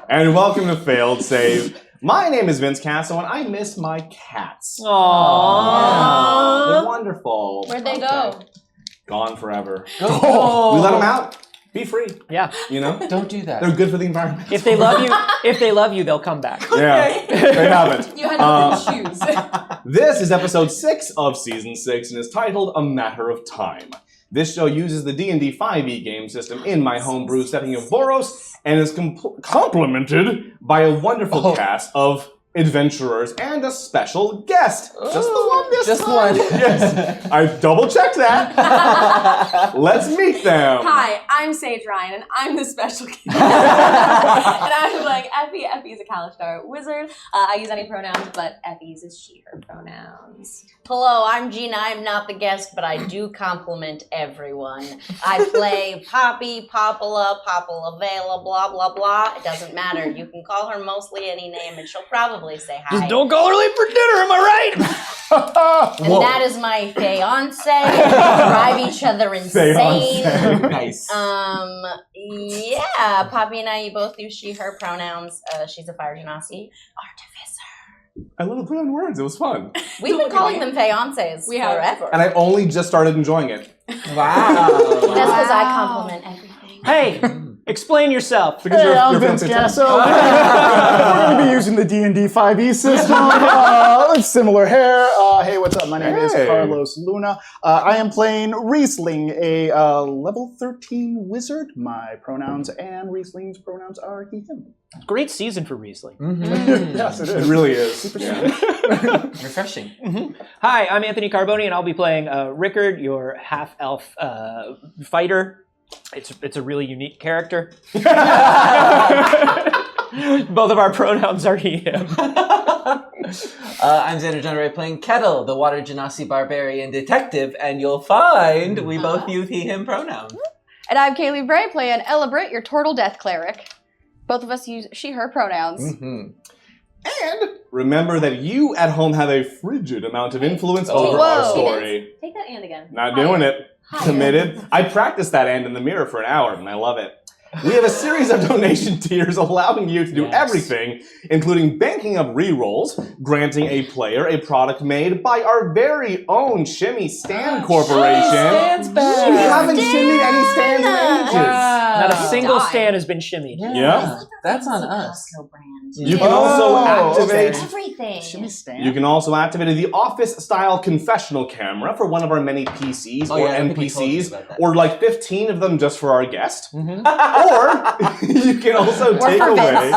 And welcome to Failed Save. My name is Vince Casso, and I miss my cats. Aww. They're wonderful. Where'd they go? Gone forever. Go. We let them out. Be free. Yeah. You know? Don't do that. They're good for the environment. If they love you, they'll come back. Yeah, they haven't. You had to choose. This is episode 6 of season 6 and is titled A Matter of Time. This show uses the D&D 5e game system in my homebrew setting of Boros and is complemented by a wonderful cast of adventurers and a special guest. Just the one this Just time. one. Yes, I double-checked that. Let's meet them. Hi, I'm Sage Ryan, and I'm the special guest. And I'm like, Effie. Effie is a Kalistar wizard. I use any pronouns, but Effie uses she, her pronouns. Hello, I'm Gina. I'm not the guest, but I do compliment everyone. I play Poppy, Popula, Vela, blah, blah, blah. It doesn't matter. You can call her mostly any name, and she'll probably say hi. Just don't call her late for dinner, am I right? And that is my fiance. Drive each other insane. Fiancé. Nice. Yeah, Poppy and I, you both use she, her pronouns. She's a fire genasi artificer. I love the play on words. It was fun. We've been calling them fiancés We have. forever. And I only just started enjoying it. Wow. That's because I compliment everything. Hey, explain yourself. Because Hey, I'm you're Vince fancy. Casso. We're going to be using the D&D 5e system. With similar hair. Hey, what's up? My name is Hey. Carlos Luna. I am playing Riesling, a level 13 wizard. My pronouns and Riesling's pronouns are he, him. Great season for Riesling. Yes, it It is. really is. Yeah. Refreshing. Hi, I'm Anthony Carboni, and I'll be playing Rickard, your half-elf fighter. It's a really unique character. Both of our pronouns are he, him. I'm Xander John Ray playing Kettle, the Water Genasi Barbarian Detective, and you'll find we both use he, him pronouns. And I'm Kaylee Bray playing Ella Britt, your Turtle Death Cleric. Both of us use she, her pronouns. Mm-hmm. And remember that you at home have a frigid amount of influence over our Whoa. story. Take that and again. Not doing it. Higher. Committed. I practiced that and in the mirror for an hour, and I love it. We have a series of donation tiers allowing you to do Yes. everything, including banking up rerolls, granting a player a product made by our very own Shimmy Stan Corporation. Stan's back. We haven't shimmied any stands in ages. Not a single Die. stand has been shimmied. Yeah. That's on us. Costco brand. You can also activate. Everything. Shimmy Stan. You can also activate the office-style confessional camera for one of our many PCs Oh, or yeah, I think we told you NPCs, about that. or like 15 of them just for our guest. Mm-hmm. Or you can also take for away.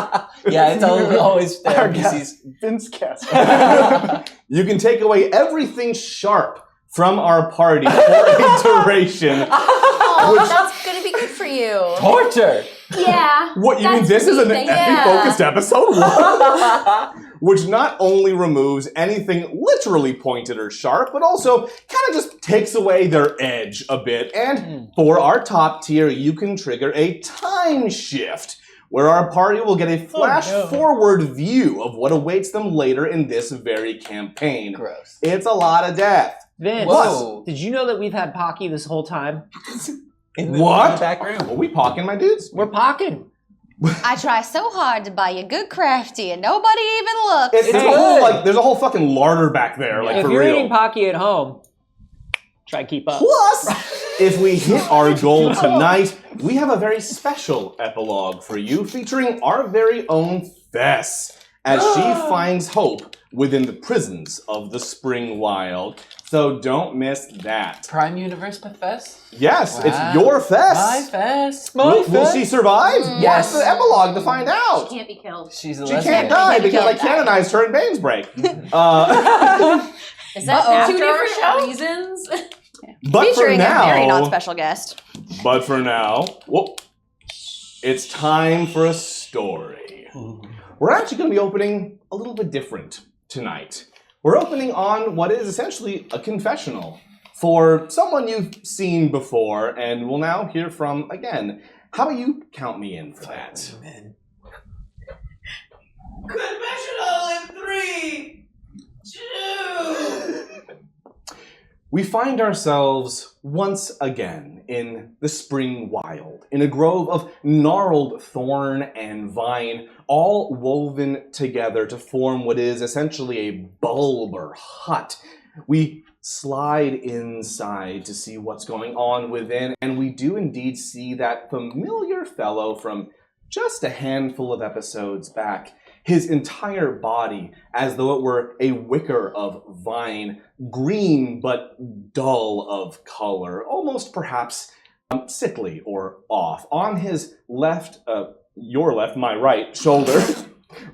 Yeah, it's always there. Our PCs. guest, Vince Casso. You can take away everything sharp from our party for a duration. Oh, that's going to be good for you. Torture. Yeah. What you mean? That's This is an pretty- epi-focused episode, What? Which not only removes anything literally pointed or sharp, but also kind of just takes away their edge a bit. And for our top tier, you can trigger a time shift, where our party will get a flash-forward view of what awaits them later in this very campaign. Gross. It's a lot of death. Vince, Whoa. did you know that we've had Pocky this whole time? In the What? back room. Are we pocking, my dudes? We're pocking. I try so hard to buy you good crafty and nobody even looks. It's a Hey. whole, like, there's a whole fucking larder back there, like, If for you're real. eating Pocky at home, try to keep up. Plus, if we hit our goal tonight, we have a very special epilogue for you featuring our very own Fess as she finds hope within the prisons of the Spring Wild. So don't miss that. Prime Universe Fest? Yes, Wow. it's your Fess. My Fest. Will she survive? Yes. Watch the epilogue to find out. She can't be killed. She's a She lesbian. can't die because I can't die. canonized her in Bane's Break. Is that Two after our different show? reasons. But for Featuring a very now, non-special guest. But for now, whoop, it's time for a story. We're actually going to be opening a little bit different tonight. We're opening on what is essentially a confessional for someone you've seen before and will now hear from again. How about you count me in for that? Confessional in 3, 2. We find ourselves once again in the spring wild, in a grove of gnarled thorn and vine, all woven together to form what is essentially a bulb or hut. We slide inside to see what's going on within, and we do indeed see that familiar fellow from just a handful of episodes back. His entire body, as though it were a wicker of vine, green but dull of color, almost perhaps sickly or off. On his left, your left, my right shoulder,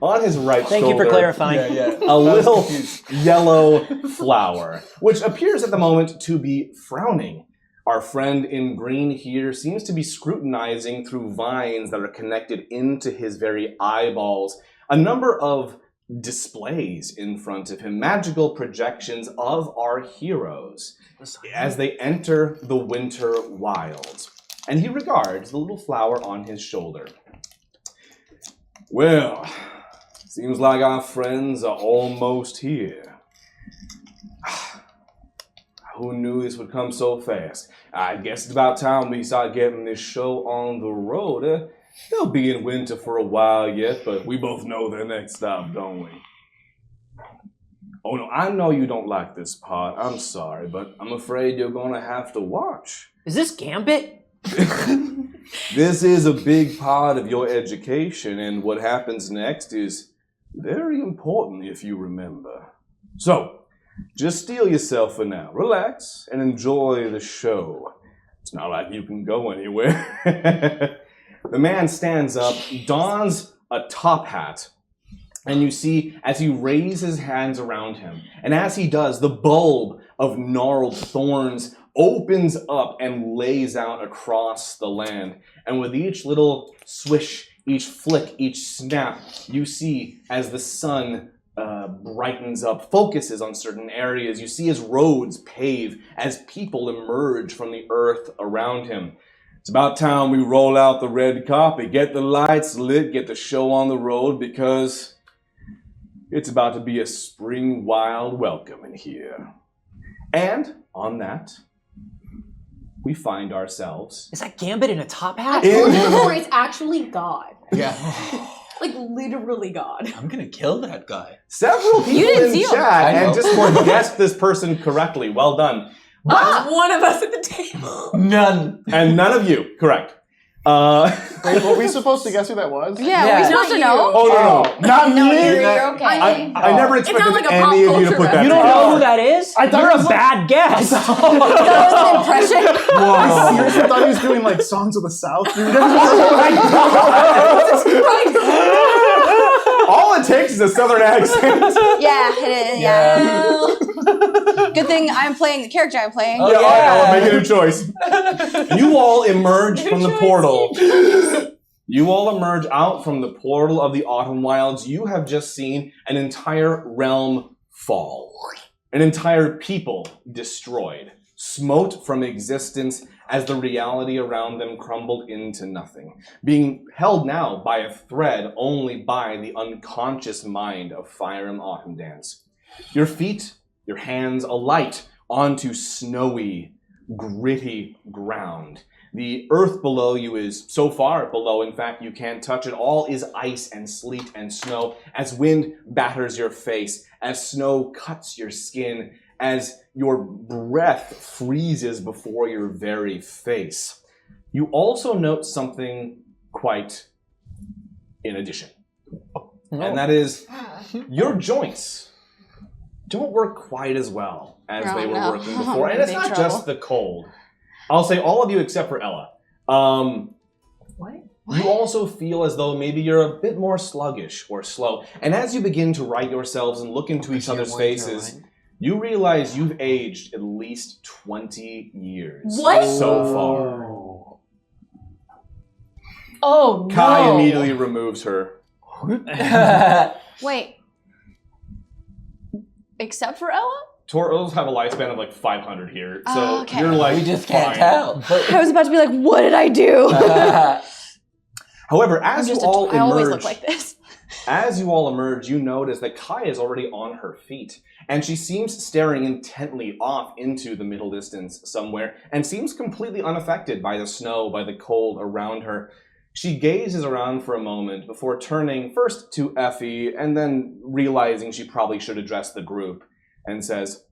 on his right Thank shoulder, you for clarifying. a little yellow flower, which appears at the moment to be frowning. Our friend in green here seems to be scrutinizing through vines that are connected into his very eyeballs. A number of displays in front of him, magical projections of our heroes as they enter the winter wilds. And he regards the little flower on his shoulder. Well, seems like our friends are almost here. Who knew this would come so fast? I guess it's about time we start getting this show on the road. They'll be in winter for a while yet, but we both know their next stop, don't we? Oh no, I know you don't like this part. I'm sorry, but I'm afraid you're gonna have to watch. Is this Gambit? This is a big part of your education, and what happens next is very important if you remember. So, just steel yourself for now. Relax and enjoy the show. It's not like you can go anywhere. The man stands up, dons a top hat, and you see as he raises his hands around him, and as he does, the bulb of gnarled thorns opens up and lays out across the land. And with each little swish, each flick, each snap, you see as the sun brightens up, focuses on certain areas, you see his roads pave as people emerge from the earth around him. It's about time we roll out the red carpet, get the lights lit, get the show on the road, because it's about to be a spring wild welcome in here. And on that, we find ourselves... Is that Gambit in a top hat? Or it's actually God. Yeah. Like, literally God. I'm gonna kill that guy. Several people didn't in see him. chat, I and know. Discord guessed this person correctly. Well done. One of us at the table. None. And none of you, correct. Wait, were we supposed to guess who that was? Yeah, Yeah. we're supposed to Not know. Oh, no. Not No, me! you're okay. I never It's not expected like a any pop of you to culture put that reference. You don't together. know who that is? I thought You're it a was bad guess. That was an impression. I seriously thought he was doing like Songs of the South. Dude. All it takes is a southern accent. Yeah, it is. Yeah. Good thing I'm playing the character I'm playing. Oh, Yeah, yeah. I'll make a new choice. You all emerge from the portal. You all emerge out from the portal of the Autumn Wilds. You have just seen an entire realm fall. An entire people destroyed. Smote from existence as the reality around them crumbled into nothing. Being held now by a thread only by the unconscious mind of Fire and Autumn Dance. Your feet, your hands alight onto snowy, gritty ground. The earth below you is so far below, in fact, you can't touch it. All is ice and sleet and snow as wind batters your face, as snow cuts your skin, as your breath freezes before your very face. You also note something quite in addition. And that is your joints don't work quite as well as Oh, they were no. working before. And it's Big not trouble. just the cold. I'll say all of you except for Ella. What? You also feel as though maybe you're a bit more sluggish or slow. And as you begin to right yourselves and look into each other's faces, you realize you've aged at least 20 years What? so far. Oh, no. Kai immediately removes her. Wait. Except for Ella? Turtles have a lifespan of like 500 here, so Oh, okay. you're like We just can't fine. tell. I was about to be like, what did I do? However, as you all I always emerge, look like this. as you all emerge, you notice that Kai is already on her feet, and she seems staring intently off into the middle distance somewhere, and seems completely unaffected by the snow, by the cold around her. She gazes around for a moment before turning first to Effie, and then realizing she probably should address the group, and says,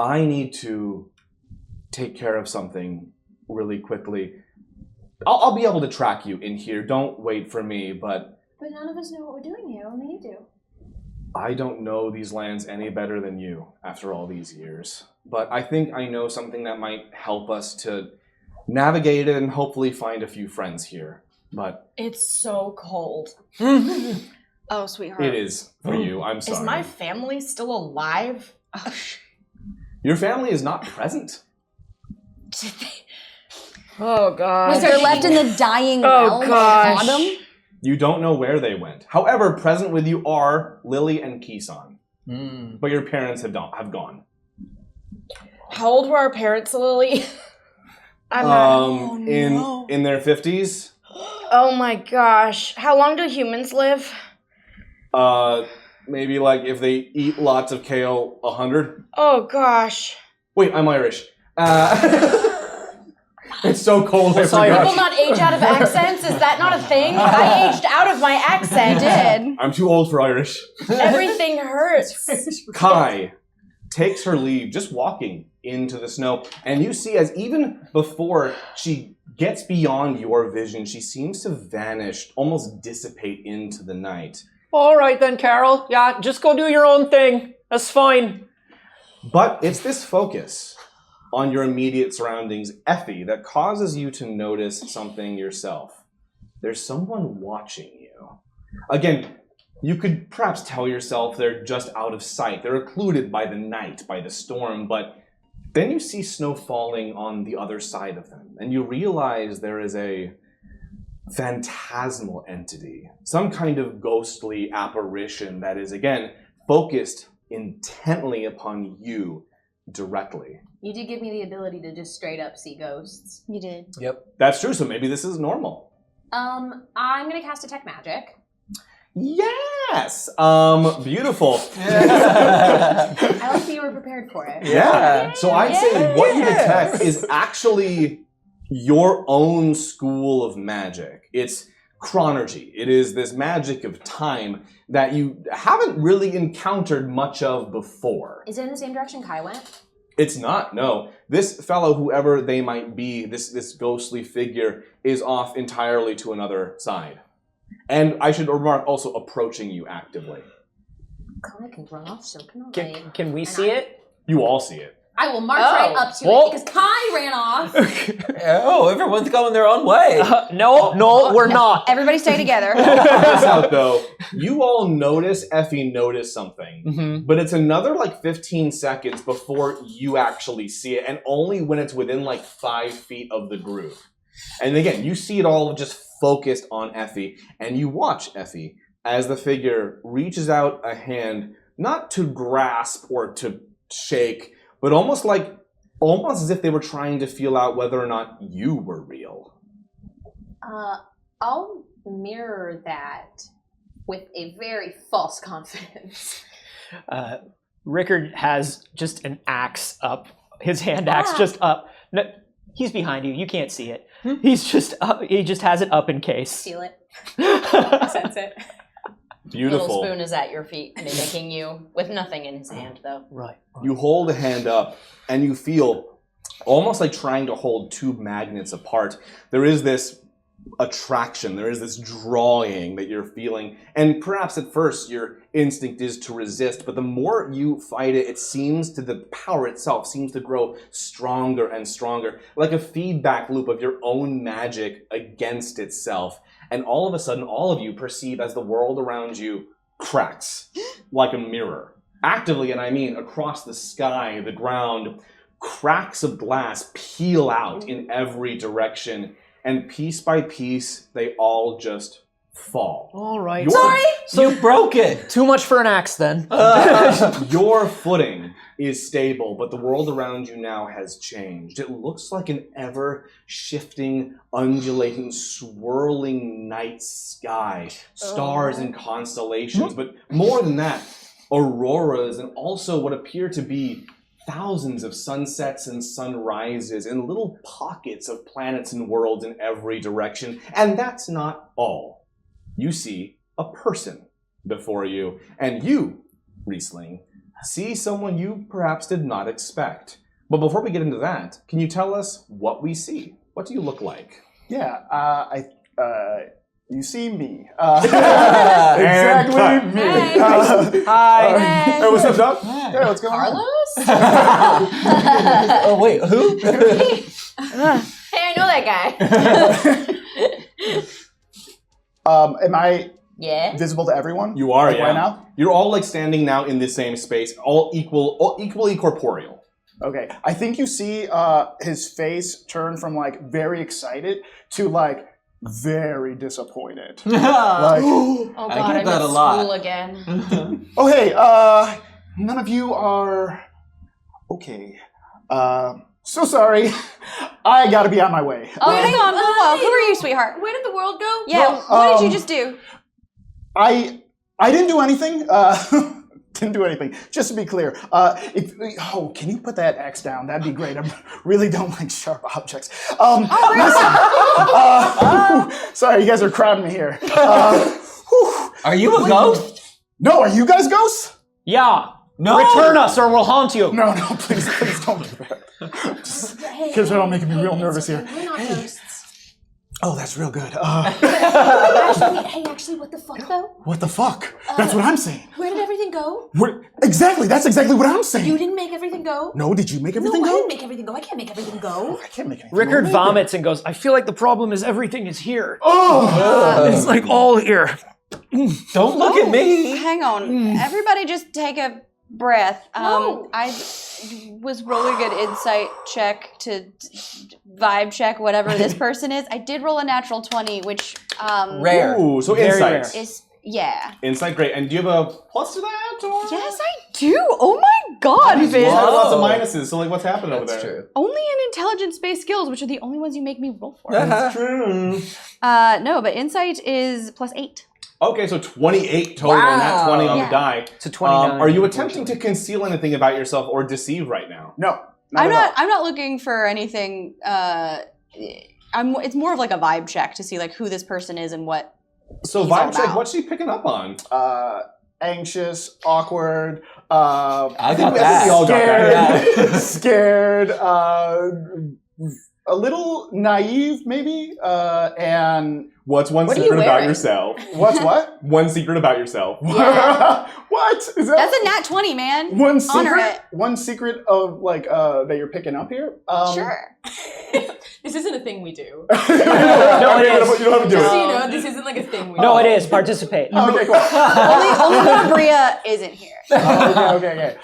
I need to take care of something really quickly. I'll be able to track you in here. Don't wait for me, but none of us know what we're doing here. Only you do. I don't know these lands any better than you after all these years. But I think I know something that might help us to navigate it and hopefully find a few friends here. But It's so cold. Oh, sweetheart. it is for you. I'm sorry. Is my family still alive? Your family is not present. Oh god. Was there left in the dying realm of gosh. autumn? You don't know where they went. However, present with you are Lily and Kisan. But your parents have gone. How old were our parents, Lily? I'm not. In their 50s. Oh my gosh. How long do humans live? Maybe like if they eat lots of kale, 100. Oh gosh. Wait, I'm Irish. It's so cold. I Sorry. forgot. People not age out of accents? Is that not a thing? I aged out of my accent. Did. I'm too old for Irish. Everything hurts. Kai takes her leave, just walking into the snow, and you see as even before she gets beyond your vision, she seems to vanish, almost dissipate into the night. All right then, Carol. Yeah, just go do your own thing. That's fine. But it's this focus on your immediate surroundings, Effie, that causes you to notice something yourself. There's someone watching you. Again, you could perhaps tell yourself they're just out of sight. They're occluded by the night, by the storm, but then you see snow falling on the other side of them, and you realize there is a phantasmal entity, some kind of ghostly apparition that is, again, focused intently upon you directly. You did give me the ability to just straight up see ghosts. You did. That's true, so maybe this is normal. I'm gonna cast Detect Magic. Yes! Beautiful. I like that you were prepared for it. Yeah. So I'd say what you detect is actually your own school of magic. It's chronergy. It is this magic of time that you haven't really encountered much of before. Is it in the same direction Kai went? It's not, no. This fellow, whoever they might be, this ghostly figure, is off entirely to another side. And I should remark, also approaching you actively. Kai can run off, so can I. Can we see it? You all see it. I will march right up to Well- it because Kai ran off. Oh, everyone's going their own way. No, we're not. Everybody stay together. Check this out, though. You all notice Effie noticed something. Mm-hmm. But it's another like 15 seconds before you actually see it, and only when it's within like 5 feet of the group. And again, you see it all just focused on Effie, and you watch Effie as the figure reaches out a hand, not to grasp or to shake, but almost as if they were trying to feel out whether or not you were real. I'll mirror that with a very false confidence. Rickard has just an axe up. His hand axe just up. No, he's behind you. You can't see it. He's just up. He just has it up in case. Feel it. Sense it. Beautiful. Little spoon is at your feet, mimicking you, with nothing in his hand, though. Right. You hold a hand up, and you feel almost like trying to hold two magnets apart. There is this attraction, there is this drawing that you're feeling, and perhaps at first your instinct is to resist, but the more you fight it, it seems to, the power itself seems to grow stronger and stronger, like a feedback loop of your own magic against itself. And all of a sudden, all of you perceive as the world around you cracks like a mirror. Actively, and I mean across the sky, the ground, cracks of glass peel out in every direction, and piece by piece, they all just fall. All right. Sorry? You broke it. Too much for an axe, then. Your footing is stable, but the world around you now has changed. It looks like an ever-shifting, undulating, swirling night sky. Stars and constellations, but more than that, auroras and also what appear to be thousands of sunsets and sunrises and little pockets of planets and worlds in every direction. And that's not all. You see a person before you, and you, Riesling, see someone you perhaps did not expect. But before we get into that, can you tell us what we see? What do you look like? Yeah, you see me. Exactly cut. me. Hey. Hi. Hey, what's up, Doc? Hey, what's going on? Oh wait, who? Hey, I know that guy. Am I Yeah. visible to everyone? You are, Like, yeah. right now? You're all like standing now in the same space, all equally corporeal. Okay. I think you see his face turn from like very excited to like very disappointed. Like, Oh I god, get I'm that at a lot. school again. oh hey, none of you are okay. So sorry. I gotta be on my way. Oh, hang on. Whoa, who are you, sweetheart? Where did the world go? Yeah, Well, what did you just do? I didn't do anything. Didn't do anything. Just to be clear, can you put that X down? That'd be great. I really don't like sharp objects. Sorry, you guys are crowding me here. Are you a ghost? No, are you guys ghosts? Yeah. No. Return us or we'll haunt you. No, please don't do that. Because they're all making me real nervous here. We're not ghosts. Oh, that's real good. Actually, what the fuck though? What the fuck? That's what I'm saying. Where did everything go? Exactly, that's exactly what I'm saying. You didn't make everything go? No, did you make everything No, I go? didn't make everything go. I can't make everything go. I can't make anything Rickard go. vomits and goes, I feel like the problem is everything is here. Oh! It's like all here. Don't look at me. Hang on. Everybody just take a breath. No. I was rolling an insight check to vibe check whatever this person is. I did roll a natural 20, which Rare. Ooh, so Very insight. rare. is yeah. Insight, great. And do you have a plus to that? Or? Yes, I do. Oh my god, Viz. You have lots of Whoa. minuses, so like what's happening over That's there? true. Only in intelligence-based skills, which are the only ones you make me roll for. That's true. No, but insight is +8. Okay, so 28 total and that 20 on Yeah. the die. So 29. Are you attempting to conceal anything about yourself or deceive right now? No, I'm at all. not looking for anything. It's more of like a vibe check to see like who this person is and what. So He's all vibe check, about. what's she picking up on? Anxious, awkward. I got think we that. all got that. Scared, a little naive, maybe, and What's one What are secret you about wearing? yourself? what's what? One secret about yourself. Yeah. What is that? That's a nat 20, man. one Honor secret. it. One secret of like that you're picking up here. Sure. This isn't a thing we do. No, it is. You don't have to do Just so it. you know, this isn't like a thing we No, do. it is. Participate. Okay, cool. only when Bria isn't here. Okay.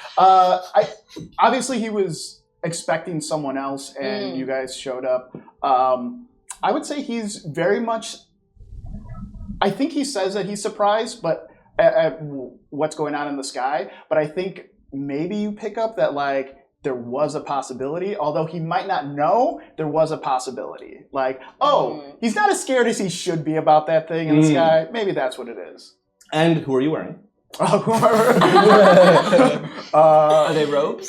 Obviously, he was expecting someone else, and you guys showed up. I would say he's very much. I think he says that he's surprised, but at what's going on in the sky. But I think maybe you pick up that like there was a possibility, although he might not know there was a possibility. Like, he's not as scared as he should be about that thing in the sky. Maybe that's what it is. And who are you wearing? Are they robes?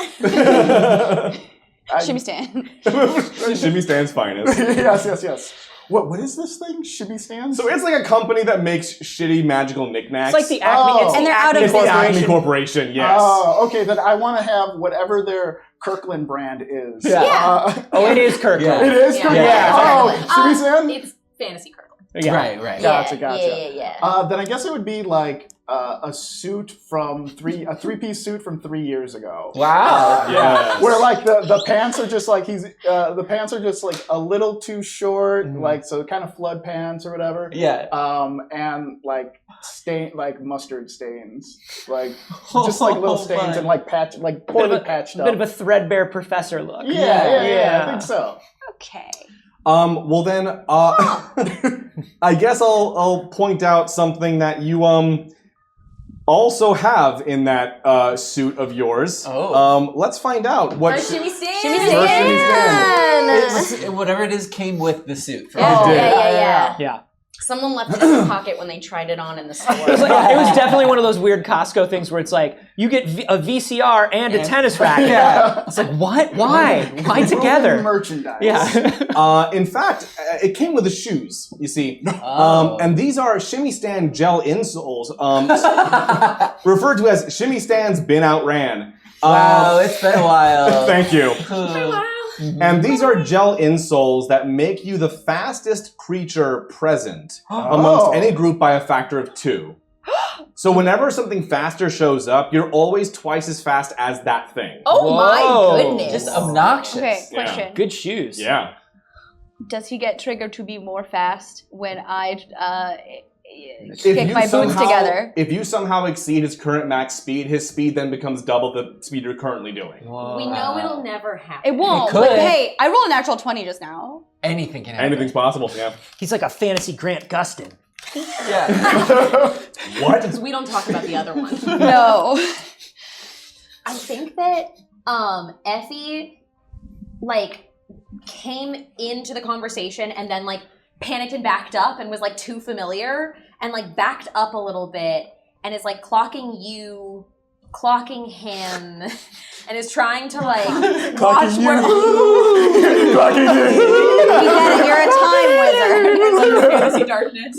Shimmy stand. Shimmy Stan's finest. yes. What is this thing? Shimmy stands? So it's like a company that makes shitty magical knicknacks. It's like the Acme. Oh. It's the And they're out of Acme It's the Acme Corporation. Corporation, yes. Oh, okay. Then I want to have whatever their Kirkland brand is. Yeah. Oh, it is Kirkland. It is Kirkland. Yeah. Oh, Kirkland. Shimmy stand. It's fantasy Kirkland. Yeah. Right. Gotcha. Yeah. Then I guess it would be like a suit from a three-piece suit from 3 years ago. Wow. Yes. Where like the pants are just like the pants are just like a little too short, like so kind of flood pants or whatever. Yeah. And like mustard stains, like just like little stains and like poorly patched up. Bit of a threadbare professor look. Yeah, I think so. Okay. Well then, I guess I'll point out something that you also have in that suit of yours. Oh. Let's find out what. Shimmy Stan! Shimmy First Shimmy Stan. It was, whatever it is came with the suit. Oh, You did. yeah. Yeah. Someone left it in their pocket when they tried it on in the store. It was, it was definitely one of those weird Costco things where it's like, you get a VCR and a tennis racket. Yeah. It's like, what? Why? Why Rolling together? merchandise. Yeah. In fact, it came with the shoes, you see. Oh. And these are Shimmy Stan gel insoles, referred to as Shimmy Stan's Been Outran. Wow, it's been a while. Thank you. Wow. And these are gel insoles that make you the fastest creature present amongst any group by a factor of 2. So whenever something faster shows up, you're always twice as fast as that thing. Oh Whoa. my goodness. Just obnoxious. Okay, Yeah. question. Good shoes. Yeah. Does he get triggered to be more fast when I If kick you my boots somehow- together? If you somehow exceed his current max speed, his speed then becomes double the speed you're currently doing. Whoa. We know it'll never happen. It won't. It But could. hey, I rolled a natural 20 just now. Anything can happen. Anything's possible, yeah. He's like a fantasy Grant Gustin. Yeah. What? Because we don't talk about the other one. No. I think that Effie like came into the conversation and then like panicked and backed up and was like too familiar and like backed up a little bit and is like clocking him and is trying to like watch where We get it. You're a time wizard. fantasy darkness.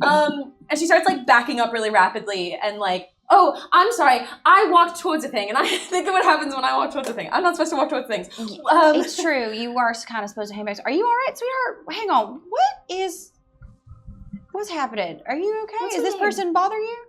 And she starts like backing up really rapidly and like, oh, I'm sorry, I walked towards a thing, and I think of what happens when I walk towards a thing. I'm not supposed to walk towards things. It's true. You are kind of supposed to hang back. Are you all right, sweetheart? Hang on. What's happening? Are you okay? What's Is her this name? person bothering you?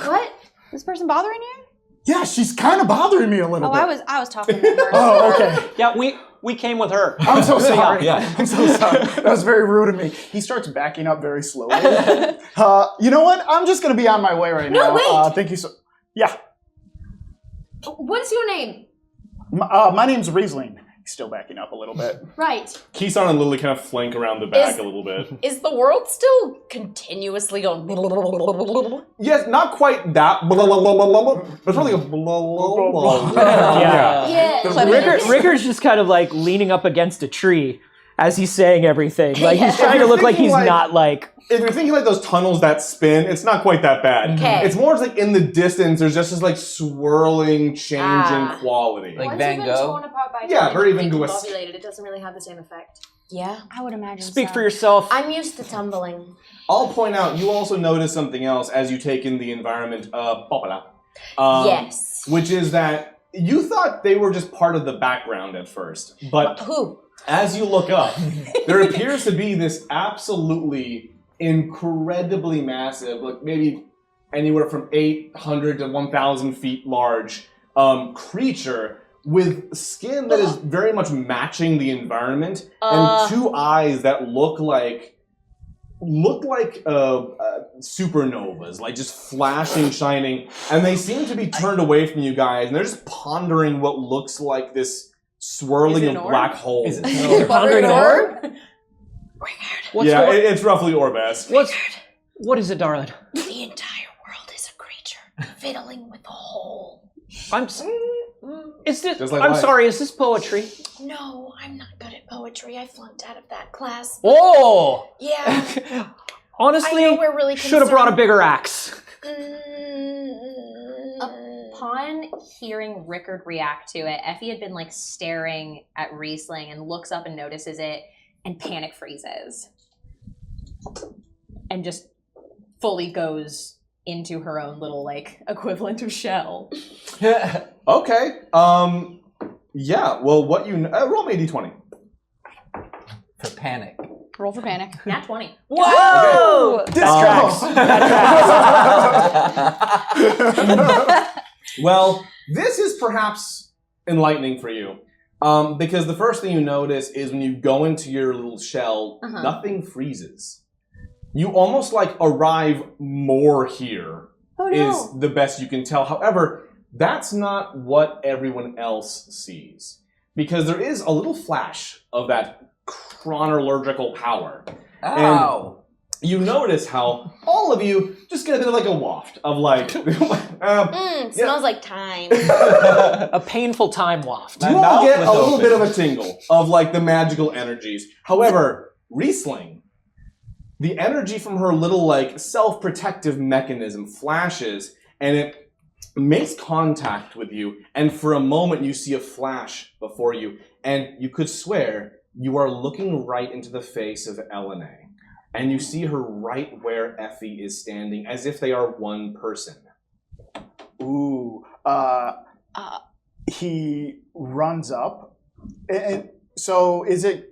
What? This person bothering you? Yeah, she's kind of bothering me a little Oh, bit. I was talking to her. Oh, okay. Yeah, we came with her. I'm so sorry. Yeah. I'm so sorry. That was very rude of me. He starts backing up very slowly. You know what? I'm just going to be on my way right No, now. wait. Thank you so. Yeah. What's your name? My name's Riesling. He's still backing up a little bit. Right. Kisan and Lily kind of flank around the back Is- a little bit. Is the world still continuously going? Yes, not quite that, but it's really a Yeah. Yeah. Ricker's just kind of like leaning up against a tree as he's saying everything. Like he's trying to If you're look like he's thinking, like- not like. If you're thinking like those tunnels that spin, it's not quite that bad. Okay. It's more like in the distance, there's just this like swirling change Ah. in quality. Like Once Van you've been Gogh? torn apart by Yeah, time very and Van Gogh-esque. discombobulated, it doesn't really have the same effect. Yeah. I would imagine Speak so. for yourself. I'm used to tumbling. I'll point out, you also notice something else as you take in the environment of Popala. Yes. Which is that you thought they were just part of the background at first, but Who? as you look up, there appears to be this absolutely incredibly massive, like maybe anywhere from 800 to 1,000 feet large creature with skin that is very much matching the environment and 2 eyes that look like supernovas, like just flashing, shining, and they seem to be turned away from you guys, and they're just pondering what looks like this swirling Is it an of orb? black hole. Is it- You're pondering an orb? What's yeah, going- it's roughly Orbesque. What is it, darling? The entire world is a creature fiddling with a hole. Is this? Just like I'm life. sorry. Is this poetry? No, I'm not good at poetry. I flunked out of that class. Oh, Yeah. honestly, I know we're really should have brought a concerned. bigger axe. Upon hearing Rickard react to it, Effie had been like staring at Riesling and looks up and notices it and panic freezes. And just fully goes into her own little like equivalent of shell. Okay. Yeah. Well, what you roll me a d20. For panic. Roll for panic. Nat 20. Whoa! Well, this is perhaps enlightening for you, because the first thing you notice is when you go into your little shell, Uh-huh. nothing freezes. You almost like arrive more here. Oh Is the best you can tell. However, that's not what everyone else sees. Because there is a little flash of that chronological power. Ow. you notice how all of you just get a bit of like a waft of like, Smells like time. A painful time waft. you all get a little bit of a tingle of like the magical energies. However, Riesling, the energy from her little like self-protective mechanism flashes and it makes contact with you, and for a moment you see a flash before you, and you could swear you are looking right into the face of Elena. And you see her right where Effie is standing, as if they are one person. Ooh. He runs up. And so is it...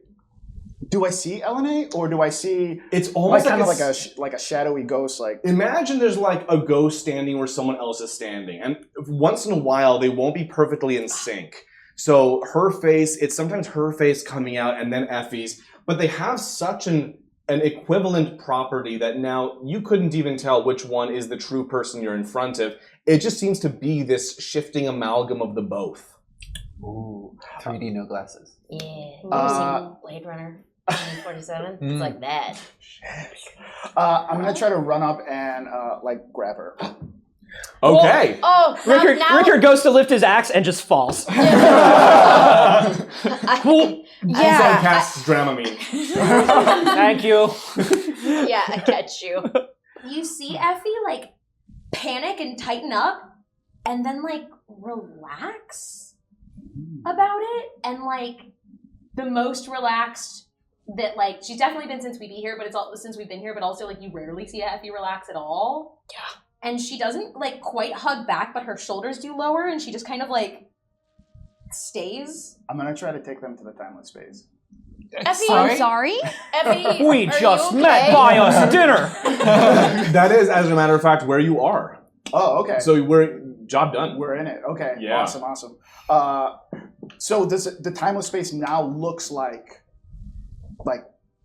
Do I see Elena, or do I see... It's almost kind of like like a shadowy ghost, like... Imagine there's like a ghost standing where someone else is standing. And once in a while, they won't be perfectly in sync. So her face, it's sometimes her face coming out and then Effie's. But they have such an equivalent property that now you couldn't even tell which one is the true person you're in front of. It just seems to be this shifting amalgam of the both. Ooh, 3D no glasses. Yeah. You seen Blade Runner 2047? It's like that. I'm going to try to run up and, like, grab her. Okay. Oh, Rickard goes to lift his axe and just falls. Azan casts Dramamine. Thank you. Yeah, I catch you. You see Effie like panic and tighten up, and then like relax about it, and like the most relaxed that like she's definitely been since we've been here, but it's all since we've been here, but also like you rarely see Effie relax at all. Yeah. And she doesn't like quite hug back, but her shoulders do lower, and she just kind of like stays. I'm going to try to take them to the timeless space. Effie, I'm sorry? Effie, We are just you met. okay? Buy us dinner. That is, as a matter of fact, where you are. Oh, okay. So job done. We're in it. Okay. Yeah. Awesome. So the timeless space now looks like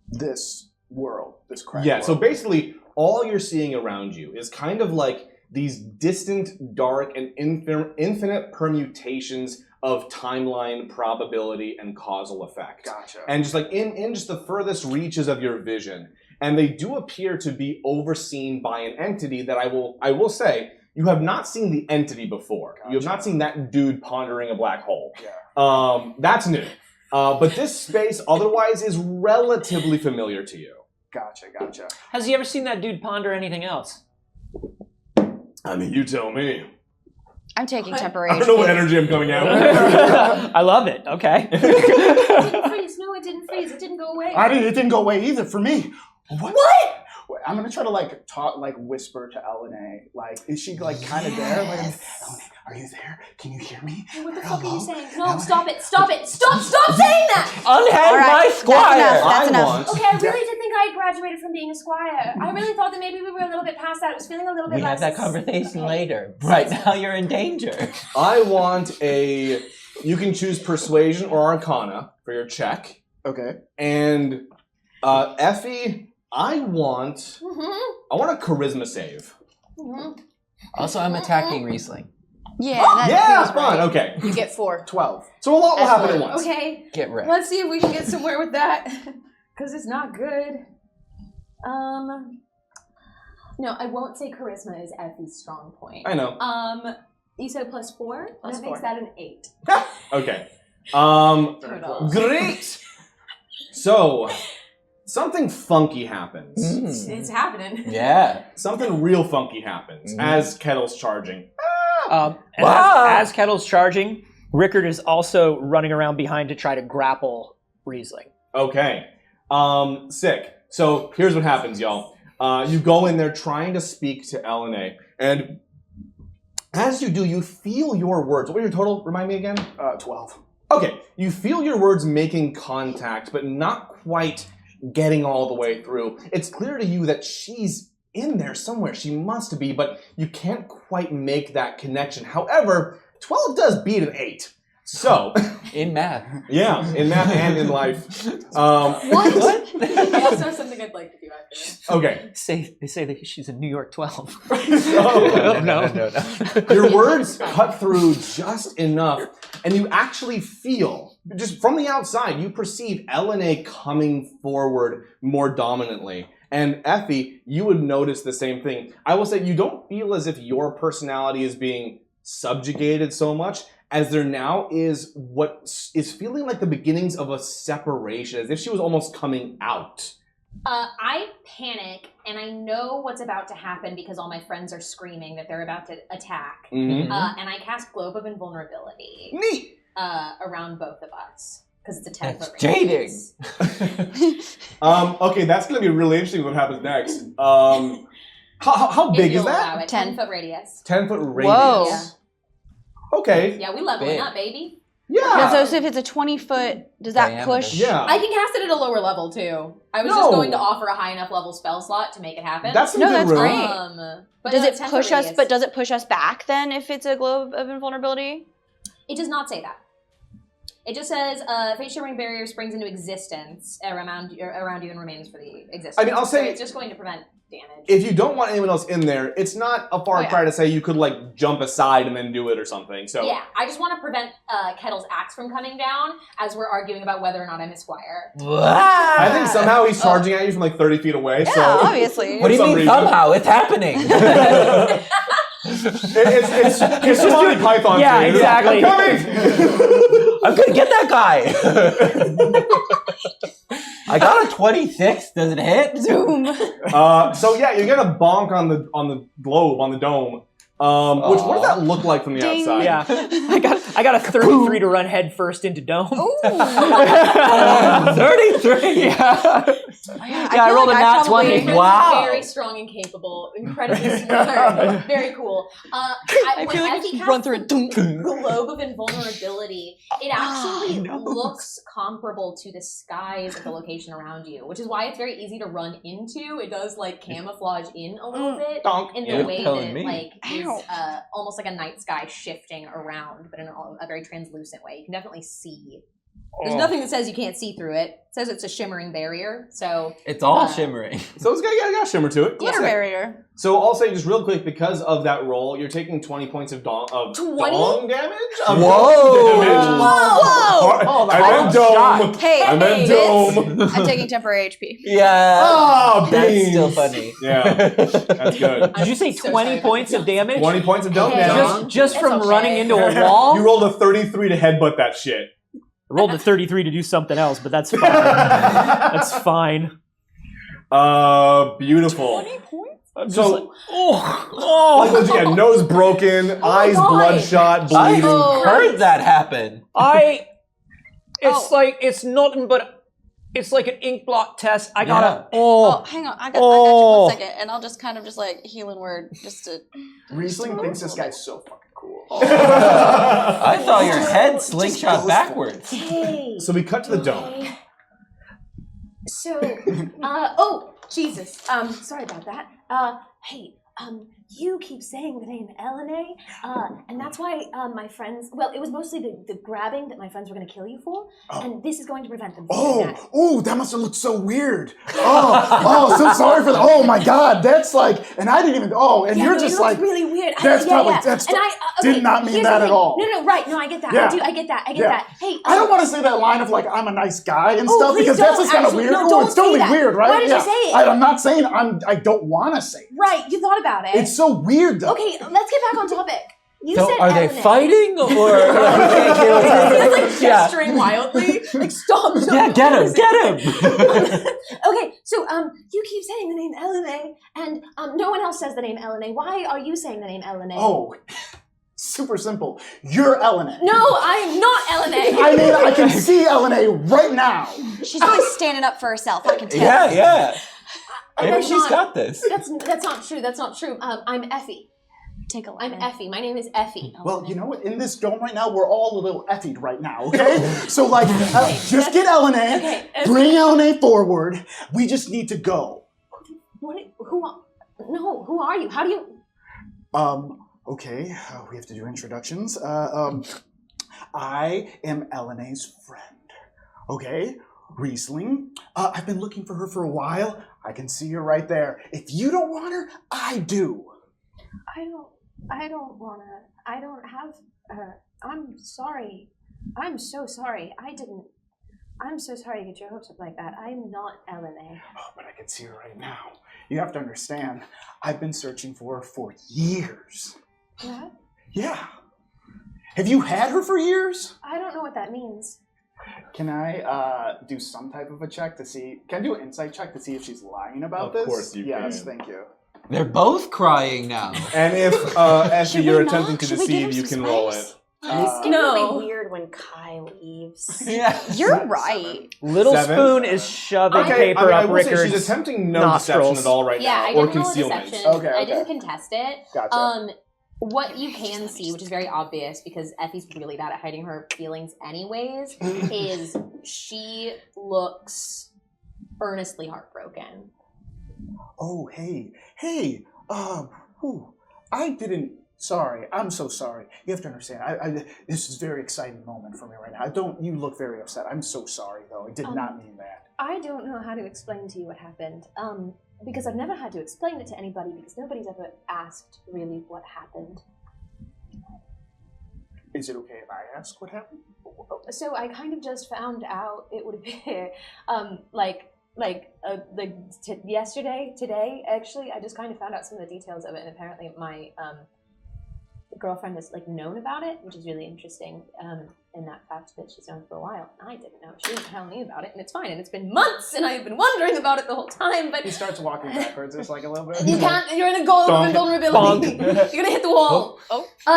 this world, this crack Yeah, world. so basically, all you're seeing around you is kind of like these distant, dark, and infinite permutations of timeline, probability, and causal effect. Gotcha. And just like in just the furthest reaches of your vision. And they do appear to be overseen by an entity that I will say, you have not seen the entity before. Gotcha. You have not seen that dude pondering a black hole. Yeah. That's new. But this space otherwise is relatively familiar to you. Gotcha. Has he ever seen that dude ponder anything else? I mean, you tell me. I'm taking temporary. I don't know what energy I'm coming out with. I love it. Okay. It didn't freeze. No, it didn't freeze. It didn't go away. It didn't go away either for me. What? I'm gonna try to like talk, like whisper to Elena. Like, is she like kind of there? Like, Elena, are you there? Can you hear me? What the fuck are Hello? you saying? No, stop it. Stop saying that! Unhand All right, my squire! that's enough. want. Okay, I really did think I had graduated from being a squire. I really thought that maybe we were a little bit past that. It was feeling a little bit We less... have that conversation Okay. later. Right now you're in danger. I want you can choose persuasion or arcana for your check. Okay. And Effie, I want Mm-hmm. a charisma save. Mm-hmm. Also, I'm attacking Riesling. Yeah, that Yeah, feels fun. right. Okay. You get 4. 12. So a lot will happen at Excellent. once. Okay, Get wrecked. let's see if we can get somewhere with that. Because it's not good. No, I won't say charisma is Effie's strong point. I know. You said +4? Plus that makes 4. that an 8. Okay. Total. Great. So, something funky happens. It's happening. Yeah. Something real funky happens as Kettle's charging. And Wow. as Kettle's charging, Rickard is also running around behind to try to grapple Riesling. Okay. Sick. So here's what happens, y'all. You go in there trying to speak to Elena, and as you do, you feel your words. What were your total? Remind me again. 12. Okay. You feel your words making contact, but not quite getting all the way through. It's clear to you that she's in there somewhere. She must be, but you can't quite make that connection. However, 12 does beat an 8. So, In math. yeah, in math and in life. What? I also have something I'd like to do after this. Okay. They say that she's a New York 12. So, No. your words cut through just enough, and you actually feel, just from the outside, you perceive Elena coming forward more dominantly. And Effie, you would notice the same thing. I will say you don't feel as if your personality is being subjugated so much as there now is what is feeling like the beginnings of a separation, as if she was almost coming out. I panic, and I know what's about to happen because all my friends are screaming that they're about to attack. Mm-hmm. And I cast Globe of Invulnerability Neat! around both of us. Because it's a 10-foot That's jading. Okay, that's going to be really interesting what happens next. How big is that? 10-foot radius. 10-foot radius. Whoa. Yeah. Okay. Yeah, we leveling Big. up, baby. Yeah. So if it's a 20-foot, does that Diameter. push? Yeah. I can cast it at a lower level, too. I was No. just going to offer a high enough level spell slot to make it happen. That's some No, good that's room. great. But Does no, it it's 10-foot push us? radius. But does it push us back then if it's a globe of invulnerability? It does not say that. It just says, Fate Shimmering Barrier springs into existence around you and remains for the existence. I mean, I'll say- So it's just going to prevent damage. If you don't want anyone else in there, it's not a far Oh, yeah. cry to say you could like jump aside and then do it or something. So Yeah, I just want to prevent Kettle's axe from coming down as we're arguing about whether or not I'm his squire. I think somehow he's charging at you from like 30 feet away. Yeah, so obviously. What do you some mean reason. somehow? It's happening. it's just Monty Python. Yeah, to me. exactly. I'm coming. I'm gonna get that guy. I got a 26. Does it hit? Zoom. So yeah, you're gonna bonk on the globe on the dome. Which what does that look like from the Ding. outside? Yeah, I got a 33 to run head first into dome. 33. Yeah, I feel rolled like a I nat probably- 20. My friends Wow. are very strong and capable, incredibly smart, very cool. I feel like I Effie just casts run through a the Globe of Invulnerability, it actually looks comparable to the skies of the location around you, which is why it's very easy to run into. It does like camouflage in a little bit Donk. in You're the way telling that me. like is Ow. almost like a night sky shifting around, but in a very translucent way. You can definitely see. There's nothing that says you can't see through it. It says it's a shimmering barrier, so It's all shimmering. So it's got shimmer to it. Glitter Sick. barrier. So I'll say just real quick, because of that roll, you're taking 20 points of 20? dong damage? Of Whoa. damage. Whoa! I meant dome. Hey, I meant this- dome. I'm taking temporary HP. Yeah. Ah, That's beans. still funny. Yeah, that's good. Did you say I'm so 20 sorry. points of damage? 20 points of dome Hey. damage. Just It's from okay. running into a wall? You rolled a 33 to headbutt that shit. I rolled a 33 to do something else, but that's fine. That's fine. Beautiful. 20 points? I'm just So, like, oh, like what you get, nose broken, eyes God. bloodshot, I bleeding. heard that happen. It's like, it's nothing but, it's like an ink blot test. I gotta, Oh, hang on. I got you Oh. 1 second, and I'll just kind of just like healing word just to. Riesling thinks this guy's so fucking cool. I saw your head slingshot goes backwards. hey. So we cut to the dome. Okay. So, oh, Jesus. Sorry about that. Hey, you keep saying the name Elene, and that's why my friends. Well, it was mostly the grabbing that my friends were going to kill you for, and this is going to prevent them from doing that. Oh, that must have looked so weird. So sorry for that. Oh my God, that's like, and I didn't even. Oh, and Yeah, you're no, just it looks like, really weird. that's probably- yeah. that's- and did not mean here's that the at thing. all. No, right? No, I get that. Yeah. I get that. Yeah. That. Hey, I don't want to say that line of like I'm a nice guy and Oh, stuff please because that's don't. just kind of Actually, weird. no, Oh, don't it's totally say that. weird, right? Why did you say it? I'm not saying I don't want to say it. Right, you thought about it. It's so weird though. Okay, let's get back on topic. You So said are they Elene. fighting or? He's like Yeah. gesturing wildly. Like stop. Yeah, get him, get him. Okay, so you keep saying the name Elene, and no one else says the name Elene. Why are you saying the name Elene? Oh, super simple. You're Elena. No, I am not Elene. I mean, I can see Elena right now. She's really standing up for herself. I can tell. Yeah, yeah. Maybe That's she's not- got this. That's not true. That's not true. I'm Effie. Take a look. I'm Effie. My name is Effie. Well, you know what? In this dome right now, we're all a little effied right now, okay? So, like, just get Elena, Okay. bring Elena forward. We just need to go. What? Who? No. Who are you? How do you? Okay, we have to do introductions. I am Elena's friend, okay? Riesling. I've been looking for her for a while. I can see her right there. If you don't want her, I do. I don't wanna. I don't have. I'm sorry. I'm so sorry. I I'm so sorry to get your hopes up like that. I'm not LNA. Oh, but I can see her right now. You have to understand, I've been searching for her for years. What? Yeah. Have you had her for years? I don't know what that means. Can I do some type of a check to see? Can I do an insight check to see if she's lying about Of this? course you Yes, can. thank you. They're both crying now. And if Effie, Should you're we attempting not? to Should we give deceive, her you some can roll space? it. It's getting No. really weird when Kai leaves. Yeah. You're right. Little 7. Spoon is shoving Okay, paper I up will say Rickard's. she's attempting no nostrils. deception at all right Yeah, now, I or didn't roll a concealment. deception. Okay, I okay. didn't contest it. Gotcha. What you can see, which is very obvious because Effie's really bad at hiding her feelings anyways, is she looks earnestly heartbroken. Oh, hey, I didn't. Sorry, I'm so sorry. You have to understand. This is a very exciting moment for me right now. You look very upset. I'm so sorry, though. I did not mean that. I don't know how to explain to you what happened. Because I've never had to explain it to anybody because nobody's ever asked really what happened. Is it okay if I ask what happened? So I kind of just found out it would appear, today actually. I just kind of found out some of the details of it, and apparently my girlfriend has known about it, which is really interesting. In that fact that she's known for a while, and I didn't know. She didn't tell me about it, and it's fine. And it's been months, and I've been wondering about it the whole time. But He starts walking backwards, just a little bit. you can't. You're in a goal of invulnerability. You're gonna hit the wall.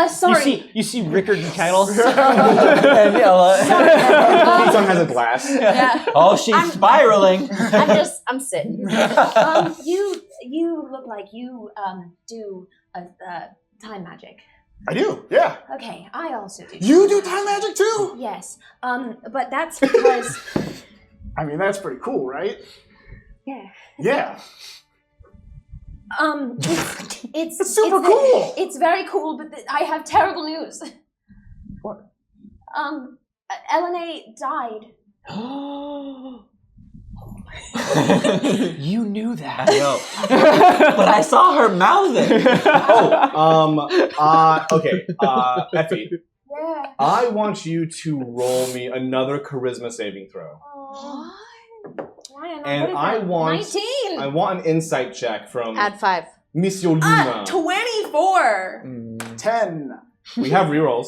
Sorry. You see Rickard and Kettle. Daniela. Keaton has a glass. Yeah. Oh, she's spiraling. I'm sitting. You look like you do time magic. I do, yeah. Okay, I also do. You do time magic too? Yes. But that's because I mean, that's pretty cool, right? yeah. Yeah. It's super cool. It's very cool, but I have terrible news. What? LNA died. You knew that. I know. But I saw her mouthing. Okay, Effie, Yeah. I want you to roll me another charisma saving throw. Why am And I want 19. I want an insight check from Add 5. Monsieur Luna. 24. 10. We have rerolls.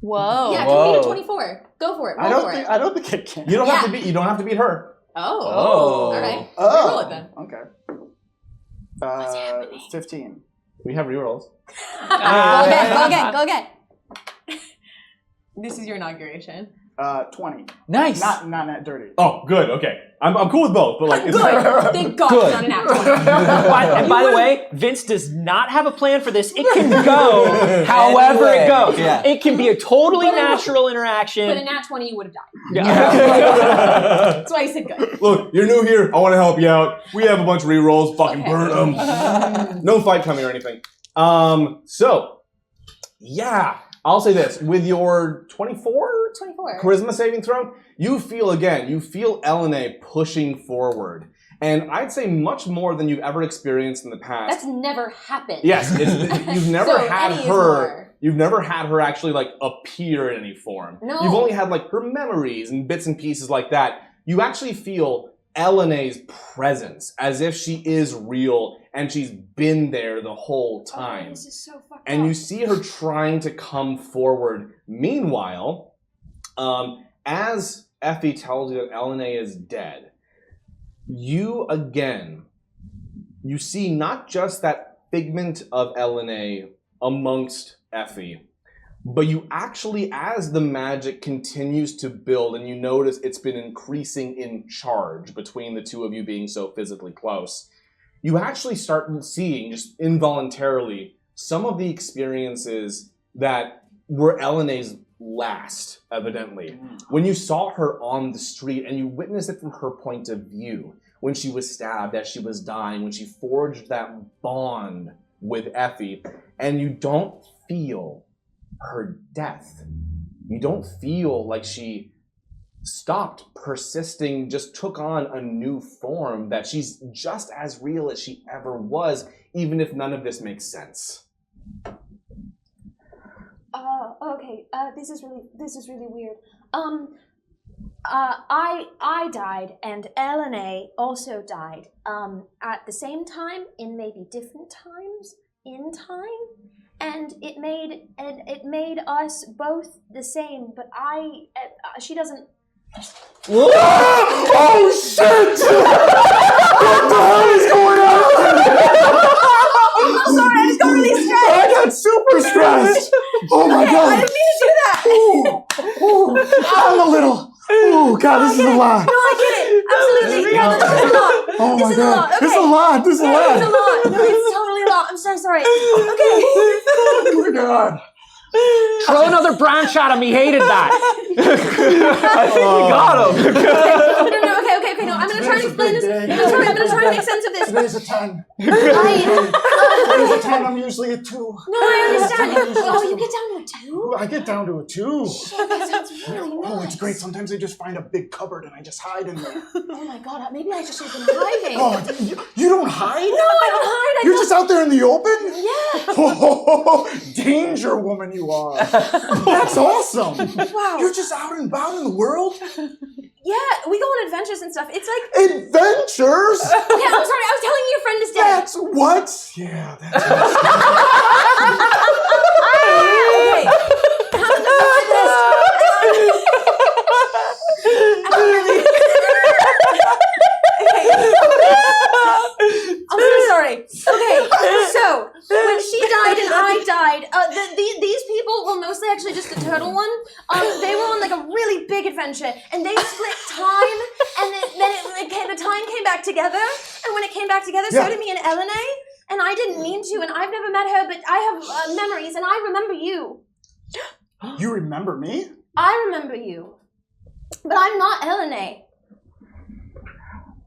Whoa. Yeah, Whoa. can we do 24? Go for it. Roll for it. I don't think it can. You don't have to beat. You don't have to beat her. Oh. Oh. Okay. Oh. Roll it then. Okay. 15. We have rerolls. Go again. This is your inauguration. 20. Nice. Not dirty. Oh, good. Okay, I'm cool with both. But Good. Thank God Good. it's not an actual. By the way, Vince does not have a plan for this. It can go however Anyway, it goes. yeah. It can be a totally But I- natural But interaction. in nat 20, you would have died. Yeah. That's why I said good. Look, you're new here. I want to help you out. We have a bunch of rerolls. Fucking Okay. burn them. No fight coming or anything. So, yeah, I'll say this: with your 24 24. charisma saving throw, you feel LNA pushing forward, and I'd say much more than you've ever experienced in the past. That's never happened. Yes, you've never So had Eddie is her. more. You've never had her actually appear in any form. No. You've only had her memories and bits and pieces like that. You actually feel LNA's presence as if she is real and she's been there the whole time. Oh, this is so fucked And up. you see her trying to come forward. Meanwhile, as Effie tells you that LNA is dead, you see not just that figment of LNA amongst Effie, but you actually, as the magic continues to build, and you notice it's been increasing in charge between the two of you being so physically close, you actually start seeing, just involuntarily, some of the experiences that were LNA's last, evidently. When you saw her on the street and you witnessed it from her point of view, when she was stabbed, as she was dying, when she forged that bond with Effie, and you don't feel her death. You don't feel like she stopped persisting, just took on a new form, that she's just as real as she ever was, even if none of this makes sense. Okay. This is really weird. I died, and LNA also died. At the same time, in maybe different times in time, and it made us both the same. But she doesn't. Oh shit! What the hell is going on? I'm sorry, I just got really stressed. I got super stressed. Oh my god! I didn't mean to do that. Ooh, I'm a little. Oh god, this is a lot. No, I get it. Absolutely. Yeah, this is a lot. Oh This my is a god, lot. Okay. this is a lot. This is a Yeah, lot. it's a lot. No, it's totally a lot. I'm so sorry. Okay. Oh my god. Throw another branch at him. He hated that. I think we got him. Okay. No, I'm gonna try and explain this. I'm gonna try and make sense of this. Today's a 10. I, Today's a 10. I'm usually a 2. no, I understand. Oh, you get down to a 2? I get down to a 2. That sounds really nice. Oh, it's great. Sometimes I just find a big cupboard and I just hide in there. Oh my god, maybe I just should have been hiding. Oh, you don't hide? No, I don't hide. You're just out there in the open? Yeah. Oh, danger woman you are. That's awesome. Wow. You're just out and about in the world? Yeah, we go on adventures and stuff. It's like, Adventures? yeah, I'm sorry, I was telling you your friend is dead. That's what? Yeah, that's Okay. How did I'm so sorry. Okay, so when she died and I died, these people were mostly actually just the turtle one. They were on like a really big adventure, and they split time, and the time came back together. And when it came back together, so did me and LNA. And I didn't mean to, and I've never met her, but I have memories, and I remember you. You remember me? I remember you, but I'm not LNA.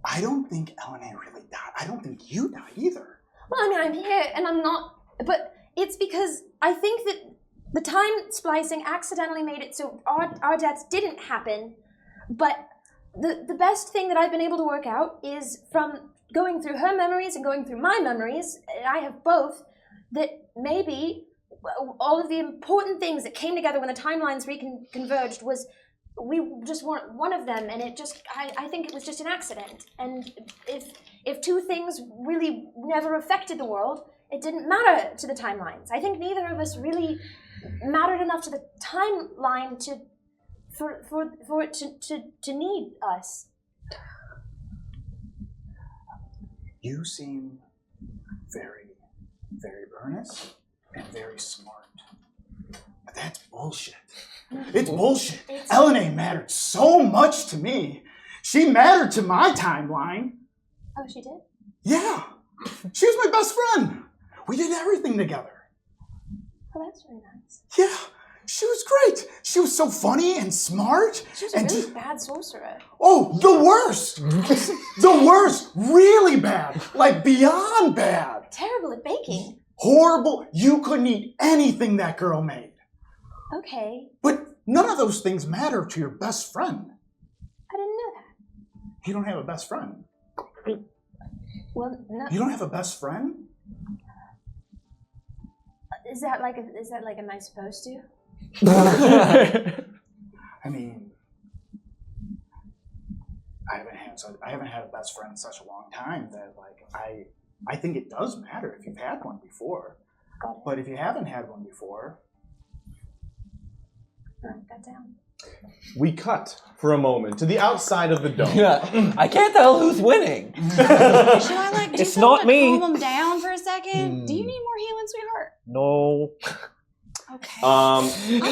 I don't think LNA really died. I don't think you died either. Well, I mean, I'm here, and I'm not, but it's because I think that the time splicing accidentally made it so our deaths didn't happen, but the best thing that I've been able to work out is from going through her memories and going through my memories, and I have both, that maybe all of the important things that came together when the timelines converged was we just weren't one of them, and it just I think it was just an accident. And if two things really never affected the world, it didn't matter to the timelines. I think neither of us really mattered enough to the timeline for it to need us. You seem very, very earnest and very smart. But that's bullshit. It's bullshit. LNA mattered so much to me. She mattered to my timeline. Oh, she did? Yeah. She was my best friend. We did everything together. Oh, that's really nice. Yeah. She was great. She was so funny and smart. She was a really bad sorcerer. Oh, the worst. The worst. Really bad. Like beyond bad. Terrible at baking. Horrible. You couldn't eat anything that girl made. Okay. But none of those things matter to your best friend. I didn't know that. You don't have a best friend. Well, no. You don't have a best friend? Is that like am I supposed to? I mean, I haven't had a best friend in such a long time that like I think it does matter if you've had one before. Got it. But if you haven't had one before, Write that down. We cut for a moment to the outside of the dome. Yeah. I can't tell who's winning. Should I like do It's something not to me. calm them down for a second? Do you need more healing, sweetheart? No. Okay.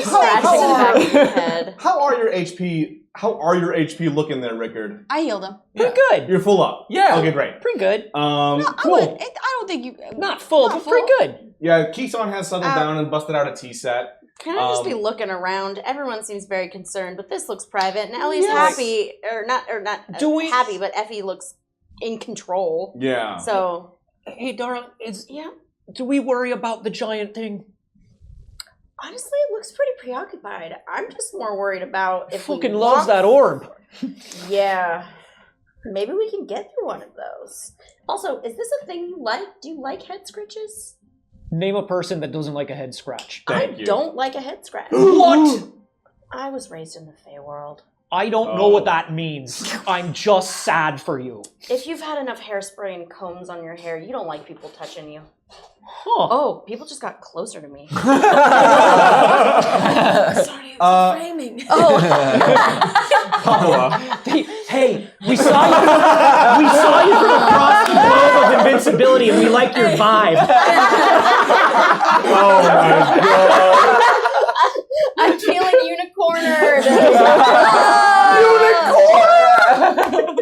Scratching the back of your head. How are your HP looking there, Rickard? I healed him. Pretty good. You're full up. Yeah. Okay, great. Pretty good. I Cool. don't think you. Not full, Not but pretty full. good. Yeah, Keeson has settled down and busted out a tea set. Can I just be looking around? Everyone seems very concerned, but this looks private. And Ellie's Yes. happy, or not Do we- happy, but Effie looks in control. Yeah. So Hey, darling, yeah, do we worry about the giant thing? honestly, it looks pretty preoccupied. I'm just more worried about if Fucking we loves walk- that orb. Yeah, maybe we can get through one of those. Also, is this a thing you like? Do you like head scratches? Name a person that doesn't like a head scratch. Thank I you. don't like a head scratch. What? I was raised in the Feywild. I don't know what that means. I'm just sad for you. If you've had enough hairspray and combs on your hair, you don't like people touching you. Huh. Oh, people just got closer to me. Sorry, framing. Paula. Hey, we saw you. We saw you from across the globe of invincibility, and we like your vibe. Oh my god. I'm feeling unicornered.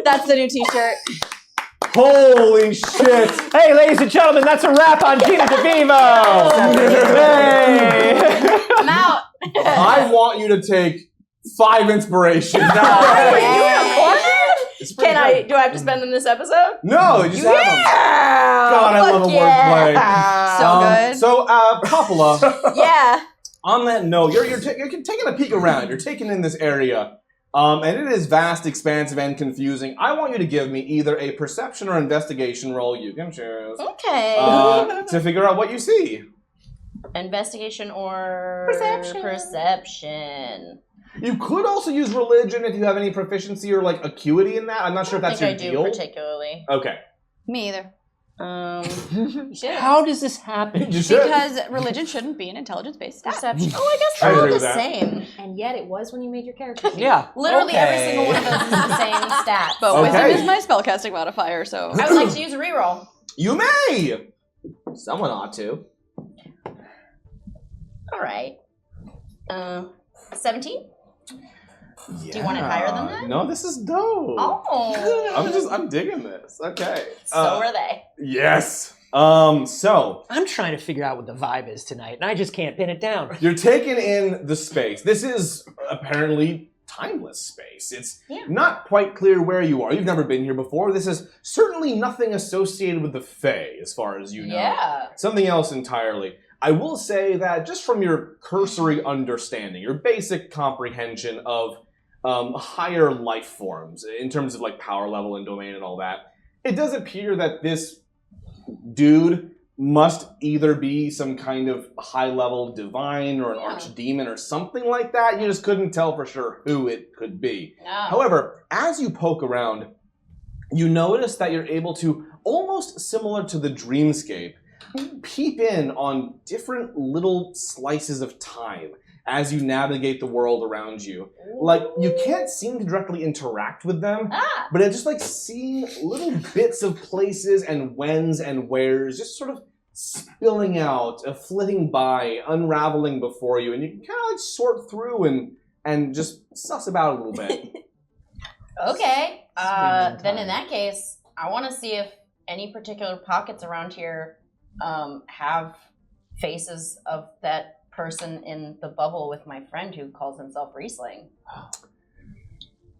That's the new T-shirt. Holy shit. Hey, ladies and gentlemen, that's a wrap on Gina DeVivo. Hey. I'm out. I want you to take 5 inspiration now. It's pretty Can I? good. Do I have to spend them this episode? No, you just have them. God, I love a wordplay. So good. So, Coppola, Yeah. on that note, you're taking a peek around. You're taking in this area, and it is vast, expansive, and confusing. I want you to give me either a perception or investigation roll. You can choose Okay. to figure out what you see. Investigation or perception. You could also use religion if you have any proficiency or like acuity in that. I'm not sure if that's I your think I deal. do particularly. Okay. Me either. You should. How does this happen? You should. Because religion shouldn't be an intelligence-based stat. Perception. Oh, I guess I they're all agree the with that. same. And yet it was when you made your character. Yeah. Literally every Okay. single one of those is the same stats. But Okay. wisdom is my spellcasting modifier, so. I would like to use a reroll. You may. Someone ought to. All right. 17? Do you want it higher than that? No, this is dope. Oh. I'm digging this. Okay. So are they. Yes. So I'm trying to figure out what the vibe is tonight, and I just can't pin it down. you're taking in the space. This is apparently timeless space. It's not quite clear where you are. You've never been here before. This is certainly nothing associated with the Fae, as far as you know. Yeah. Something else entirely. I will say that just from your cursory understanding, your basic comprehension of higher life forms, in terms of like power level and domain and all that, it does appear that this dude must either be some kind of high-level divine or an archdemon or something like that. You just couldn't tell for sure who it could be. No. However, as you poke around, you notice that you're able to, almost similar to the dreamscape, peep in on different little slices of time as you navigate the world around you. Like, you can't seem to directly interact with them, but it's just like seeing little bits of places and whens and wheres just sort of spilling out, flitting by, unraveling before you, and you can kind of like sort through and just suss about a little bit. Okay. Then in that case, I want to see if any particular pockets around here have faces of that person in the bubble with my friend who calls himself Riesling.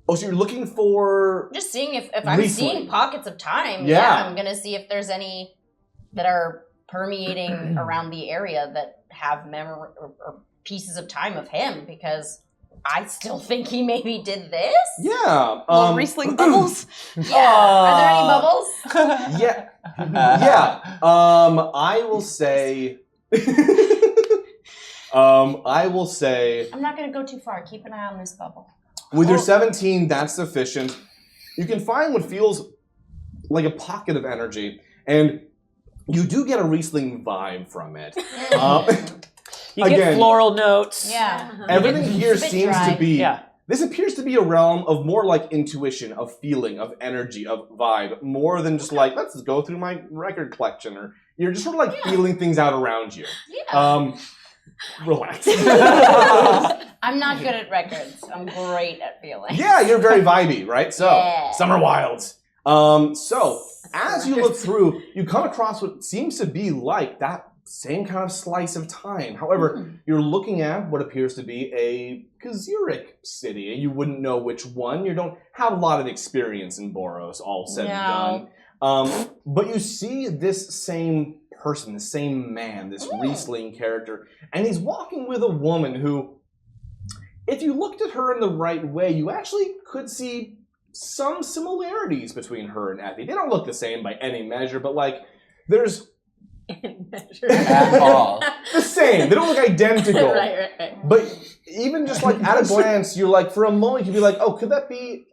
Oh, so you're looking for... Just seeing if I'm Riesling. seeing pockets of time. Yeah. I'm going to see if there's any that are permeating around the area that have memory or pieces of time of him, because I still think he maybe did this. Yeah. Little Riesling bubbles. Yeah. Are there any bubbles? Yeah. Yeah. I will say... I will say... I'm not going to go too far. Keep an eye on this bubble. With your 17, that's sufficient. You can find what feels like a pocket of energy, and you do get a Riesling vibe from it. You get Again, floral notes. Yeah. everything here It's a bit seems dry. to be... Yeah. This appears to be a realm of more like intuition, of feeling, of energy, of vibe, more than just like, let's go through my record collection, or you're just sort of like feeling things out around you. Yeah. Relax. I'm not good at records. I'm great at feeling. Yeah, you're very vibey, right? So, Yeah. Summer Wilds. So, as you look through, you come across what seems to be like that same kind of slice of time. However, you're looking at what appears to be a Kazuric city, and you wouldn't know which one. You don't have a lot of experience in Boros, all said and done. But you see this same person, the same man, this Riesling character, and he's walking with a woman who, if you looked at her in the right way, you actually could see some similarities between her and Effie. They don't look the same by any measure, but like, there's can't measure At all. The same. They don't look identical. right. But even just like at a glance, you're like, for a moment, you'd be like, oh, could that be?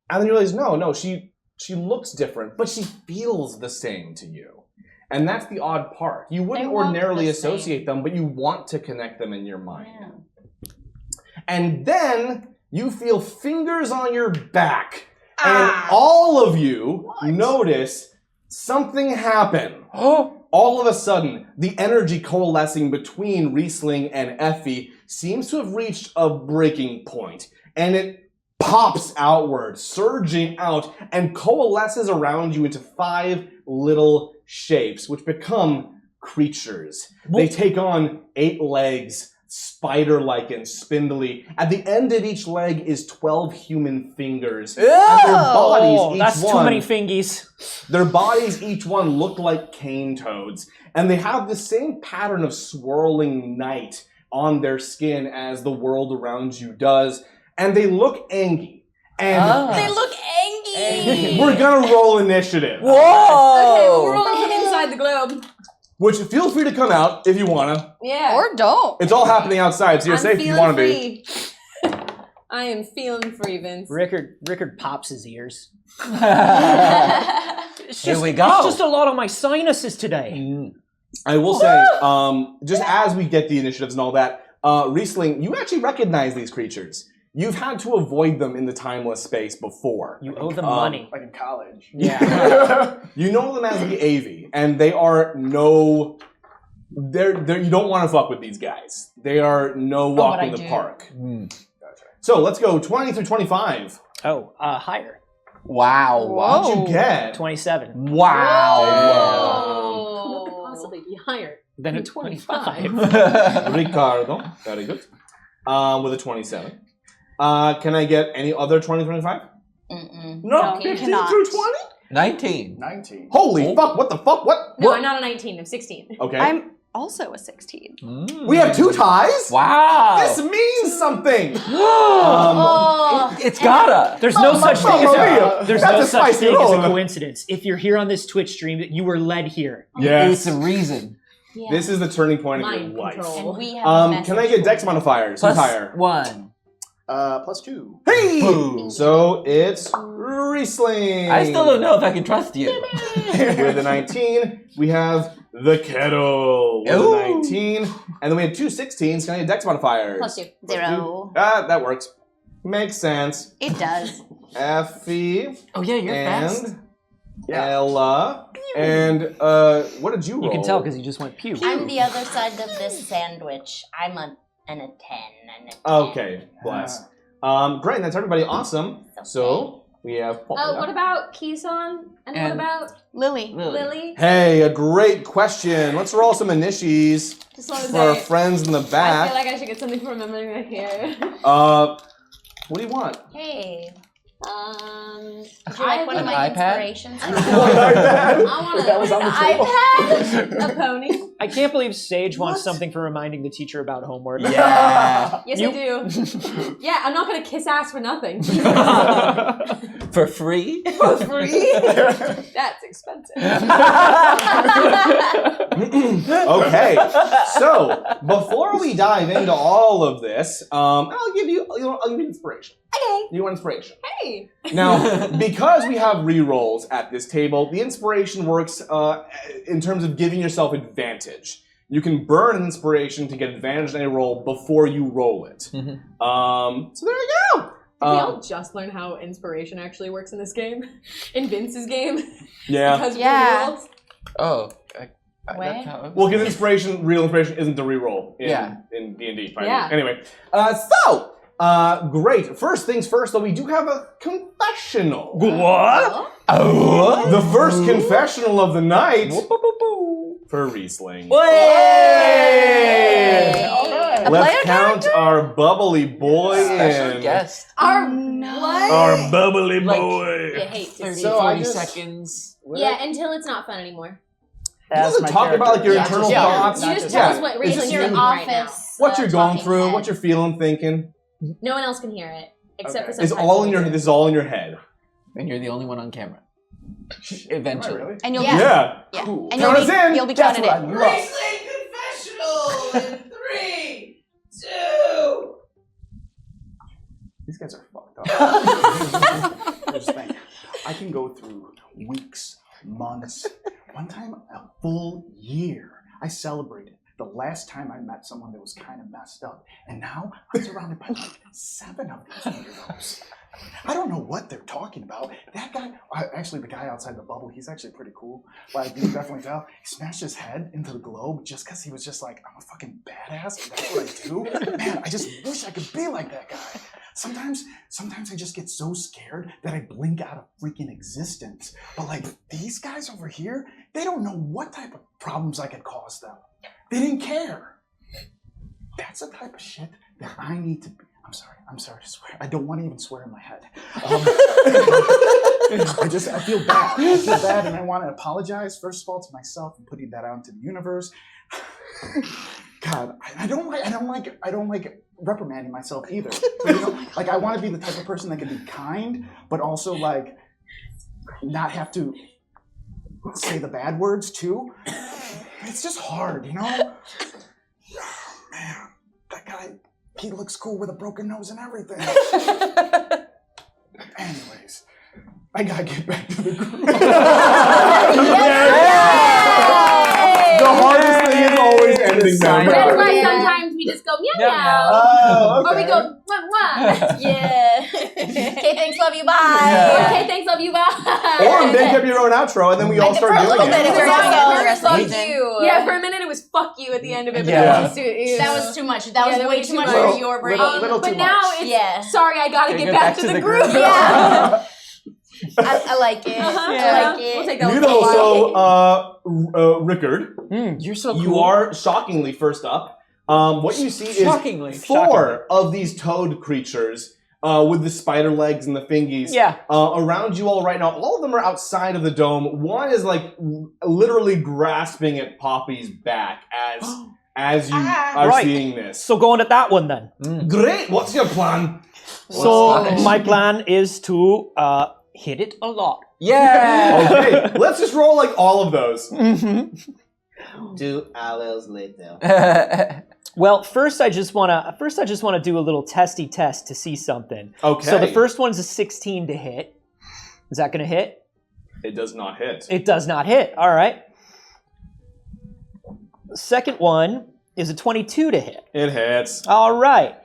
And then you realize, no, she looks different, but she feels the same to you. And that's the odd part. You wouldn't They look ordinarily the same. associate them, but you want to connect them in your mind. And then you feel fingers on your back. And all of you notice something happen. All of a sudden, the energy coalescing between Riesling and Effie seems to have reached a breaking point. And it pops outward, surging out, and coalesces around you into 5 little shapes, which become creatures. They take on 8 legs, spider-like and spindly. At the end of each leg is 12 human fingers. And their bodies, Oh, each that's one, too many fingies. their bodies, each one, look like cane toads. And they have the same pattern of swirling night on their skin as the world around you does. And they look angry. And They look angry. we're gonna roll initiative. Okay, Whoa! we're rolling from inside the globe. Which, feel free to come out if you wanna. Yeah. Or don't. It's all happening outside, so you're safe if you wanna be. I am feeling free, Vince. Rickard pops his ears. Here we go. It's just a lot on my sinuses today. I will say, just as we get the initiatives and all that, Riesling, you actually recognize these creatures. You've had to avoid them in the timeless space before. You owe them money. Like in college. Yeah. You know them as the AV, and they are no. They're you don't want to fuck with these guys. They are no walk but in I the do. park. So let's go 20 through 25. Oh, higher. Wow. What'd you get? 27. Wow. Who could possibly be higher? Then a 25. Ricardo, very good. With a 27. Can I get any other 20, 25? Mm-mm. No, you 15 cannot. through 20? 19. 19. Holy fuck, what the fuck? What? No, What? I'm not a 19. I'm 16. Okay. I'm also a 16. We have 2 ties? Wow. This means something! Oh, It's gotta. There's no such thing as Mia. there's That's no a such spicy thing as roll. a coincidence. If you're here on this Twitch stream, that you were led here. It's a reason. yeah. This is the turning point of Mind your life. control. And we have a message Can I get for dex you. modifiers? Plus Who's higher? 1. +2. Hey! Boom. So it's Riesling. I still don't know if I can trust you. With a 19, we have the kettle. With Ooh. a 19. And then we have 2 16s. Can I get dex modifiers? +2. 0. That works. Makes sense. It does. Effie Oh yeah, you're fast. and Ella. And what did you roll? You can tell because he just went pew. I'm the other side of this sandwich. I'm a 10 and a 10. Okay, bless. Great, that's everybody. Awesome. So we have Paul. Oh, what about Kisan? And what And- about Lily. Lily? Hey, a great question. Let's roll some inities Just want to for our say, friends in the I feel back. like I should get something for remembering right here. What do you want? Hey. Would I you like one of An my iPad? inspirations? I want That was on the table. iPad, a pony. I can't believe Sage wants something for reminding the teacher about homework. Yeah. Yes, You- I do. Yeah, I'm not gonna kiss ass for nothing. For free? For free? That's expensive. Okay, so before we dive into all of this, I'll give you inspiration. Okay. You want inspiration? Hey. Now, because we have re-rolls at this table, the inspiration works in terms of giving yourself advantage. You can burn an inspiration to get advantage in a roll before you roll it. So there you go. Did we all just learn how inspiration actually works in this game? In Vince's game? Yeah. Because Yeah. we rolled? Oh. Wait. That's how Well, because real inspiration isn't the re-roll in Yeah. in D&D. Yeah. Anyway, great. First things first, though, we do have a confessional. What? Oh. The first confessional of the night for Riesling. Hey! All right. A Let's player count our bubbly boy Special in. guest. Our No. what? Our bubbly Like- boy. I hate to 30, see So I 40 just- seconds. Yeah, until it's not fun anymore. He doesn't talk about like your Yeah, internal yeah. thoughts. You just Yeah. tell us what It's Riesling just is you. thinking right now. What you're going talking through, head. what you're feeling, thinking. No one else can hear it. Except Okay. for It's sometimes all in we your. do. This is all in your head. And you're the only one on camera. Eventually. Am I really? And you'll Yeah. yeah. Cool. And Count us in. you'll be That's counted what I in. love. Confessional in 3, 2. These guys are fucked up. Here's the thing. I can go through weeks, months, one time a full year. I celebrated the last time I met someone that was kind of messed up. And now I'm surrounded by like 7 of these weirdos. I don't know what they're talking about. That guy, actually the guy outside the bubble, he's actually pretty cool. Like, you can definitely tell. He smashed his head into the globe just because he was just like, I'm a fucking badass and that's what I do. Man, I just wish I could be like that guy. Sometimes I just get so scared that I blink out of freaking existence. But like these guys over here, they don't know what type of problems I could cause them. They didn't care. That's the type of shit that I need to be. I'm sorry to swear. I don't want to even swear in my head. I feel bad. I feel bad, and I want to apologize first of all to myself and putting that out into the universe. God, I don't like reprimanding myself either. But, you know, like I want to be the type of person that can be kind, but also like not have to say the bad words too. It's just hard, you know. Man, that guy. He looks cool with a broken nose and everything. Anyways, I gotta get back to the group. The hardest thing is always ending Sign them. up. That's why sometimes we just go meow Meow, meow. Oh, Or we okay. go mwah mwah. Yeah. Okay, thanks, love you, bye. Yeah. Okay, thanks, love you, bye. Or make up your own outro and then we all start For a doing little bit, it. it was First, also fuck you. Yeah, for a minute it was fuck you at the end of it, but Yeah. that was That was too much. That Yeah, was way too much much. for your brain. Little but too now much. it's Yeah. sorry, I gotta Okay, get back to the group. Yeah. I like it. Uh-huh. I like it. We'll take that one. Beautiful. So, Rickard, You're so cool. you are shockingly first up. What you see is Shockingly. 4 of these toad creatures with the spider legs and the fingies. Yeah. Around you all right now. All of them are outside of the dome. One is like literally grasping at Poppy's back as you are Right. seeing this. So going at that one then. Great. What's your plan? So Scottish? my plan is to hit it a lot. Yeah. Okay, let's just roll like all of those. 2 hours later. Well, first I just wanna do a little testy test to see something. Okay. So the first one's a 16 to hit. Is that gonna hit? It does not hit. It does not hit. All right. The second one is a 22 to hit. It hits. All right.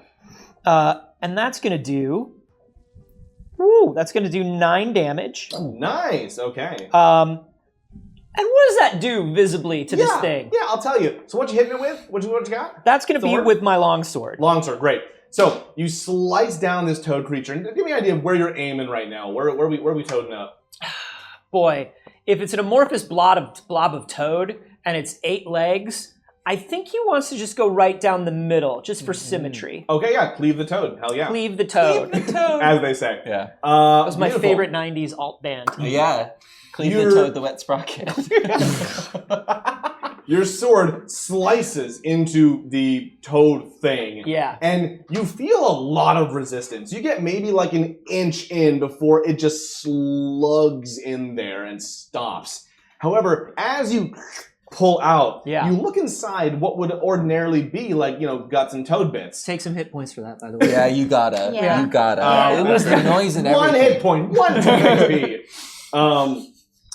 And that's gonna do. Woo! That's gonna do 9 damage. Nice. Okay. And what does that do visibly to this thing? Yeah, I'll tell you. So what you hitting it with? What you got? That's gonna be Sword? with my longsword. Longsword, great. So you slice down this toad creature, and give me an idea of where you're aiming right now. Where are we toading up? Boy, if it's an amorphous blob of toad and it's 8 legs, I think he wants to just go right down the middle, just for symmetry. Okay, yeah, cleave the toad. Hell yeah. Cleave the toad. As they say. Yeah. That was my Beautiful. favorite 90s alt band. Yeah. Cleave You're- the toad, the wet sprocket. Your sword slices into the toad thing. Yeah. And you feel a lot of resistance. You get maybe like an inch in before it just slugs in there and stops. However, as you pull out, Yeah. you look inside what would ordinarily be like, guts and toad bits. Take some hit points for that, by the way. Yeah, you gotta. Yeah. You gotta. Yeah. It was the noise and everything. 1 hit point, 1 HP.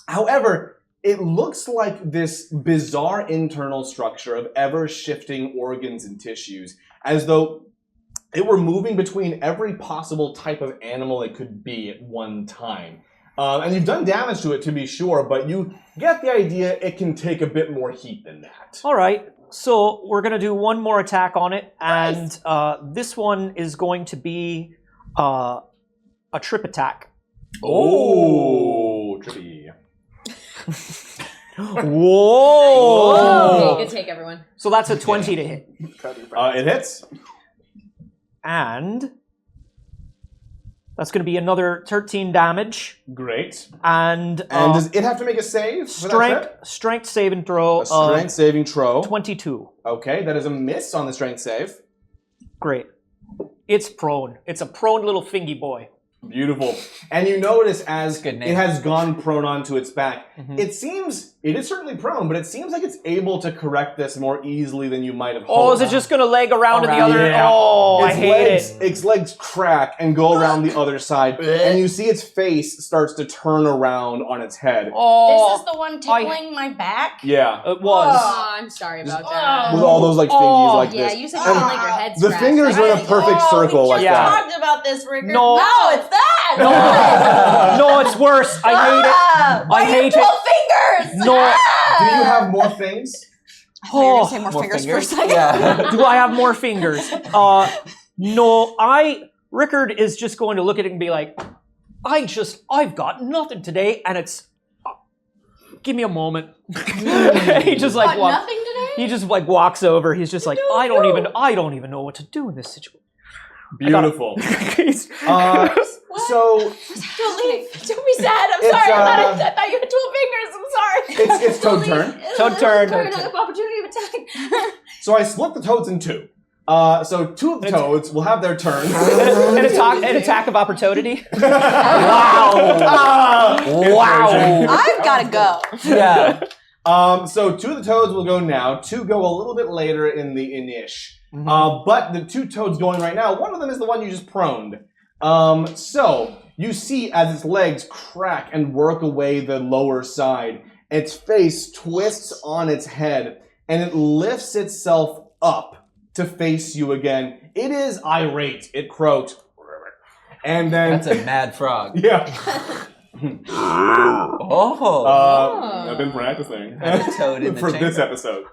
However, it looks like this bizarre internal structure of ever-shifting organs and tissues, as though it were moving between every possible type of animal it could be at one time. And you've done damage to it, to be sure, but you get the idea it can take a bit more heat than that. All right. So we're going to do one more attack on it, and this one is going to be a trip attack. Oh, trippy. Whoa! Okay, good take, everyone. So that's a 20 to hit. It hits. And that's going to be another 13 damage. Great. And, And does it have to make a save for that check? strength save and throw A strength saving throw. of 22. Okay, that is a miss on the strength save. Great. It's prone. It's a prone little fingy boy. Beautiful. And you notice as Good name. it has gone prone onto its back, it is certainly prone, but it seems like it's able to correct this more easily than you might have hoped. Oh, is it just gonna leg around to the other? Yeah. Oh, I its hate legs, it. Its legs crack and go around the other side, and you see its face starts to turn around on its head. Oh, This is the one tickling my back? Yeah. it was. Oh, I'm sorry about that. With all those like fingies like Yeah, this. you said you didn't like your head The scratched. fingers are in a perfect circle we like just that. talked about this, Rickard. No. it's that. No, it's worse. I hate it. I hate it. 12 fingers. No. Do you have more things? I thought you were Oh, gonna say more fingers for a second. Yeah. do I have more fingers? No. Rickard is just going to look at it and be like, I've got nothing today, and it's. Give me a moment. He just like What, nothing today? He just like walks over. He's just like, I don't even know what to do in this situation. Beautiful. He's- So Don't leave. Don't be sad. I'm It's, sorry. I thought you had 12 fingers. I'm sorry. it's Toad's turn. Toad turn. Opportunity of attack. So I split the toads in two. So two of the toads will have their turns. an attack of opportunity. Wow! Wow. I've got to go. Yeah. So two of the toads will go now. Two go a little bit later in the inish. But the two toads going right now, one of them is the one you just proned. So you see as its legs crack and work away the lower side, its face twists on its head and it lifts itself up to face you again. It is irate. It croaked. And then That's a mad frog. yeah. Oh. I've been practicing Had a toad in the for this chamber. episode.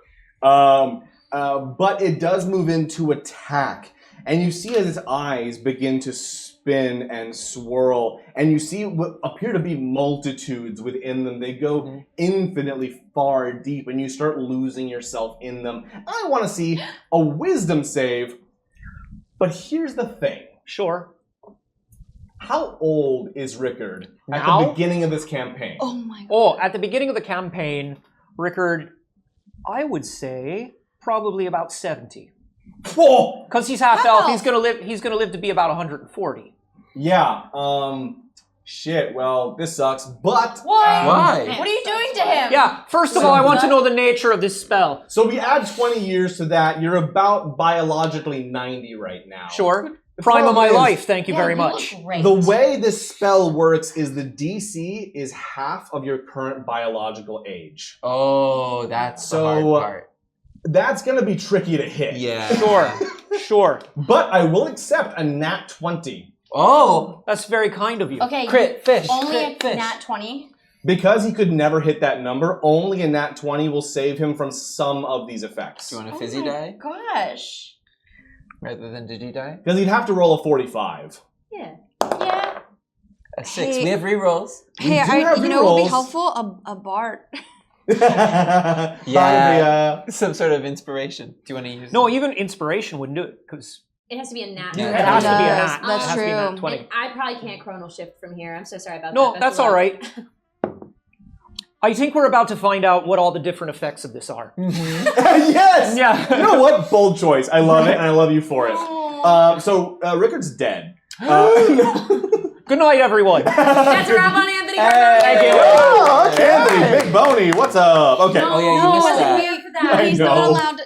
But it does move into attack, and you see as its eyes begin to spin and swirl, and you see what appear to be multitudes within them. They go infinitely far deep, and you start losing yourself in them. I want to see a wisdom save, but here's the thing. Sure. How old is Rickard at Now? the beginning of this campaign? Oh my god. Oh, at the beginning of the campaign, Rickard, I would say probably about 70. Whoa! Because he's half elf, he's gonna live to be about 140. Yeah, shit, well, this sucks, but... Why? What are you doing to him? Yeah, first of all, I want to know the nature of this spell. So we add 20 years to that, you're about biologically 90 right now. Sure. Prime of my problem is- life, thank you very much. Great. The way this spell works is the DC is half of your current biological age. Oh, that's So, the hard part. That's gonna be tricky to hit. Yeah. Sure. But I will accept a nat 20. Oh. That's very kind of you. Okay. Crit fish. Only crit a fish. nat 20. Because he could never hit that number, only a nat 20 will save him from some of these effects. Do you want a fizzy die Gosh. rather than digi die? Because he'd have to roll a 45. Yeah. A 6. Hey. We have rerolls. We Hey, do have you know what would be rerolls. helpful? A Bart. Bye, Yeah. Some sort of inspiration. Do you want to use No, even inspiration wouldn't do it, because It has to be a nat. Yeah. it has to be a does. nat. That's it has to be a nat true. 20. And I probably can't chronal shift from here. I'm so sorry about No, that. that's a lot. all right. I think we're about to find out what all the different effects of this are. Yes! Yeah. You know what? Bold choice. I love it, and I love you for it. So Rickard's dead. Good night, everyone. That's a wrap on Anthony. Thank you. Oh, Anthony, Big Boney, what's up? Okay. Oh, yeah, you No, missed I wasn't that. here for that. I He's know. not allowed to.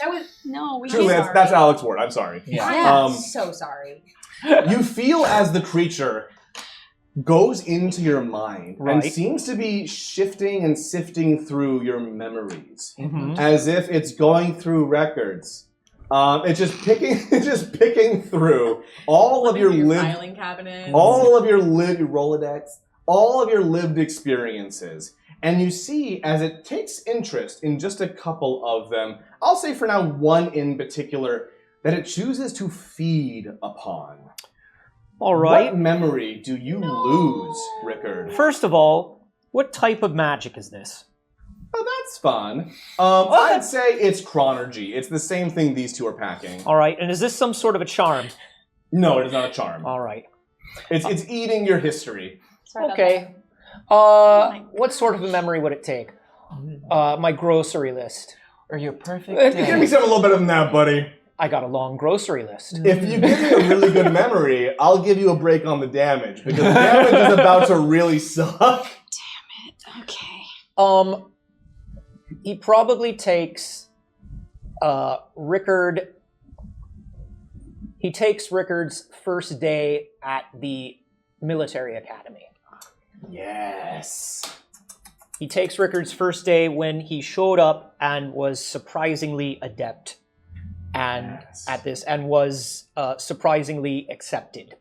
That was No, we Truly, can't. that's Alex Ward. I'm sorry. Yeah. Yeah. I'm so sorry. You feel as the creature goes into your mind and Right. seems to be shifting and sifting through your memories, Mhm. as if it's going through records. It's just picking through all of your lived filing cabinet. all of your lived Rolodex, all of your lived experiences. And you see, as it takes interest in just a couple of them, I'll say for now one in particular, that it chooses to feed upon. All right. What memory do you lose, Rickard? First of all, what type of magic is this? Oh, that's fun. I'd say it's chronergy. It's the same thing these two are packing. All right, and is this some sort of a charm? No, it is not a charm. All right. It's eating your history. Sorry about Okay. What sort of a memory would it take? My grocery list. Or your perfect Give me day. some a little bit of that, buddy. I got a long grocery list. If you give me a really good memory, I'll give you a break on the damage because the damage is about to really suck. Okay. He probably takes Rickard. He takes Rickard's first day at the military academy. Yes. He takes Rickard's first day when he showed up and was surprisingly adept and at this and was surprisingly accepted.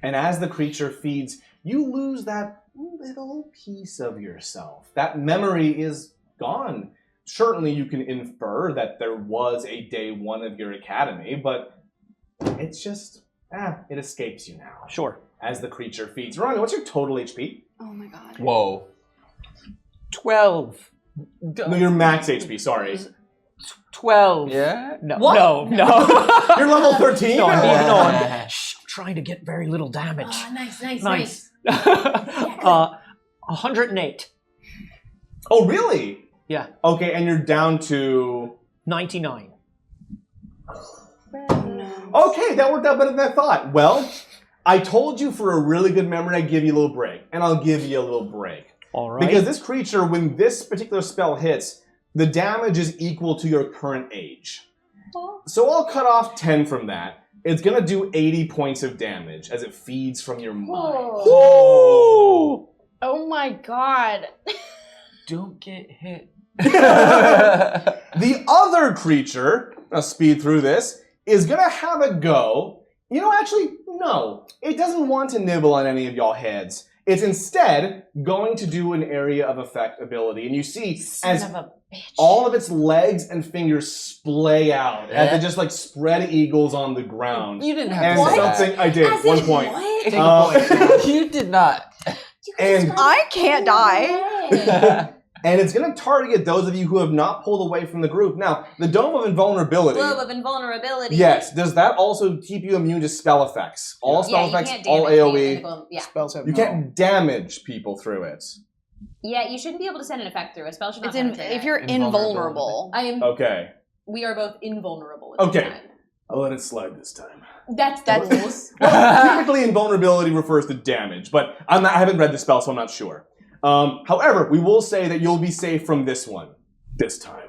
And as the creature feeds, you lose that little piece of yourself. That memory is gone. Certainly you can infer that there was a day one of your academy, but it's just, it escapes you now. Sure. As the creature feeds. Ronnie, what's your total HP? Oh my god. Whoa. 12. No, your max HP, sorry. 12. Yeah? No, What? no. You're level 13? No, I'm trying to get very little damage. Nice. 108. Oh, really? Yeah. Okay, and you're down to... 99. Okay, that worked out better than I thought. Well, I told you for a really good memory I'd give you a little break, and I'll give you a little break. All right. Because this creature, when this particular spell hits, the damage is equal to your current age. So I'll cut off 10 from that. It's going to do 80 points of damage as it feeds from your mind. Oh my god. Don't get hit. The other creature, I'll speed through this, is going to have a go. You know, actually, no. It doesn't want to nibble on any of y'all heads. It's instead going to do an area of effect ability. And you see, as all of its legs and fingers splay out, as they just like spread eagles on the ground. You didn't have And to say something I did, As 1 in point. what? Take a point. You did not. And I can't die. and it's going to target those of you who have not pulled away from the group. Now, the Dome of Invulnerability. Globe of invulnerability. Yes. Does that also keep you immune to spell effects? All spell you effects, can't all damage me AoE. in the globe. Yeah. Spells have You can't damage people through it. Yeah, you shouldn't be able to send an effect through. A spell should not It's in, penetrate if it. you're Invulnerable. invulnerable. I am. Okay. We are both invulnerable. At Okay. This time. I'll let it slide this time. That's the rules. Typically, invulnerability refers to damage, but I haven't read the spell, so I'm not sure. However, we will say that you'll be safe from this one this time.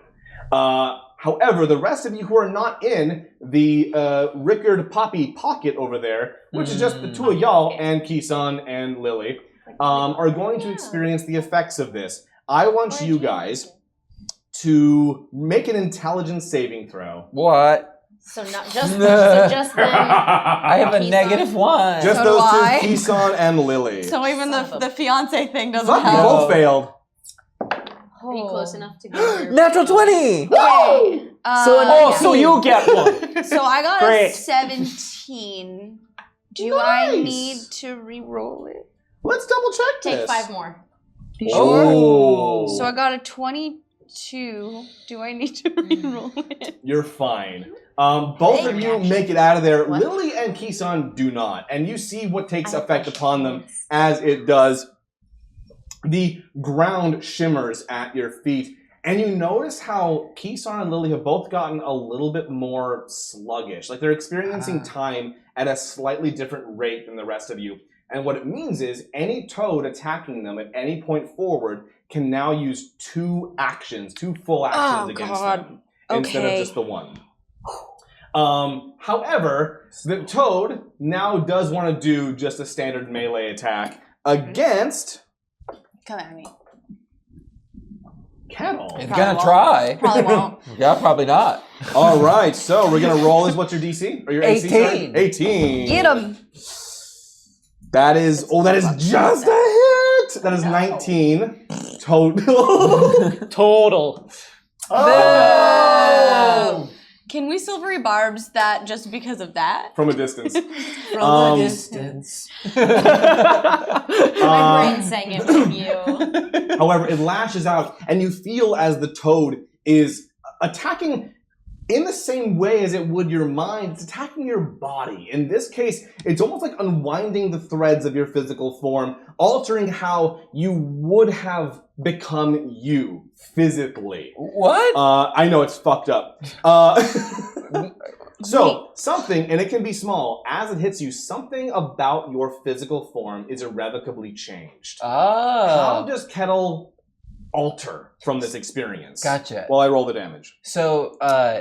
However, the rest of you who are not in the Rickard Poppy pocket over there, which is just the two of y'all and Kisan and Lily, are going to experience the effects of this. I want you guys to make an intelligence saving throw. What? So not just so just then. I have a Kisan? -1. Just So those do I. two, Kisan and Lily. So even Son of the a- fiance thing doesn't Fuck, you help. both failed. Are you close enough to get your... Natural 20! Okay. So you get one. So I got Great. a 17. Do I need to re-roll it? Let's double check Take this. 5 more. You sure? Oh. So I got a 22. Do I need to re-roll it? You're fine. Both of you make it out of there. What? Lily and Kisan do not. And you see what takes effect upon them as it does. The ground shimmers at your feet. And you notice how Kisan and Lily have both gotten a little bit more sluggish. Like they're experiencing time at a slightly different rate than the rest of you. And what it means is any toad attacking them at any point forward can now use 2 actions, 2 full actions against them. Instead of Okay. just the one. However, the toad now does want to do just a standard melee attack against Come at me. Kettle. It's Probably gonna won't. try. Probably won't. Yeah, probably not. All right, so we're gonna roll. Is what's your DC or your AC? Sorry? 18. 18. Get him. That is. Oh, that is just a hit. That is 19 total. Total. Oh! Can we silvery barbs that just because of that? From a distance. From Um, a distance. My brain sang it with you. However, it lashes out, and you feel as the toad is attacking in the same way as it would your mind. It's attacking your body. In this case, it's almost like unwinding the threads of your physical form, altering how you would have become you physically. What? I know it's fucked up. So, something, and it can be small, as it hits you, something about your physical form is irrevocably changed. How Oh. does Kettle alter from this experience? Gotcha. While I roll the damage. So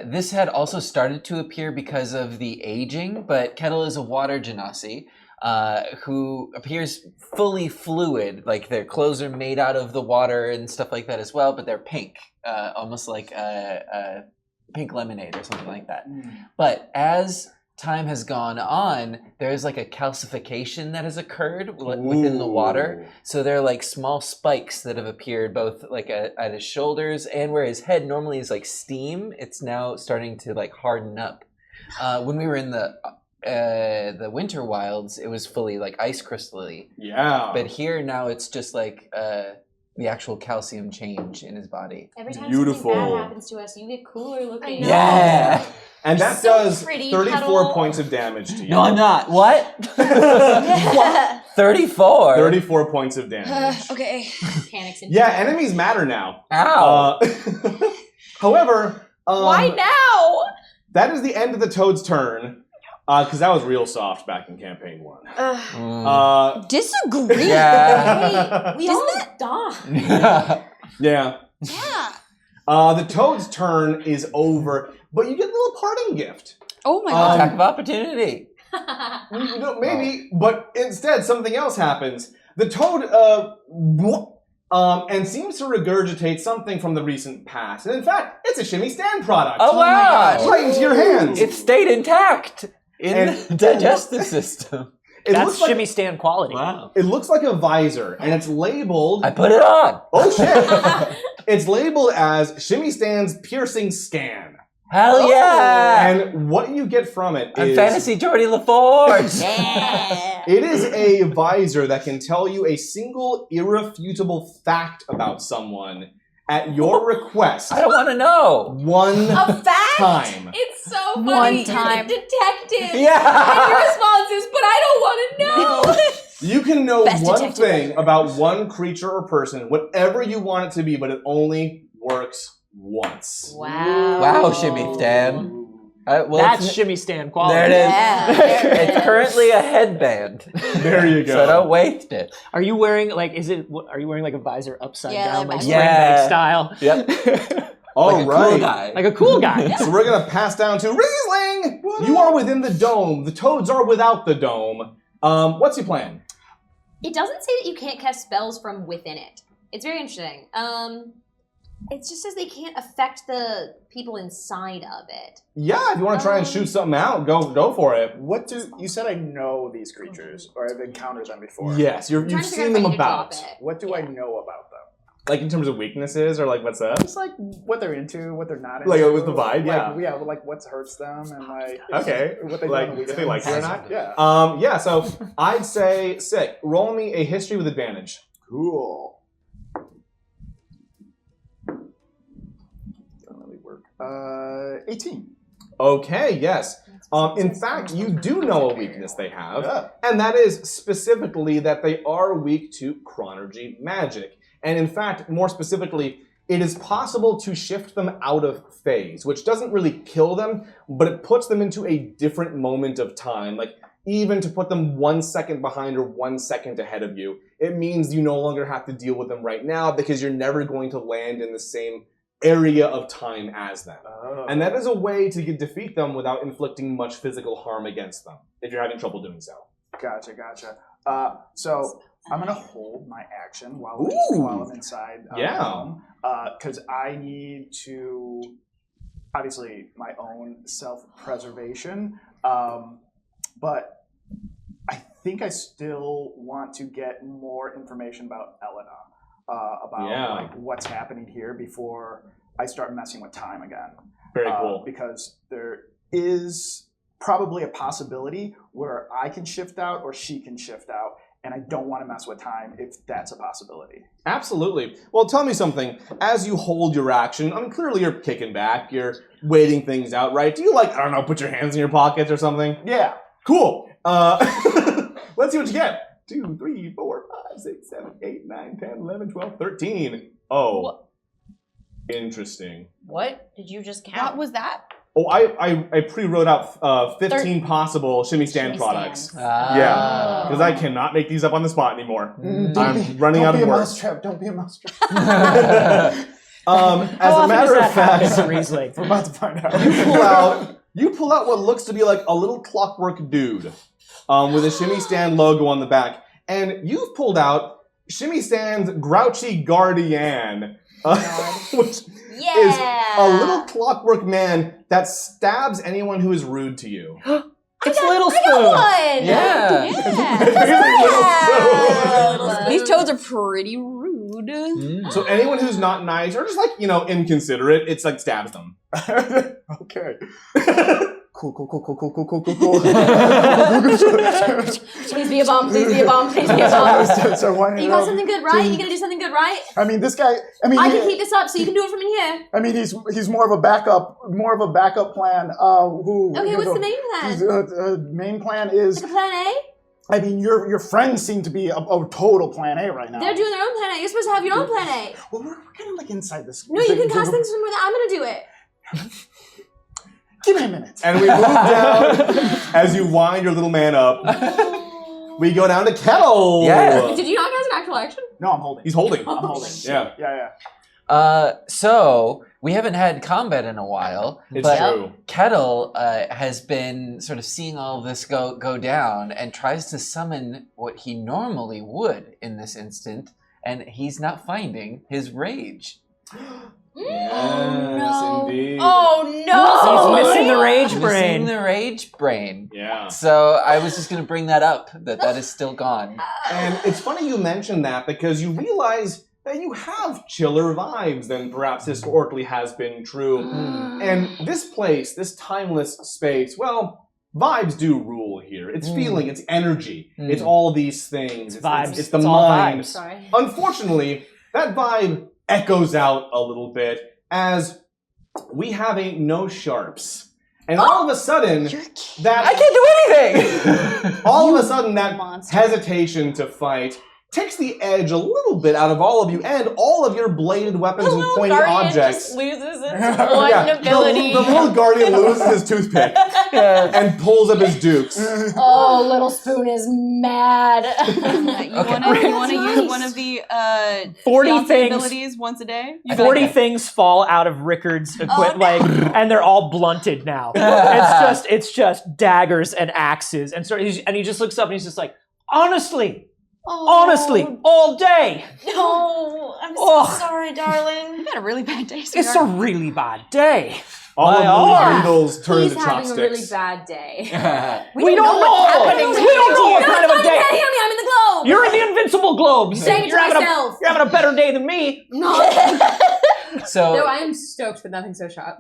this had also started to appear because of the aging, but Kettle is a water genasi who appears fully fluid. Like their clothes are made out of the water and stuff like that as well, but they're pink, almost like pink lemonade or something like that. But as time has gone on, there's like a calcification that has occurred within the water. So there are like small spikes that have appeared both like at his shoulders and where his head normally is like steam. It's now starting to like harden up. When we were in the winter wilds, it was fully like ice crystal-y. Yeah. But here now it's just like the actual calcium change in his body. Every time Beautiful. something bad happens to us, you get cooler looking. know. Yeah. And that So does pretty, 34 Kettle. points of damage to you. No, I'm not. What? Yeah. 34. 34 points of damage. Okay. Panics and Yeah, enemies matter now. Ow. However, Why now? that is the end of the Toad's turn, because that was real soft back in campaign 1. Mm. Disagree. Yeah. Hey, we all die. Yeah. Yeah. The Toad's turn is over, but you get a little parting gift. Oh my god. Attack of opportunity. Maybe, but instead something else happens. The Toad, and seems to regurgitate something from the recent past. And in fact, it's a Shimmy Stand product. Oh wow! Right into your hands. It stayed intact in And- the digestive system. It That's looks like, shimmy stand quality. Wow. It looks like a visor, and it's labeled... I put it on. Oh shit! It's labeled as Shimmy Stand's Piercing Scan. Hell yeah! And what you get from it I'm is... Fantasy Jordy LaForge. Yeah. It is a visor that can tell you a single irrefutable fact about someone at your request. I don't want to know. One A fact? time. It's so funny. One You're time. a detective. Yeah. And your response is, but I don't want to know. You can know Best one detective thing ever. about one creature or person, whatever you want it to be, but it only works once. Wow. Wow, Shimmy Stan. Well, That's it's- shimmy stand quality. there it is. Yeah, there it It's is. currently a headband. There you go. So don't waste it. Are you wearing like? Are you wearing like a visor upside Yeah, down, like like my- spring Yeah. break style? Yep. All like a right. cool guy. Like a cool guy. So we're gonna pass down to Riesling. You are within the dome. The Toads are without the dome. What's your plan? It doesn't say that you can't cast spells from within it. It's very interesting. It just says they can't affect the people inside of it. Yeah, if you want to try and shoot something out, go for it. What do you said? I know these creatures, or I've encountered them before. Yes, I'm trying you've to figure seen out them if I need to drop about. it. What do I Yeah. know about them? Like in terms of weaknesses, or like what's up? Just like what they're into, what they're not into. Like, with the vibe, yeah. Yeah, like what hurts them, and like Okay, what they do like on the if they like weekends. you or not. Yeah. Yeah, so I'd say sick. Roll me a history with advantage. Cool. Doesn't really work. 18. Okay, yes. In fact, you do know a weakness they have, Yeah. and that is specifically that they are weak to chronergy magic. And in fact, more specifically, it is possible to shift them out of phase, which doesn't really kill them, but it puts them into a different moment of time. Like, even to put them 1 second behind or 1 second ahead of you, it means you no longer have to deal with them right now because you're never going to land in the same area of time as them. Oh. And that is a way to defeat them without inflicting much physical harm against them, if you're having trouble doing so. Gotcha. So I'm gonna hold my action while Ooh. I'm inside. Yeah. Because I need to, obviously, my own self-preservation. But I think I still want to get more information about Elena, about like what's happening here before I start messing with time again. Very cool. Because there is probably a possibility where I can shift out or she can shift out, and I don't want to mess with time if that's a possibility. Absolutely. Well, tell me something. As you hold your action, I mean, clearly you're kicking back, you're waiting things out, right? Do you like, I don't know, put your hands in your pockets or something? Yeah. Cool. Let's see what you get. 2, 3, 4, 5, 6, 7, 8, 9, 10, 11, 12, 13. Oh. What? Interesting. What did you just count? What was that? Oh, I pre-wrote out 15 possible shimmy stand products. Yeah, because I cannot make these up on the spot anymore. I'm running out of words. Don't be a mousetrap. As a matter of fact, Riesling. We're about to find out. you pull out what looks to be like a little clockwork dude with a shimmy stand logo on the back, and you've pulled out Shimmy Stand's Grouchy Guardian, which is a little clockwork man that stabs anyone who is rude to you. It's Little Spoon. One. Yeah. These toads are pretty rude. So anyone who's not nice or just like, inconsiderate, it's like stabs them. Okay. Cool. Please be a bomb. Please be a bomb. Please be a bomb. So why You got something good, right? You gonna do something good, right? I mean, this guy. I mean, I can keep this up, so you can do it from in here. I mean, he's more of a backup plan. Okay, what's the main plan? The main plan is. Like a plan A? I mean, your friends seem to be a total plan A right now. They're doing their own plan A. You're supposed to have your own plan A. Well, we're kind of like inside this. No, you can cast things from where I'm gonna do it. Give me a minute. And we move down as you wind your little man up. We go down to Kettle. Yeah. Did you not cast an actual action? No, I'm holding. He's holding. I'm holding. Yeah. Yeah. So we haven't had combat in a while, It's but true. Kettle has been sort of seeing all of this go down and tries to summon what he normally would in this instant, and he's not finding his rage. Yes, indeed. Oh no! He's missing the rage Missing brain. the rage brain. Yeah. So I was just going to bring that up, that is still gone. And it's funny you mentioned that because you realize that you have chiller vibes than perhaps historically has been true. And this place, this timeless space, well, vibes do rule here. It's feeling, it's energy, it's all these things. It's vibes. It's the It's all mind. vibes. Sorry. Unfortunately, that vibe echoes out a little bit as we have a no sharps. And all of a sudden, I can't do anything! all of a sudden, that monster. hesitation to fight takes the edge a little bit out of all of you and all of your bladed weapons and pointy objects. just loses its Yeah, ability. the little guardian loses his toothpick and pulls up his dukes. Oh, Little Spoon is mad. You want to use one of the 40 Beyonce things. abilities once a day? 40 things fall out of Rickard's equipment, and they're all blunted now. It's just daggers and axes, and he just looks up and he's just like, honestly, all day. No, I'm so Oh. sorry, darling. You've had a really bad day, It's sweetheart. a really bad day. All My of Lily's arm. needles turn He's into having a really chopsticks. bad day. We don't know. happening We to don't know you. what kind of a You day. can't hear me. I'm in the globe. You're in the invincible globe. Saying it to You're having myself. you're having a better day than me. So, No, I am stoked, but nothing so sharp.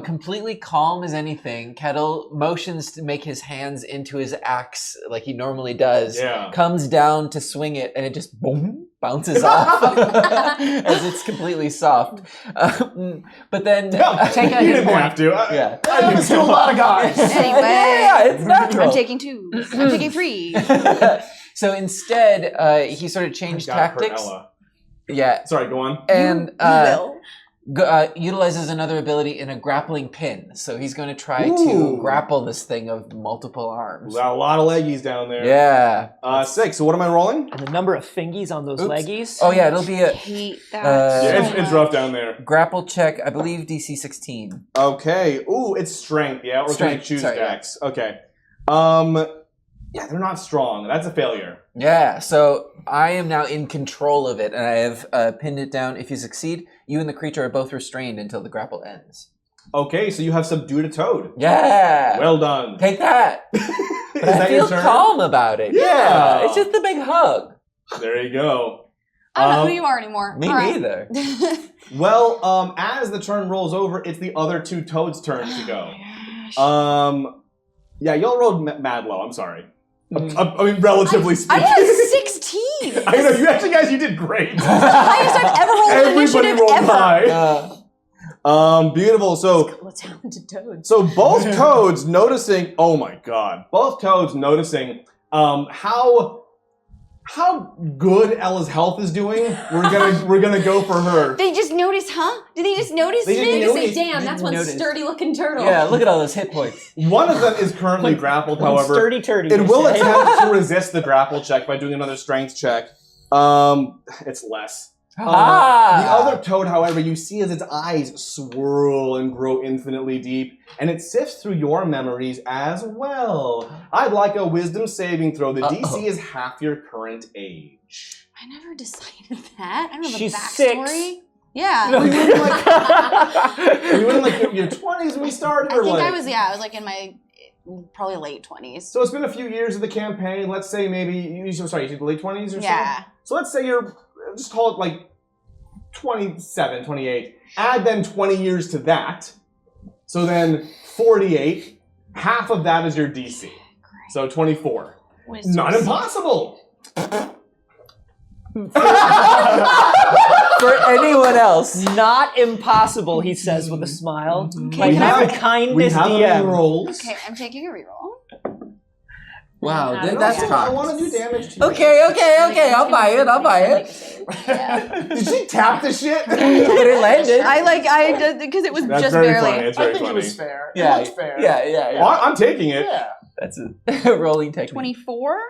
completely calm as anything, Kettle motions to make his hands into his axe like he normally does. Yeah. Comes down to swing it, and it just boom bounces off as it's completely soft. But then Take a You hit didn't point. have to. yeah. I have to do a lot of guys. Anyway, Yeah, it's natural. I'm taking 2. I'm taking 3. So instead, he sort of changed Gotta hurt tactics. Ella. Yeah, Sorry, go on. and utilizes another ability in a grappling pin. So he's going to try to Ooh. grapple this thing of multiple arms. Got a lot of leggies down there. Yeah. 6. So what am I rolling? And the number of fingies on those Oops. leggies. Oh yeah, it'll be a Hate that. Yeah, so it's rough down there. grapple check. I believe DC 16. Okay. Ooh, it's strength. Yeah, we're going to Strength, choose sorry, yeah. dex. Okay. Yeah, they're not strong. That's a failure. Yeah. So I am now in control of it, and I have pinned it down. If you succeed, you and the creature are both restrained until the grapple ends. Okay, so you have subdued a toad. Yeah. Well done. Take that. Is But that I feel your turn? calm about it. Yeah. It's just a big hug. There you go. I don't know who you are anymore. Me All right. neither. Well, as the turn rolls over, it's the other two toads' turn to go. Yeah, y'all rolled mad low. I'm sorry. I mean, relatively I speaking. got 16. I know you actually, guys, you did great. Highest I've ever rolled an Everybody initiative rolled ever. high. Beautiful. So, What's happened to toads? so both toads noticing. Oh my god! Both toads noticing how how good Ella's health is doing, we're gonna go for her. They just noticed, huh? Did they just notice They didn't me? notice. Say, damn, that's one Notice. sturdy looking turtle. Yeah, look at all those hit points. One of them is currently grappled, however. Sturdy turdy. It you will say. attempt to resist the grapple check by doing another strength check. It's less. The other toad, however, you see as its eyes swirl and grow infinitely deep, and it sifts through your memories as well. I'd like a wisdom saving throw. The DC is half your current age. I never decided that. I don't have She's a backstory. 6. Yeah. Were you in like your 20s when we started? I Or think like... I was like in my probably late 20s. So it's been a few years of the campaign. Let's say maybe you said the late 20s or Yeah. so let's say you're, just call it like 27, 28. Add then 20 years to that. So then 48. Half of that is your DC. So 24. Wisdom Not save. impossible. For anyone else. Not impossible, he says with a smile. Like We have- the kindest We have any DM. rolls. Okay, I'm taking a reroll. Wow, No, that's I hot. want to do damage to you. Okay, I'll buy it. Did she tap the shit? But it landed. I did because it was That's just very barely. funny. It's I very think funny. it was fair. Yeah, It looked fair. Yeah. Well, I'm taking it. Yeah. That's a rolling technique. 24?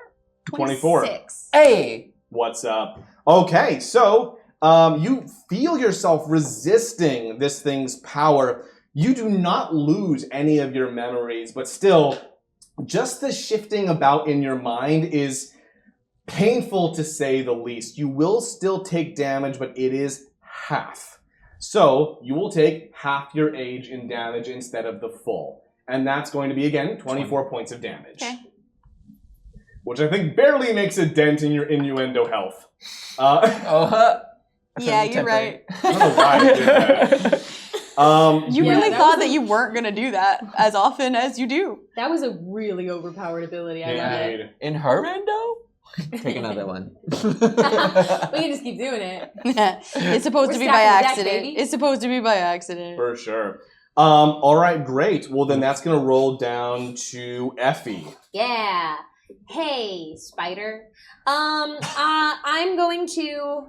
24. 26. Hey! What's up? Okay, so you feel yourself resisting this thing's power. You do not lose any of your memories, but still, just the shifting about in your mind is painful to say the least. You will still take damage, but it is half. So you will take half your age in damage instead of the full. And that's going to be, again, 24 points of damage. Okay. Which I think barely makes a dent in your innuendo health. Yeah, you're right. I don't know why I did that. You Yeah, really that thought was that you weren't going to do that as often as you do. That was a really overpowered ability. I love it. Indeed. In her endo? Take another one. We can just keep doing it. It's supposed to We're be by stacking the deck, accident. baby. It's supposed to be by accident. For sure. All right, great. Well, then that's going to roll down to Effie. Yeah. Hey, spider. I'm going to.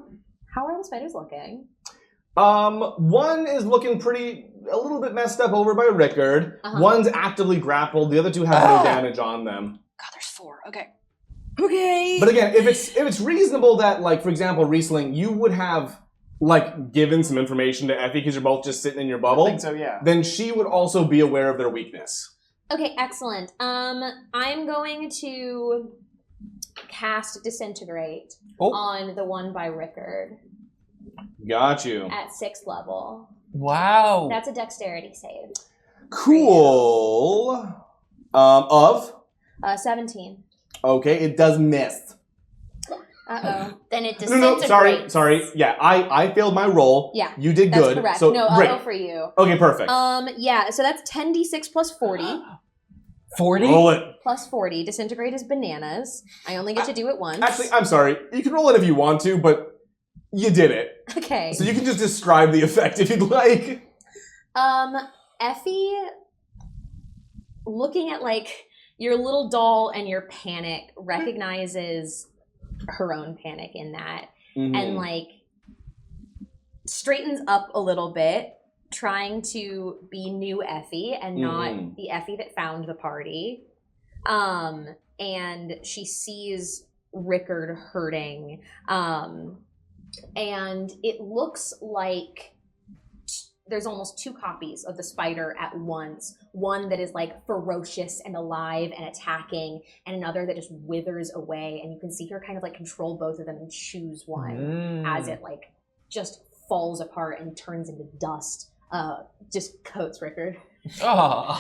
How are the spiders looking? One is looking a little bit messed up over by Rickard. Uh-huh. One's actively grappled. The other two have no damage on them. God, there's 4. Okay. Okay. But again, if it's reasonable that, like, for example, Riesling, you would have, like, given some information to Effie because you're both just sitting in your I bubble, think so, yeah. then she would also be aware of their weakness. Okay, excellent. I'm going to cast Disintegrate Oh. on the one by Rickard Got you. at 6th level. Wow. That's a dexterity save. Cool. Of? 17. Okay, it does miss. Uh-oh. Then it No, disintegrates. sorry. Yeah, I failed my roll. Yeah, You did That's good. correct. So, No, great. I'll go for you. Okay, perfect. Yeah, so that's 10d6 plus 40. 40? Roll it. Plus 40. Disintegrate is bananas. I only get to do it once. Actually, I'm sorry. You can roll it if you want to, but you did it. Okay. So you can just describe the effect if you'd like. Effie, looking at, like, your little doll and your panic, recognizes her own panic in that. Mhm. And, like, straightens up a little bit, trying to be new Effie and not the Effie that found the party. And she sees Rickard hurting. And it looks like there's almost 2 copies of the spider at once. One that is, like, ferocious and alive and attacking, and another that just withers away. And you can see her kind of, like, control both of them and choose one as it, like, just falls apart and turns into dust. Just coats Rickard. Oh.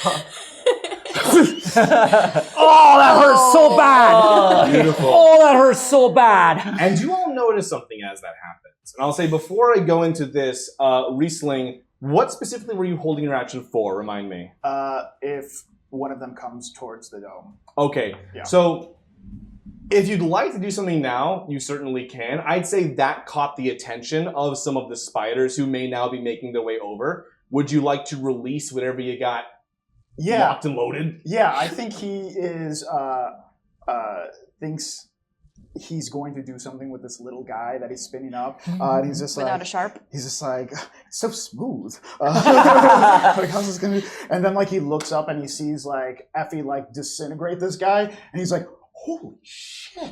Oh, that hurts so bad. Beautiful. Oh, that hurts so bad. And you all notice something as that happens. And I'll say, before I go into this, Riesling, what specifically were you holding your action for? Remind me. If one of them comes towards the dome. Okay. Yeah. So if you'd like to do something now, you certainly can. I'd say that caught the attention of some of the spiders who may now be making their way over. Would you like to release whatever you got locked and loaded? Yeah, I think he is, thinks he's going to do something with this little guy that he's spinning up, and he's just Without like, a sharp. he's just like, so smooth. Like, how's this gonna be? And then like he looks up and he sees like Effie like disintegrate this guy, and he's like, holy shit.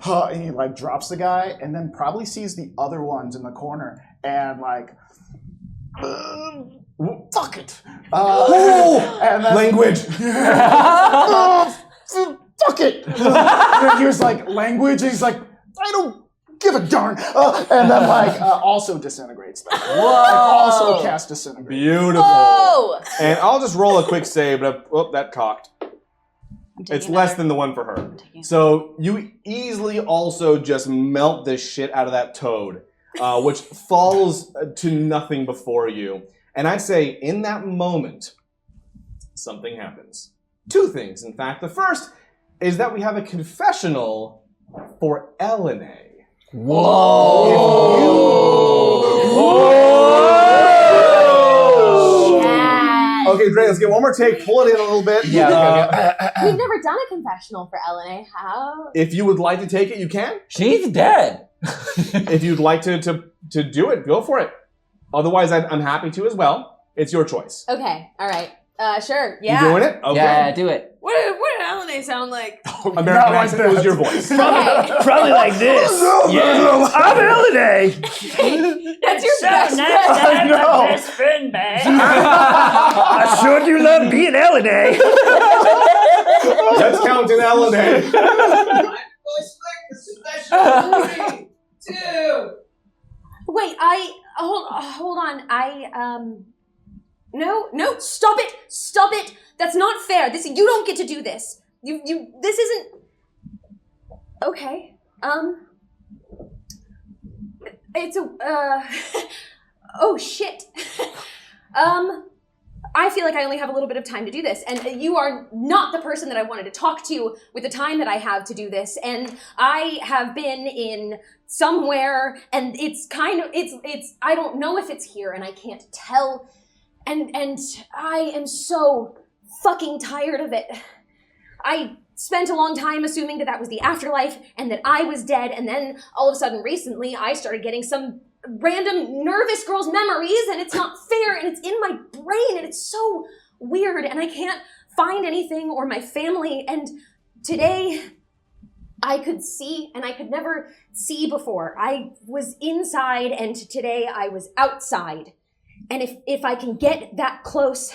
And he like drops the guy, and then probably sees the other ones in the corner, and like, fuck it. And then, Language. fuck it. And he was like, language, and he's like, I don't give a darn. And then like also disintegrates them. Whoa! Like, also cast disintegrate. Beautiful. Whoa! And I'll just roll a quick save, but that cocked. It's less than the one for her. So you easily also just melt the shit out of that toad, which falls to nothing before you. And I'd say in that moment, something happens. Two things, in fact. The first is that we have a confessional for Elinee. Okay, great. Let's get one more take. Pull it in a little bit. Yeah. We've never done a confessional for Elinee. How? If you would like to take it, you can. She's dead. If you'd like to do it, go for it. Otherwise, I'm happy to as well. It's your choice. Okay. All right. Sure. You doing it? Okay. Yeah, do it. What did Elinee sound like? American accent was your voice. Okay. Probably like this. Yeah. I'm Elinee. That's your best friend. I know. Best friend, man. I sure do love being Elinee. Let's count in Elinee. Wait, hold on. No, stop it. That's not fair. You don't get to do this. This isn't. Okay. It's oh shit. I feel like I only have a little bit of time to do this, and you are not the person that I wanted to talk to with the time that I have to do this, and I have been in somewhere, and it's I don't know if it's here, and I can't tell, and I am so fucking tired of it. I spent a long time assuming that was the afterlife, and that I was dead, and then all of a sudden recently I started getting some random nervous girl's memories, and it's not fair, and it's in my brain, and it's so weird, and I can't find anything or my family, and today I could see, and I could never see before. I was inside, and today I was outside, and if I can get that close,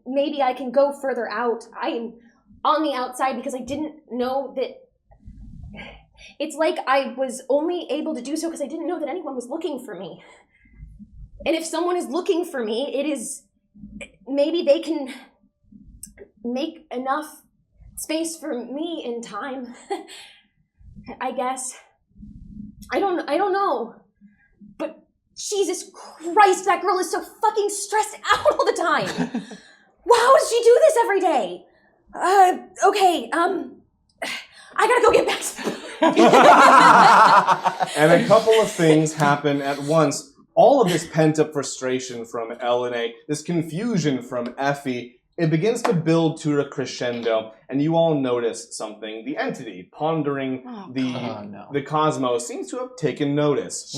maybe I can go further out. I am on the outside because I didn't know that. It's like I was only able to do so because I didn't know that anyone was looking for me. And if someone is looking for me, it is maybe they can make enough space for me in time. I guess. I don't know. But Jesus Christ, that girl is so fucking stressed out all the time. How does she do this every day? Okay, I gotta go get back to And a couple of things happen at once. All of this pent-up frustration from Elinee, this confusion from Effie, it begins to build to a crescendo, and you all notice something. The entity pondering the cosmos seems to have taken notice.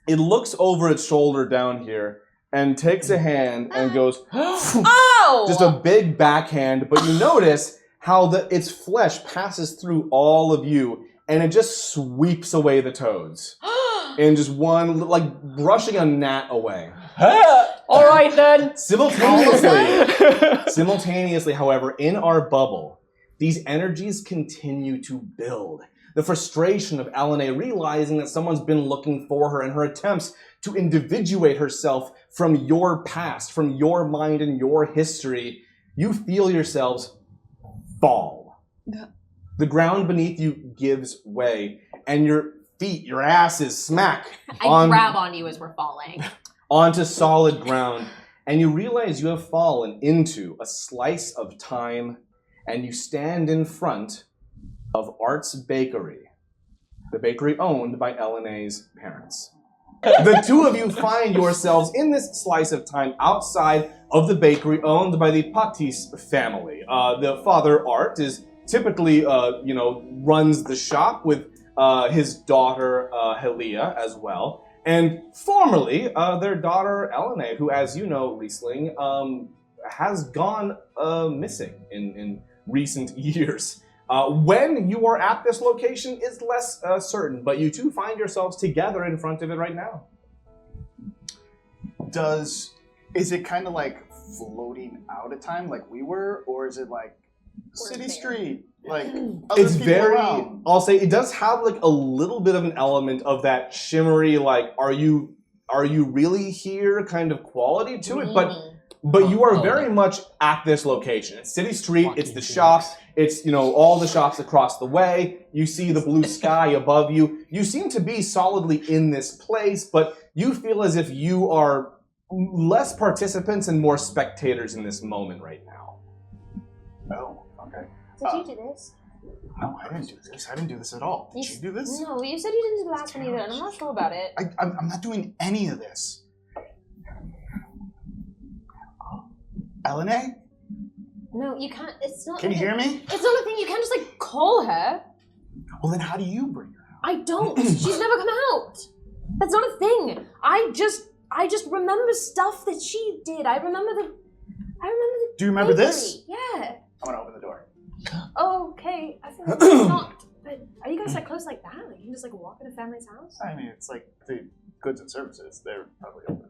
It looks over its shoulder down here and takes a hand and goes, Oh! just a big backhand, but you notice how its flesh passes through all of you, and it just sweeps away the toads. In just one, like brushing a gnat away. All right, then. Simultaneously, however, in our bubble, these energies continue to build. The frustration of Elinee realizing that someone's been looking for her, and her attempts to individuate herself from your past, from your mind and your history, you feel yourselves fall. The ground beneath you gives way, and your feet, your asses smack I grab on you as we're falling. onto solid ground, and you realize you have fallen into a slice of time, and you stand in front of Art's Bakery, the bakery owned by Elinee's parents. The two of you find yourselves in this slice of time outside of the bakery owned by the Patis family. The father, Art, is typically, runs the shop with his daughter, Helia, as well. And formerly, their daughter, Elene, who, as you know, Riesling, has gone missing in recent years. When you are at this location is less certain, but you two find yourselves together in front of it right now. Is it kind of like floating out of time like we were, or is it like city street? Like It's very, I'll say it does have like a little bit of an element of that shimmery, like, are you really here kind of quality to it, but you are very much at this location. It's City Street, it's the shops, it's, all the shops across the way. You see the blue sky above you. You seem to be solidly in this place, but you feel as if you are less participants and more spectators in this moment right now. Oh, okay. Did you do this? No, I didn't do this. I didn't do this at all. Did you do this? No, you said you didn't do the last one either, and I'm not sure about it. I'm not doing any of this. Elene? No, you can't. It's not. Can you hear me? It's not a thing. You can't just call her. Well, then how do you bring her out? I don't. She's never come out. That's not a thing. I just remember stuff that she did. I remember the. Do you remember bakery. this? Yeah. I'm gonna open the door. Oh, okay. I feel like it's not. But are you guys close like that? Like you can just walk in a family's house? I mean, it's like the goods and services. They're probably open.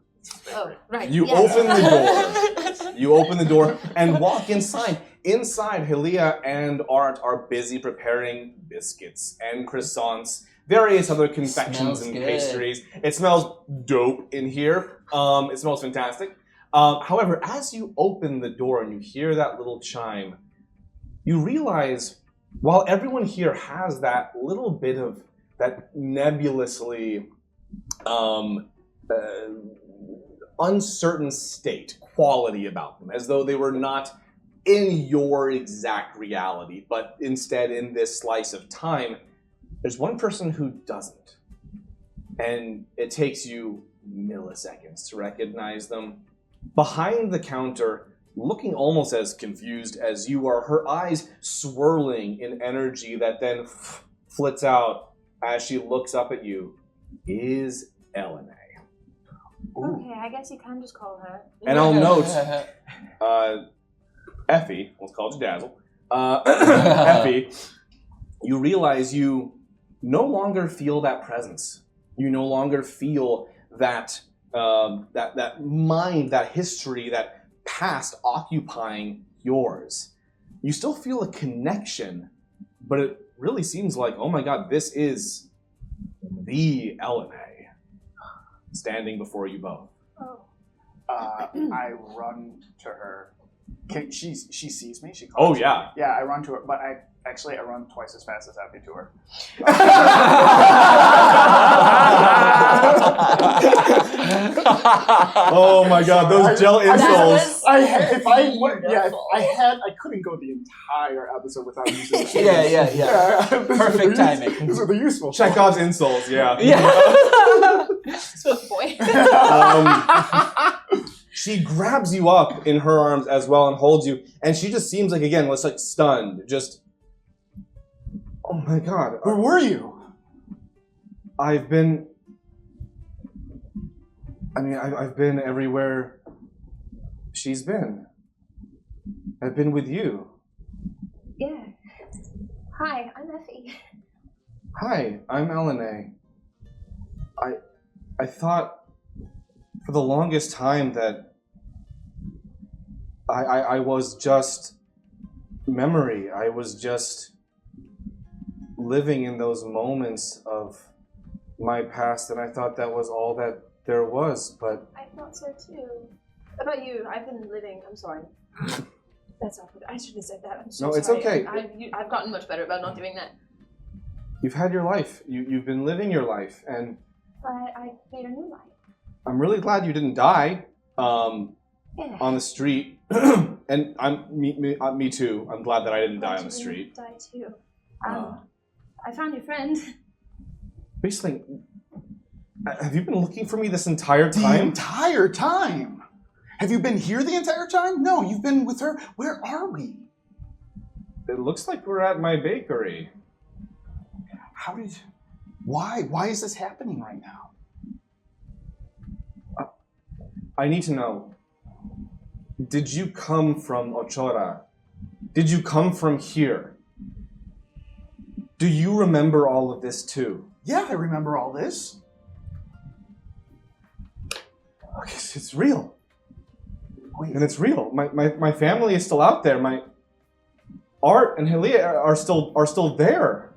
Oh, right. You yes. open the door. You open the door and walk inside. Inside, Helia and Art are busy preparing biscuits and croissants, various other confections Smells and good. pastries. It smells dope in here. It smells fantastic. However, as you open the door and you hear that little chime, you realize while everyone here has that little bit of that nebulously uncertain state quality about them, as though they were not in your exact reality, but instead in this slice of time, there's one person who doesn't. And it takes you milliseconds to recognize them. Behind the counter, looking almost as confused as you are, her eyes swirling in energy that then flits out as she looks up at you, is Elene. Okay, I guess you can just call her. And I'll note, Effie, let's call you Dazzle. Effie, you realize you no longer feel that presence. You no longer feel that that mind, that history, that past occupying yours. You still feel a connection, but it really seems like, oh my god, this is the Elene standing before you both. Oh. I run to her. She sees me. She calls. Oh me. yeah. Yeah, I run to her, but I run twice as fast as Effie to her. Oh my god, those gel insoles. I couldn't go the entire episode without using that. Yeah. Perfect timing. These are the useful. Chekhov's insoles, yeah. Swift boy. She grabs you up in her arms as well and holds you, and she just seems like, again, was like stunned. Just, oh my god. Where were you? I've been everywhere she's been. I've been with you. Yeah. Hi, I'm Effie. Hi, I'm Elene. I thought for the longest time that I was just memory. I was just living in those moments of my past, and I thought that was all that there was, but... I thought so too. About you, I've been living... I'm sorry. That's awkward. I shouldn't have said that. I'm so No, it's sorry. okay. I've gotten much better about not doing that. You've had your life. You've been living your life, and But I made a new life. I'm really glad you didn't die on the street. And me too. I'm glad that I didn't die on the street. Die too. I found your friend. Riesling, have you been looking for me this entire The time? entire time? Have you been here the entire time? No, you've been with her. Where are we? It looks like we're at my bakery. Why is this happening right now? I need to know. Did you come from Ochora? Did you come from here? Do you remember all of this too? Yeah, I remember all this. Okay, it's real. Wait, And it's real. My family is still out there. My Art and Helia are still there.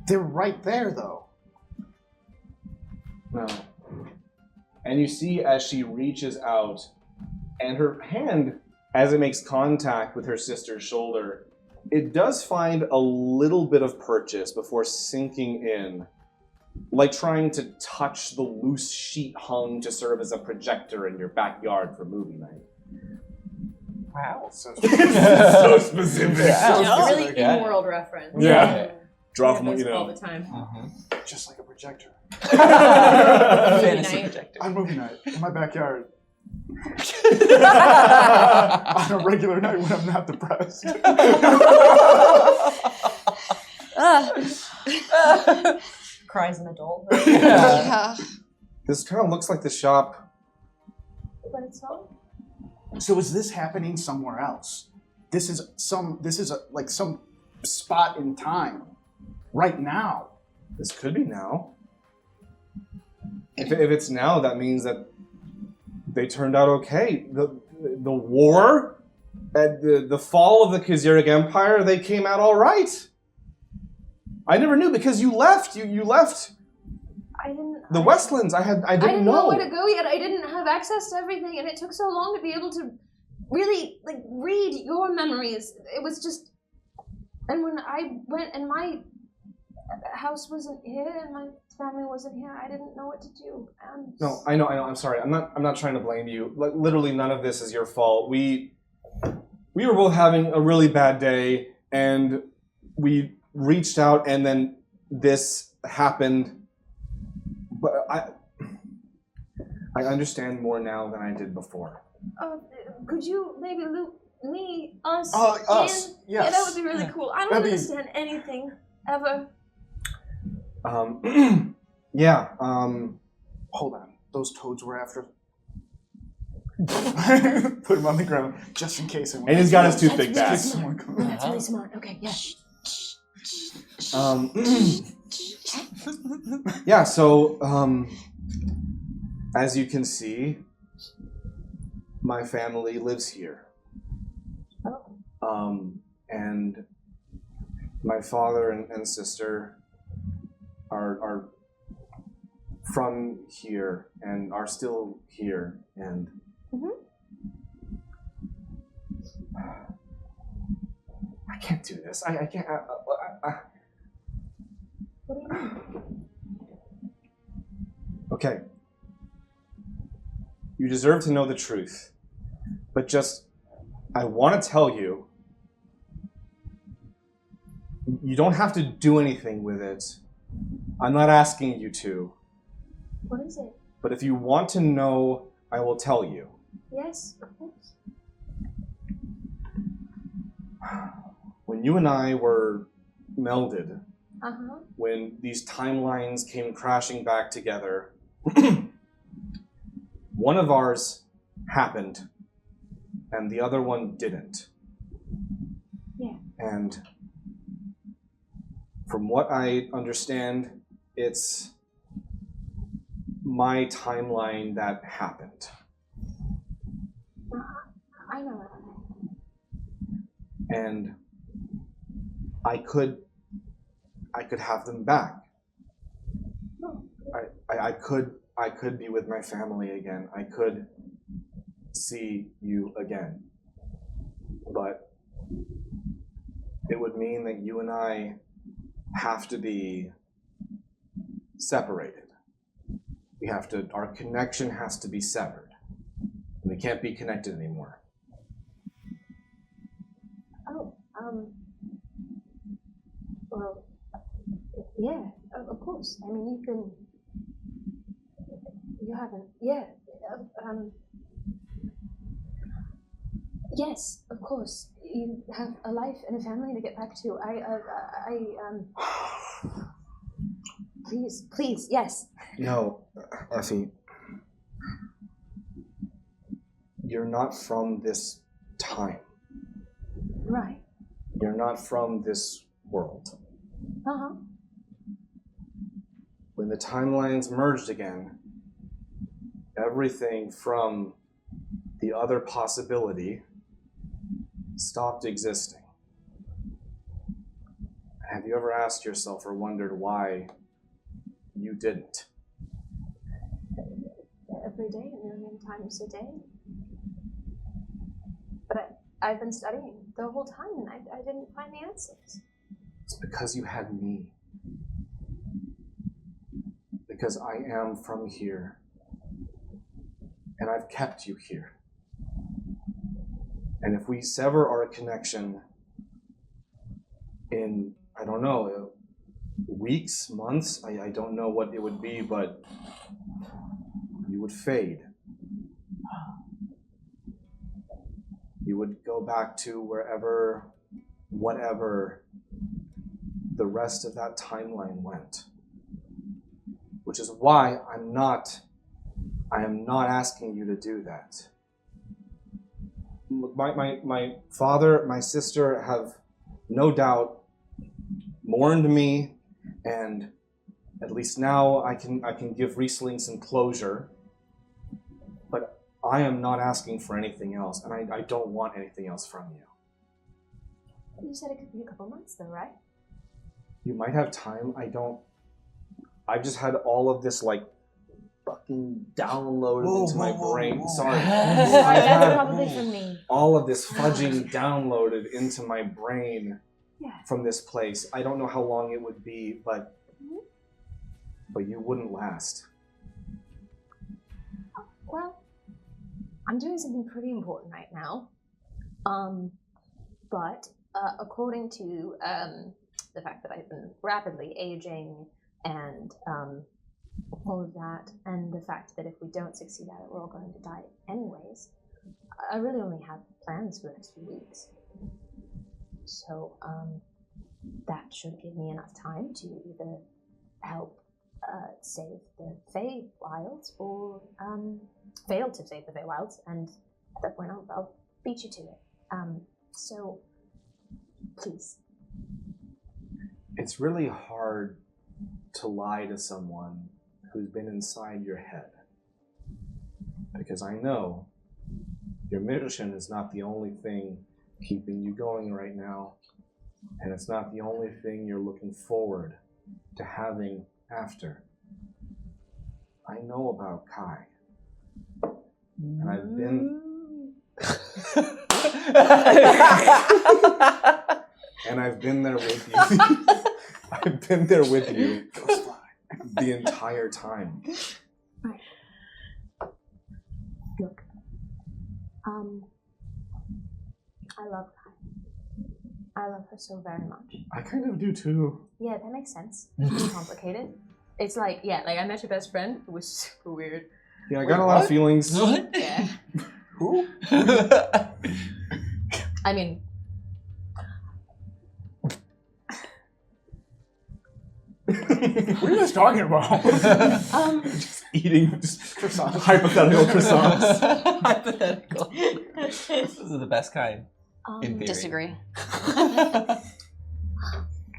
they're right there, though. No. And you see as she reaches out, and her hand, as it makes contact with her sister's shoulder, it does find a little bit of purchase before sinking in, like trying to touch the loose sheet hung to serve as a projector in your backyard for movie night. Wow. So So specific. Yeah. Really Yeah. in-world reference. Yeah. Draw Yeah, from, those you all know. the time. just like a projector. Fantasy night. projector. On movie night in my backyard. On a regular night when I'm not depressed. Cries an adult. Yeah. This kind of looks like the shop. But it's not. So is this happening somewhere else? This is like some spot in time, right now. This could be now. If it's now, that means that they turned out okay. The war, at the fall of the Kaziric Empire, they came out all right. I never knew because you left. You left I didn't. the Westlands. I didn't I didn't know know. where to go yet. I didn't have access to everything, and it took so long to be able to really read your memories. It was just, and when I went and my house wasn't here and my family wasn't here, I didn't know what to do. No, I know. I'm sorry. I'm not trying to blame you. Like, literally, none of this is your fault. We were both having a really bad day, and we reached out, and then this happened. But I understand more now than I did before. Could you maybe loop us? Us, in? yes. Yeah, that would be really cool. I don't That'd be- understand anything ever. Yeah. Hold on, those toads were after. Put him on the ground just in case. And he's got his toothpick back. Someone comes. That's really smart. Okay, yeah. Yeah, so, as you can see, my family lives here. And my father and sister are from here and are still here, and I can't do this. I can't. What do you mean? Okay. You deserve to know the truth. But just, I want to tell you, you don't have to do anything with it. I'm not asking you to. What is it? But if you want to know, I will tell you. Yes, of course. When you and I were melded, Uh-huh. when these timelines came crashing back together, one of ours happened and the other one didn't. Yeah. And from what I understand, it's my timeline that happened. I know. And I could have them back. I could be with my family again. I could see you again. But it would mean that you and I have to be separated. Our connection has to be severed. We can't be connected anymore. Oh, well, yeah, of course. I mean, you haven't, yeah, yes, of course. you have a life and a family to get back to. Please, yes. No, Effie. You're not from this time. Right. You're not from this world. Uh-huh. When the timelines merged again, everything from the other possibility stopped existing. Have you ever asked yourself or wondered why you didn't? Every day, a million times a day. But I've been studying the whole time, and I didn't find the answers. It's because you had me. Because I am from here. And I've kept you here. And if we sever our connection in, I don't know, weeks, months, I don't know what it would be, but you would fade. You would go back to wherever, whatever the rest of that timeline went. Which is why I am not asking you to do that. My father, my sister have no doubt mourned me, and at least now I can give Riesling some closure. But I am not asking for anything else, and I don't want anything else from you. You said it could be a couple months, though, right? You might have time. I've just had all of this fucking downloaded into my brain. Sorry. That's probably from me. All of this fudging downloaded into my brain Yeah. from this place. I don't know how long it would be, but you wouldn't last. Well, I'm doing something pretty important right now. But according to the fact that I've been rapidly aging and all of that, and the fact that if we don't succeed at it, we're all going to die anyways, I really only have plans for the next few weeks. So that should give me enough time to either help save the Feywilds or fail to save the Feywilds, and at that point I'll beat you to it. So please. It's really hard to lie to someone who's been inside your head. Because I know your mission is not the only thing keeping you going right now, and it's not the only thing you're looking forward to having after. I know about Kai. And I've been... and I've been there with you. I've been there with you the entire time. Right. Look. I love Kai. I love her so very much. I kind of do too. Yeah, that makes sense. It's complicated. It's like, yeah, like I met your best friend. It was super weird. Yeah, I got a lot of feelings. What? Yeah. Who? I mean, What are you guys talking about? Just eating hypothetical croissants. Hypothetical. Those are the best kind. In theory. Disagree.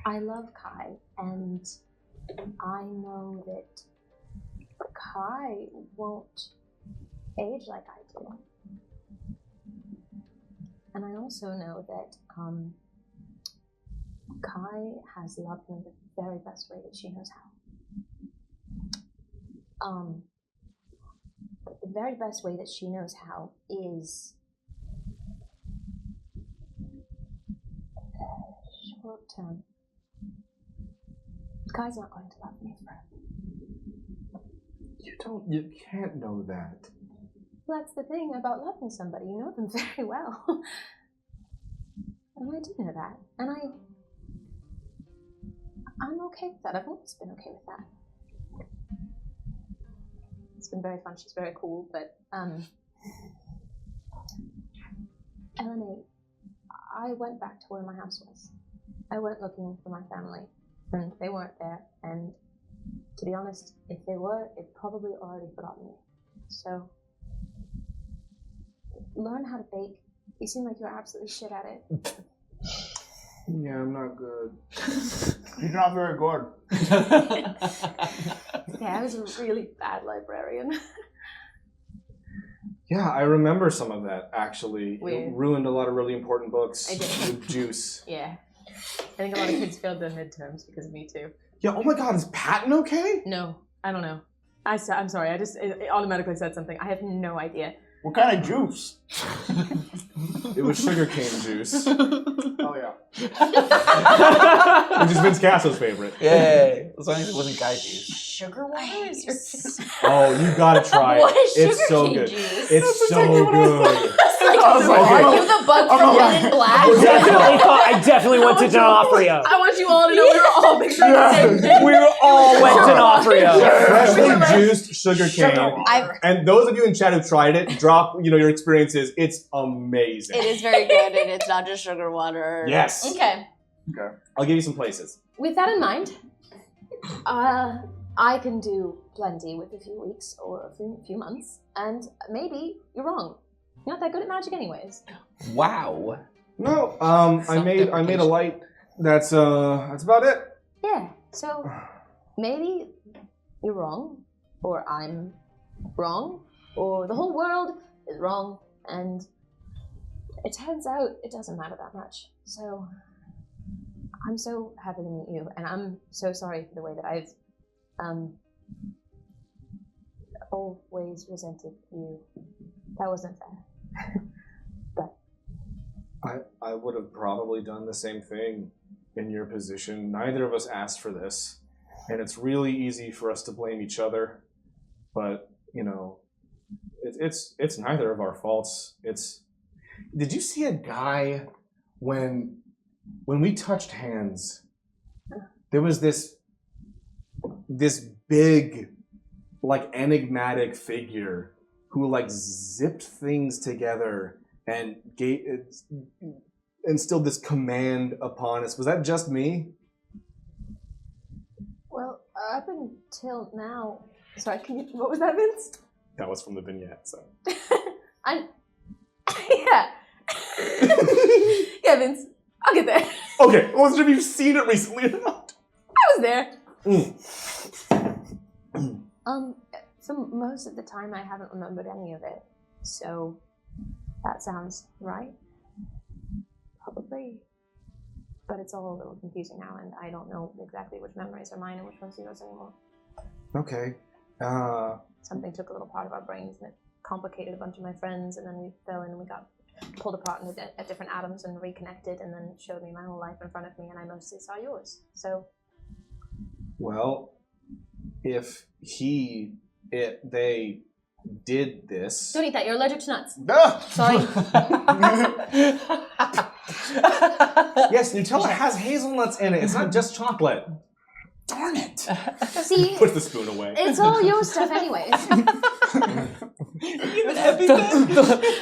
I love Kai, and I know that Kai won't age like I do. And I also know that Kai has loved me the very best way that she knows how. But the very best way that she knows how is short term. Kai's not going to love me forever. You can't know that. Well, that's the thing about loving somebody. You know them very well. And I do know that. And I'm okay with that. I've always been okay with that. It's been very fun. She's very cool. But, Elena, I went back to where my house was. I went looking for my family, and they weren't there. And to be honest, if they were, they'd probably already forgotten me. So, learn how to bake. You seem like you're absolutely shit at it. Yeah, I'm not good. You're not very good. Yeah, I was a really bad librarian. Yeah, I remember some of that, actually. Weird. It ruined a lot of really important books I did. with juice. Yeah. I think a lot of kids failed their midterms because of me too. Yeah, oh my god, is Patton okay? No, I don't know. I'm sorry. It automatically said something. I have no idea. What kind of juice? It was sugarcane juice, Oh yeah. which is Vince Casso's favorite. Yay! As long as it wasn't guy juice. Sugar water is your Oh, you gotta try it. What is It's so sugarcane good. juice? It's so good. I was like, Okay. I don't- You the bug I'm from not- Men in Black. I definitely went to D'Onofrio. I want you all to know we were all picturing the same thing. We all went to D'Onofrio. Freshly juiced sugarcane. I've, And those of you in chat who've tried it, drop your experiences. It's amazing. it is very good, and it's not just sugar water. Yes. Okay. I'll give you some places. With that in mind, I can do plenty with a few weeks or a few months, and maybe you're wrong. You're not that good at magic anyways. Wow. No, I made a light. That's about it. Yeah, so maybe you're wrong, or I'm wrong, or the whole world is wrong, and it turns out it doesn't matter that much. So I'm so happy to meet you, and I'm so sorry for the way that I've always resented you. That wasn't fair. I would have probably done the same thing in your position. Neither of us asked for this. And it's really easy for us to blame each other. But, it's neither of our faults. Did you see a guy when we touched hands? There was this big, enigmatic figure who zipped things together and instilled this command upon us. Was that just me? Well, up until now. Sorry, what was that, Vince? That was from the vignette. So. Yeah. Yeah, Vince. I'll get there. Okay, I wasn't sure if you've seen it recently or not. I was there. For most of the time, I haven't remembered any of it. So, that sounds right. Probably. But it's all a little confusing now, and I don't know exactly which memories are mine and which ones are yours anymore. Okay. Something took a little part of our brains, and it complicated a bunch of my friends, and then we fell in and we got pulled apart at different atoms and reconnected, and then showed me my whole life in front of me, and I mostly saw yours. So, Well, if they did this. Don't eat that. You're allergic to nuts. Ah! Sorry. Yes, Nutella has hazelnuts in it. It's not just chocolate. Darn it! see, Puts the spoon away. it's all your stuff anyways.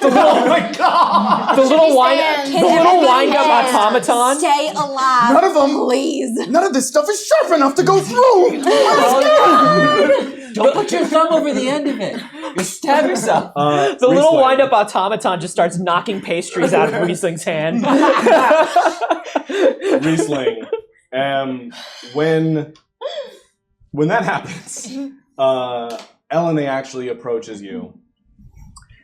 Oh my god! The little wind up hands. automaton. Stay alive, None of them. please. None of this stuff is sharp enough to go through. Don't put your thumb over the end of it. You stab yourself. The little wind up automaton just starts knocking pastries out of Riesling's hand. Riesling. When that happens, Elena actually approaches you,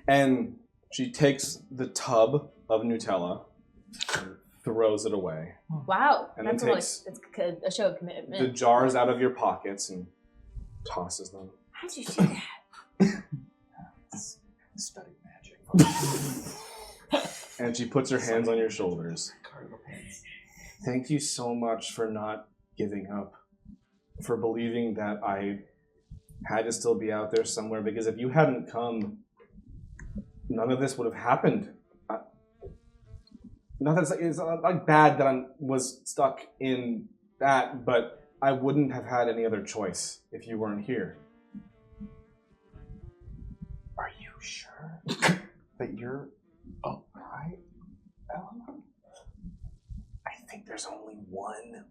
and she takes the tub of Nutella and throws it away. Wow. And That's then a, takes a show of the commitment. jars out of your pockets and tosses them. How'd you do that? Study magic. And she puts her hands on your shoulders. Thank you so much for not giving up, for believing that I had to still be out there somewhere, because if you hadn't come, none of this would have happened. Not that it's not bad that I was stuck in that, but I wouldn't have had any other choice if you weren't here. Are you sure that you're alright, Eleanor? there's only one.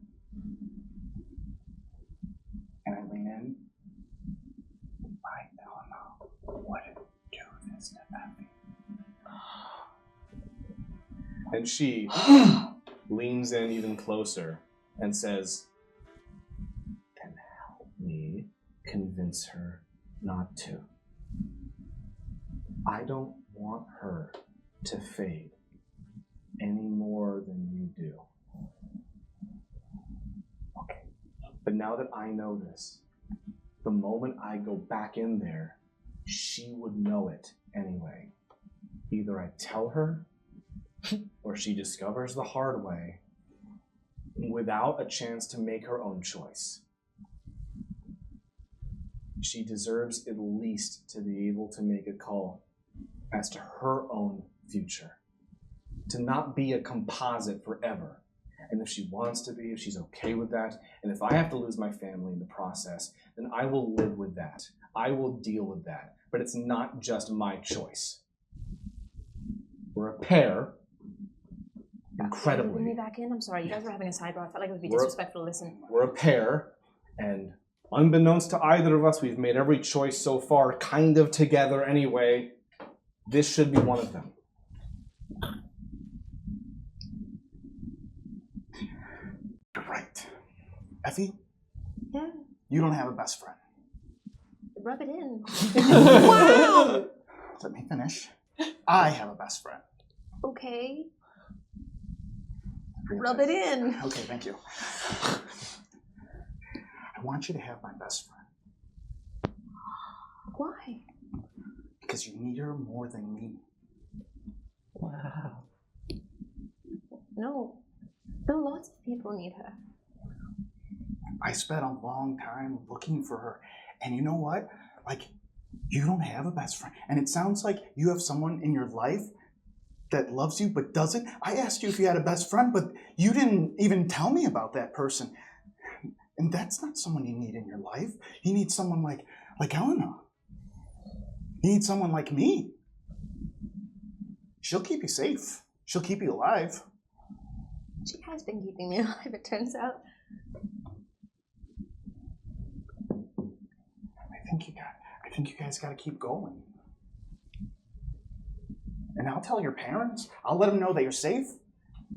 And I lean in. I don't know what to do this to Effie. And she leans in even closer and says, "Then help me convince her not to. I don't want her to fade any more than you do. Okay. But now that I know this, the moment I go back in there, she would know it anyway. Either I tell her, or she discovers the hard way without a chance to make her own choice. She deserves at least to be able to make a call as to her own future. To not be a composite forever. And if she wants to be, if she's okay with that, and if I have to lose my family in the process, then I will live with that. I will deal with that. But it's not just my choice. We're a pair. Incredibly. Bring me back in. I'm sorry. You guys were having a sidebar. I felt like it would be We're- disrespectful to listen. We're a pair, and unbeknownst to either of us, we've made every choice so far kind of together anyway. This should be one of them. You're right. Effie, Yeah. you don't have a best friend. Rub it in. Wow! Let me finish. I have a best friend. Okay. Really? Rub it in. Okay, thank you. I want you to have my best friend Why? because you need her more than me. Wow. No. No, lots of people need her. I spent a long time looking for her. And you know what? Like, you don't have a best friend. And it sounds like you have someone in your life that loves you but doesn't. I asked you if you had a best friend, but you didn't even tell me about that person. And that's not someone you need in your life. You need someone like Elena. You need someone like me. She'll keep you safe. She'll keep you alive. She has been keeping me alive, it turns out. I think you guys got to keep going. And I'll tell your parents. I'll let them know that you're safe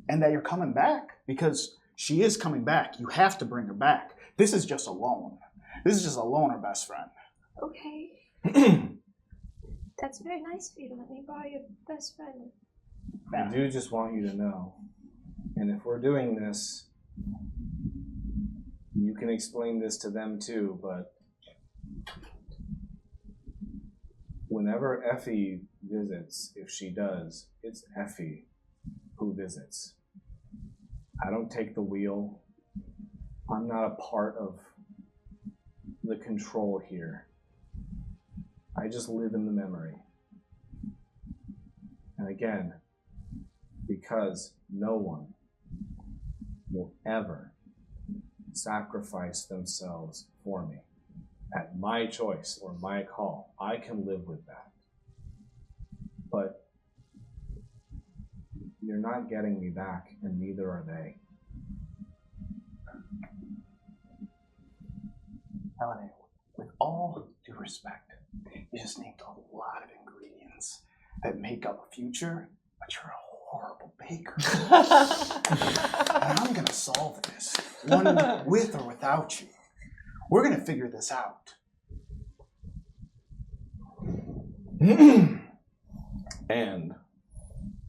and that you're coming back because she is coming back. You have to bring her back. This is just a loan. This is just a loaner best friend. Okay. That's very nice of you to let me borrow your best friend. I do just want you to know, and if we're doing this, you can explain this to them too, but whenever Effie visits, if she does, it's Effie who visits. I don't take the wheel. I'm not a part of the control here. I just live in the memory. And again, because no one will ever sacrifice themselves for me at my choice or my call, I can live with that. But you're not getting me back, and neither are they. Elena, with all due respect, you just named a lot of ingredients that make up a future, but you're a horrible baker. And I'm going to solve this, one with or without you. We're going to figure this out. And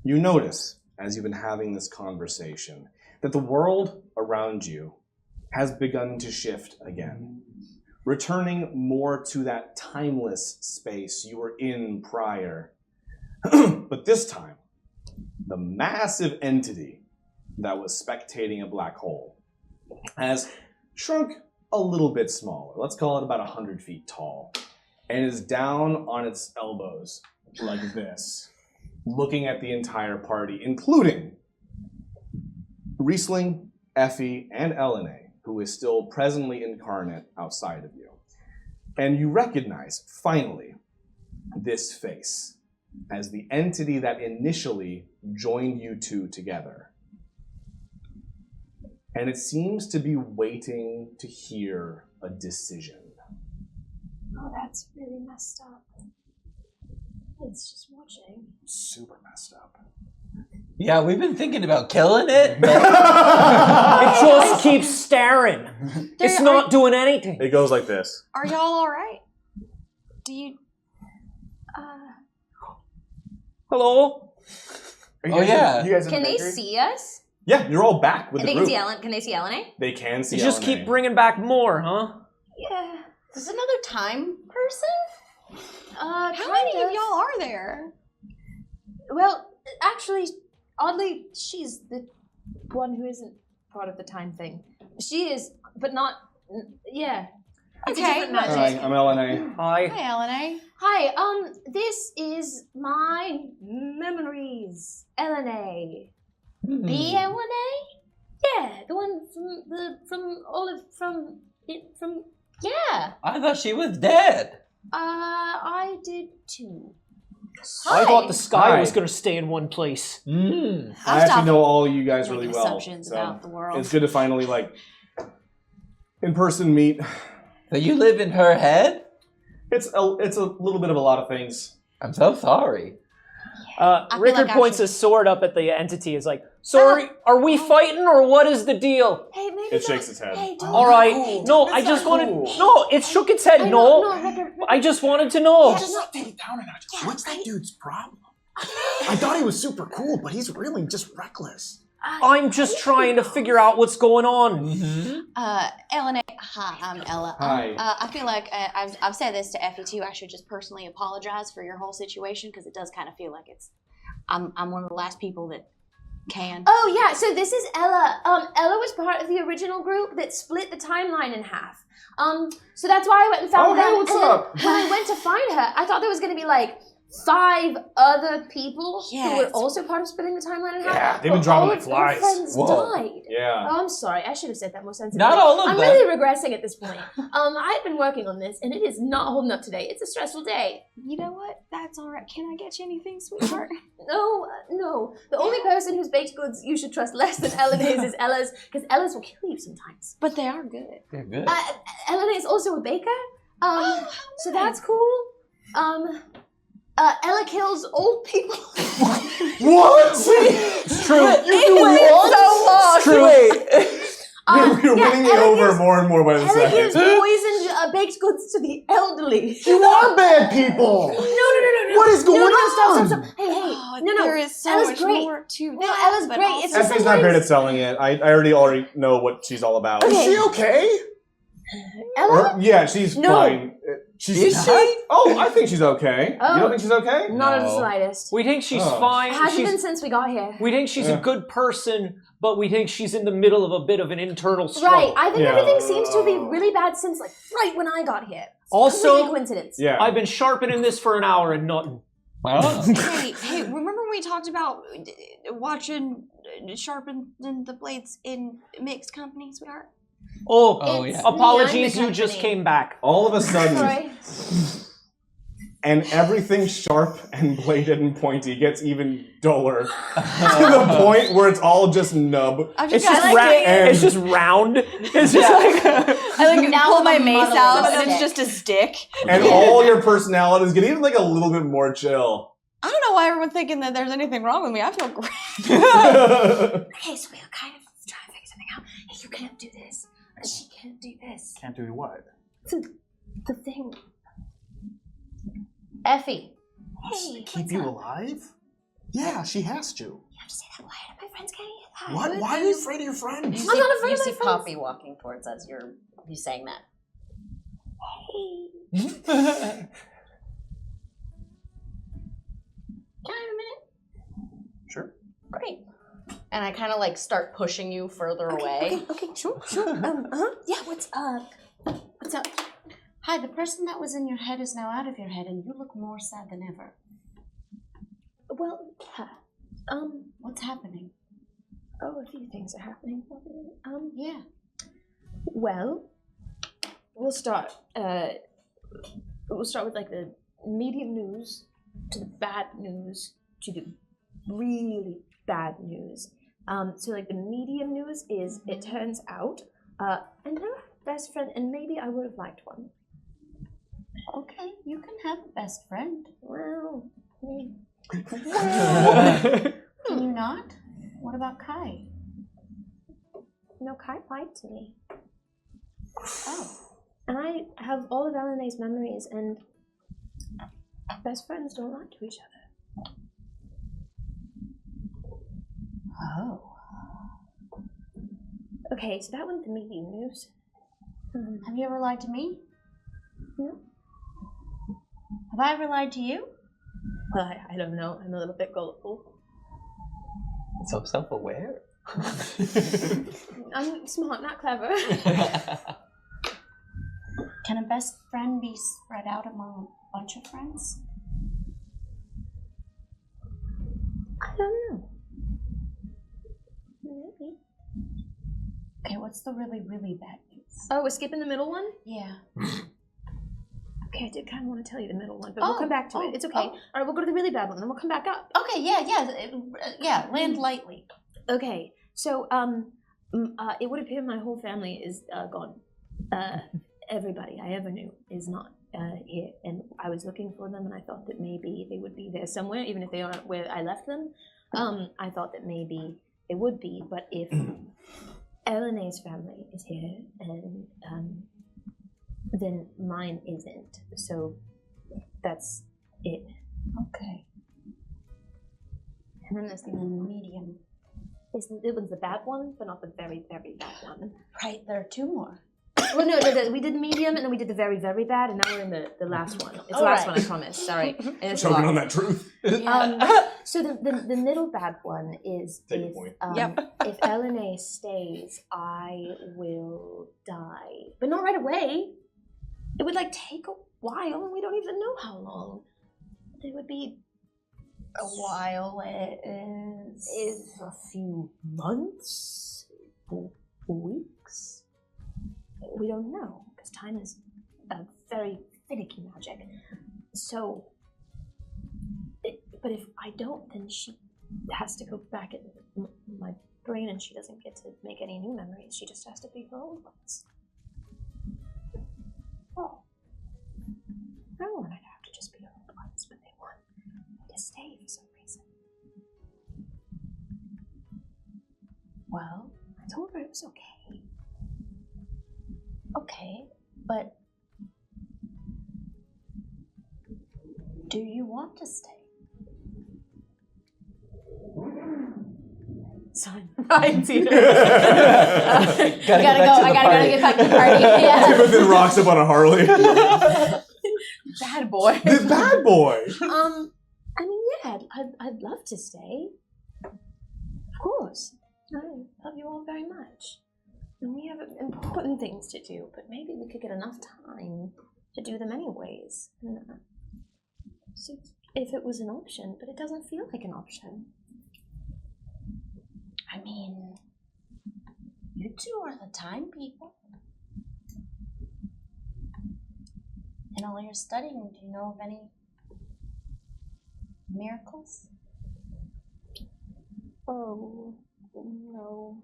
you notice, as you've been having this conversation, that the world around you has begun to shift again, returning more to that timeless space you were in prior. But this time, the massive entity that was spectating a black hole has shrunk a little bit smaller. Let's call it about 100 feet tall, and is down on its elbows like this, looking at the entire party, including Riesling, Effie, and Elena, who is still presently incarnate outside of you. And you recognize, finally, this face as the entity that initially joined you two together. and it seems to be waiting to hear a decision. Oh, that's really messed up. It's just watching. Super messed up. Yeah, we've been thinking about killing it. But It just keeps staring. It's not doing anything. It goes like this. Are y'all all right? Do you? Hello? Are you Oh, guys yeah. You guys in Can the they bakery? see us? Yeah, you're all back with And the they can group. see Ellen. Can they see Elena? They can see You just LNA. keep bringing back more, huh? Yeah. Is another time person? How Kind many of of. y'all are there? Well, actually, oddly, she's the one who isn't part of the time thing. She is, but not. Yeah. It's a Okay. different magic. Hi, I'm LNA. Hi. Hi, Elena. Hi, this is my memories. LNA. The Elena? Yeah, the one from Yeah. I thought she was dead. I did too. I thought the sky Hi. was going to stay in one place. I I'll actually stop know all you guys really making well. assumptions So about the world. it's good to finally in person meet. So you live in her head? It's a little bit of a lot of things. I'm so sorry. feel Rickard like I points should- his sword up at the entity. Is like, so are we fighting or what is the deal? Hey, maybe It shakes its head. Hey, don't. All right. cool. No, I That's just not wanted. cool. No, it shook its head. No, Rickard, I just wanted to know. Yeah, Just take it down a notch. What's that dude's problem? I thought he was super cool, but he's really just reckless. I'm just trying to figure out what's going on. Elena. Hi, I'm Ella. Hi. I feel like I've said this to Effie too. I should just personally apologize for your whole situation because it does kind of feel like I'm one of the last people that can. Oh yeah, so this is Ella. Ella was part of the original group that split the timeline in half. So that's why I went and found Oh, them. hey, what's and then up? when I went to find her, I thought there was gonna be like 5 other people who were Yes. also part of splitting the timeline in half. Yeah, they've been but dropping all like of flies. Her friends Whoa. died. Yeah. Oh, I'm sorry. I should have said that more sensibly. Not all of I'm them. really regressing at this point. I've been working on this, and it is not holding up today. It's a stressful day. You know what? That's all right. Can I get you anything, sweetheart? No. The only person whose baked goods you should trust less than Elena's is Ella's, because Ella's will kill you sometimes. But they are good. They're good. Elena is also a baker. how So nice. that's cool. Ella kills old people. What? It's true. It's true. You're winning me Ella over gives- more and more by the Ella gives second. poisoned baked goods to the elderly. You are bad people. No. What is going on? Stop. Hey. Oh, No. There is so Ella's much great. more to No, that. Ella's but great. also- It's just Effie's not great at selling it. I already know what she's all about. Is she okay? Ella? Or, yeah, she's No. fine. She's Is she? Oh, I think she's okay. Oh. You don't think she's okay? Not in the No. slightest. We think she's Oh. fine. Hasn't been She's, since we got here. we think she's a Yeah. good person, but we think she's in the middle of a bit of an internal struggle. Right. I think Yeah. everything seems to be really bad since like right when I got here. It's Also- complete coincidence. Yeah. I've been sharpening this for an hour and nothing. Oh. Hey, remember when we talked about watching sharpening the blades in mixed company, sweetheart? Oh, Oh, It's yeah. me, apologies, I'm the you just company. came back. All of a sudden, Sorry. and everything sharp and bladed and pointy gets even duller to the point where it's all just nub. I'm It's I just like it. And- it's just round. It's just like I like Now pull the my mace muddle out is and it's stick. just a stick. And all your personalities get even like a little bit more chill. I don't know why everyone's thinking that there's anything wrong with me. I feel great. Okay, so we were kind of trying to figure something out. Hey, you can't do this. She can't do this. Can't do what? The thing. Effie. Hey, Keep you alive? Yeah, she has to. You have to say that quiet. My friends can't hear that. What? Why are you afraid of your friends? You I'm see, not afraid you of my see friends. Poppy walking towards us. He's saying that. Hey. Can I have a minute? Sure. Great. And I kind of like start pushing you further away. Okay, sure. Yeah, what's up? What's up? Hi, the person that was in your head is now out of your head, and you look more sad than ever. Well, yeah. What's happening? Oh, a few things are happening. Yeah. Well, we'll start. We'll start with like the medium news to the bad news to the really bad news. So like the medium news is it turns out, I never had a best friend, and maybe I would have liked one. Okay, you can have a best friend. Well, Can you not? What about Kai? no, Kai lied to me. Oh. And I have all of Elena's memories, and best friends don't lie to each other. Oh. Okay, so that one's the medium news. Have you ever lied to me? No. Have I ever lied to you? Well, I don't know. I'm a little bit gullible. So self-aware. I'm smart, not clever. Can a best friend be spread out among a bunch of friends? I don't know. Maybe. Okay, what's the really, really bad news? Oh, we're skipping the middle one? Yeah. Okay, I did kind of want to tell you the middle one, but we'll come back to it. It's okay. oh. All right, we'll go to the really bad one, then we'll come back up. Okay, yeah, land lightly. Okay, so it would appear my whole family is gone. Everybody I ever knew is not here, and I was looking for them, and I thought that maybe they would be there somewhere, even if they aren't where I left them. I thought that maybe they would be, but if Elena's family is here, and then mine isn't. So that's it. Okay. And then there's the medium. It was the bad one, but not the very, very bad one. Right, there are two more. Well, no, we did the medium, and then we did the very, very bad, and now we're in the last one. It's the last one, I promise. Sorry. And it's a Choking lot. on that truth. So the middle bad one is Take a if, point. if Elena stays, I will die. But not right away. It would take a while, and we don't even know how long. It would be A while is a few months, weeks. We don't know, because time is a very finicky magic. So, but if I don't, then she has to go back in my brain, and she doesn't get to make any new memories. She just has to be her old ones. Oh. I don't want her to have to just be her old ones, but they want to stay for some reason. Well, I told her it was okay. okay, but do you want to stay? Son. Ryan's here. Gotta I gotta get back to the party. Yeah. Timothy rocks up on a Harley. Bad boy. The bad boy. I mean, yeah, I'd love to stay. Of course. I love you all very much. And we have important things to do, but maybe we could get enough time to do them anyways. So if it was an option, but it doesn't feel like an option. I mean, you two are the time people. In all your studying, do you know of any miracles? Oh, no.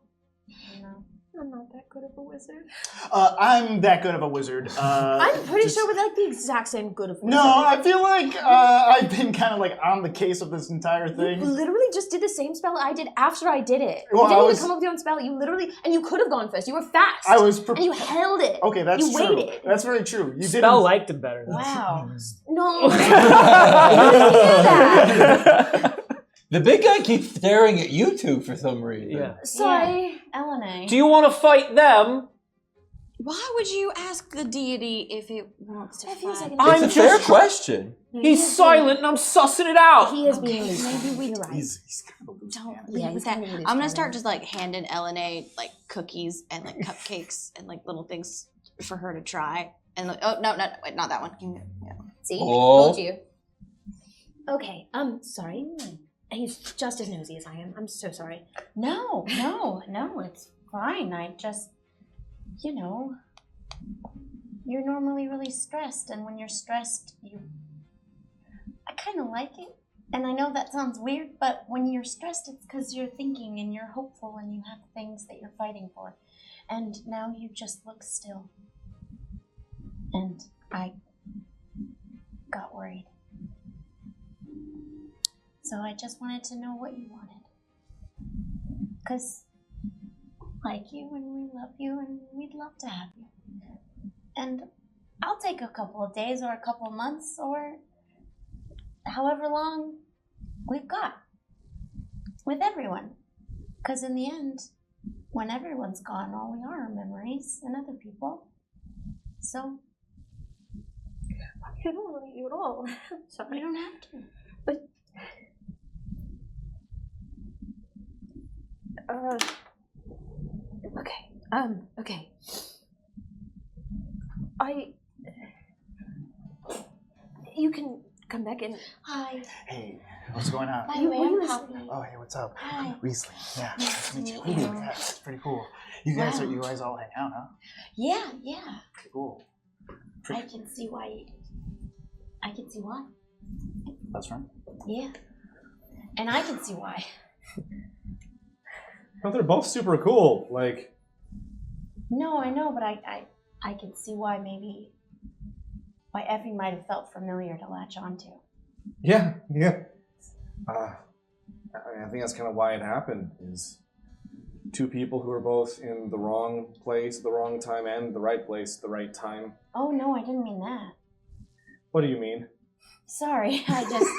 No. I'm not that good of a wizard. I'm that good of a wizard. I'm pretty sure we're the exact same good of wizard. No, I feel like I've been kind of on the case of this entire You thing. literally just did the same spell I did after I did it. Well, you didn't I even was- come up with your own spell. You literally, and you could have gone first. You were fast. I was and you held it. Okay, that's you true. waited. That's very true. You Spell didn't. liked him better. Wow. No. You didn't hear that. The big guy keeps staring at you two for some reason. Yeah. Sorry. Elena. Do you want to fight them? Why would you ask the deity if it wants to That feels fight? like I'm It's a fair just- question. He's silent and I'm sussing it out. He is being loose. Maybe we You're right. He's kind of a loose don't cannon. lead Yeah, with he's that. kinda loose I'm gonna cannon. start just handing Elena cookies and cupcakes and little things for her to try. And wait, not that one. Yeah. See? Oh. Told you. Okay, sorry. He's just as nosy as I am. I'm so sorry. No, it's fine. I just, you're normally really stressed, and when you're stressed, I kind of like it And I know that sounds weird, but when you're stressed, it's because you're thinking and you're hopeful and you have things that you're fighting for. And now you just look still. And I got worried. So I just wanted to know what you wanted. Because I like you and we love you and we'd love to have you. And I'll take a couple of days or a couple of months or however long we've got with everyone. Because in the end, when everyone's gone, all we are memories and other people. So I don't want you at all. Sorry. you don't have to. But okay. You can come back in. Hi. Hey, what's going on? By the way, I'm Poppy. Oh, hey, what's up? Hi. Riesling. Yeah, nice to meet you. meet you. Yeah, it's pretty cool. You guys Wow. all hang out, huh? Yeah. Pretty cool. I can see why. That's right. Yeah. And I can see why. No, they're both super cool. Like, No, I know, but I can see why Effie might have felt familiar to latch onto. yeah. I think that's kind of why it happened. Is two people who are both in the wrong place, the wrong time, and the right place, the right time. Oh no, I didn't mean that. What do you mean? Sorry, I just.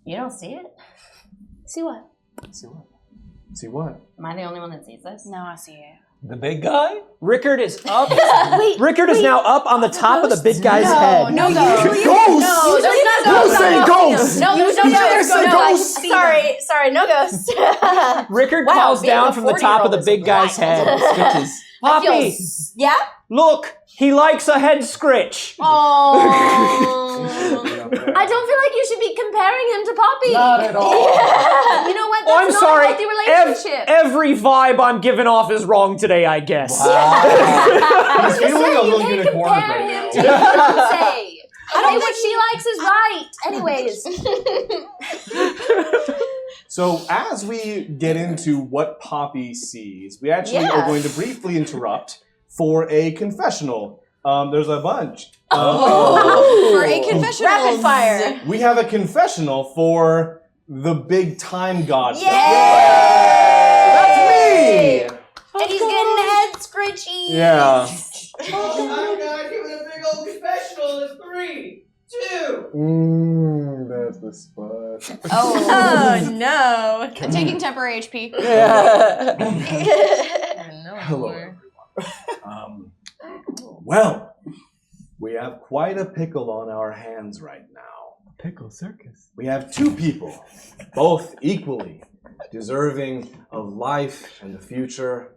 You don't see it? See what? See what? See what? Am I the only one that sees this? No, I see it. The big guy? Rickard is up. Wait, Rickard is now up on the top of the big guy's head. No Ghosts! No, there's not Don't ghosts. say ghosts! No, there's no You never ghosts. say No, ghosts. Sorry, no ghosts. Rickard Wow, calls being down a from the top of the 40-year-old big is guy's wild. head. Sketches. I feel Poppy, yeah? look, he likes a head scritch. Oh. I don't feel like you should be comparing him to Poppy. Not at all. You know what? Oh, That's I'm not sorry. a healthy relationship. Every vibe I'm giving off is wrong today, I guess. He's feeling a little you can't unicorn compare right him now. to Beyonce. I think what she likes is right. Anyways. So as we get into what Poppy sees, we actually Yeah. are going to briefly interrupt for a confessional. There's a bunch. For a confessional. Rapid fire. We have a confessional for the big time god. That's me! And he's getting head scritchy. Yeah. I'm not giving a big old confessional in 3, 2. That's the spot. Oh no. I'm taking temporary HP. Hello, everyone. Well, we have quite a pickle on our hands right now. Pickle circus. We have two people, both equally deserving of life and the future,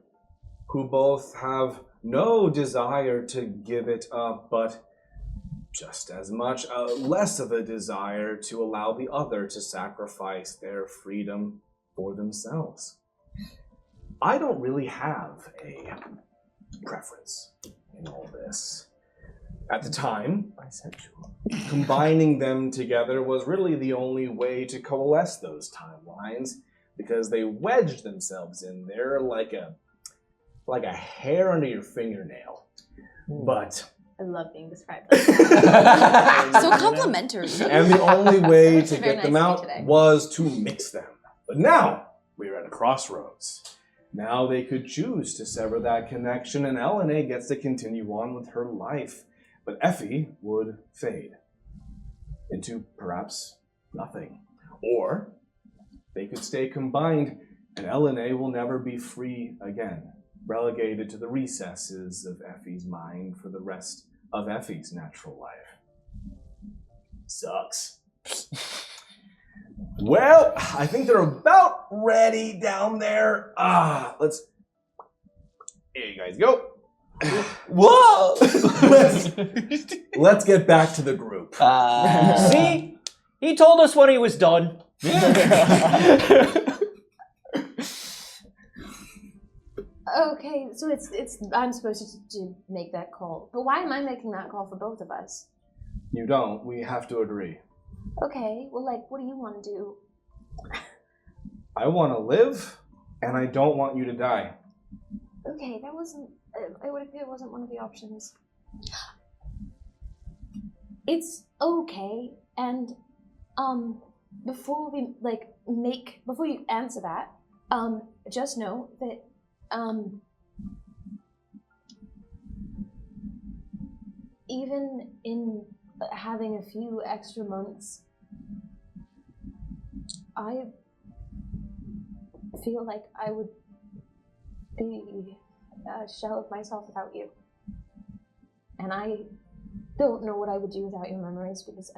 who both have no desire to give it up, but just as much less of a desire to allow the other to sacrifice their freedom for themselves. I don't really have a preference in all this. At the time, bisexual. Combining them together was really the only way to coalesce those timelines, because they wedged themselves in there like a hair under your fingernail. But I love being described like that. So complimentary. and the only way to Very get them nice out of you today. was to mix them. But now we're at a crossroads. Now they could choose to sever that connection, and LNA gets to continue on with her life. But Effie would fade into perhaps nothing. Or they could stay combined, and LNA will never be free again, relegated to the recesses of Effie's mind for the rest of Effie's natural life. Sucks. Well, I think they're about ready down there. Let's. Here you guys go. Whoa! Let's get back to the group. See? He told us when he was done. Okay, so it's I'm supposed to make that call. But why am I making that call for both of us? You don't. We have to agree. Okay, well, like, what do you want to do? I want to live, and I don't want you to die. Okay, that wasn't. It wasn't one of the options. It's okay, and before you answer that, just know that even in having a few extra months, I feel like I would be a shell of myself without you. And I don't know what I would do without your memories because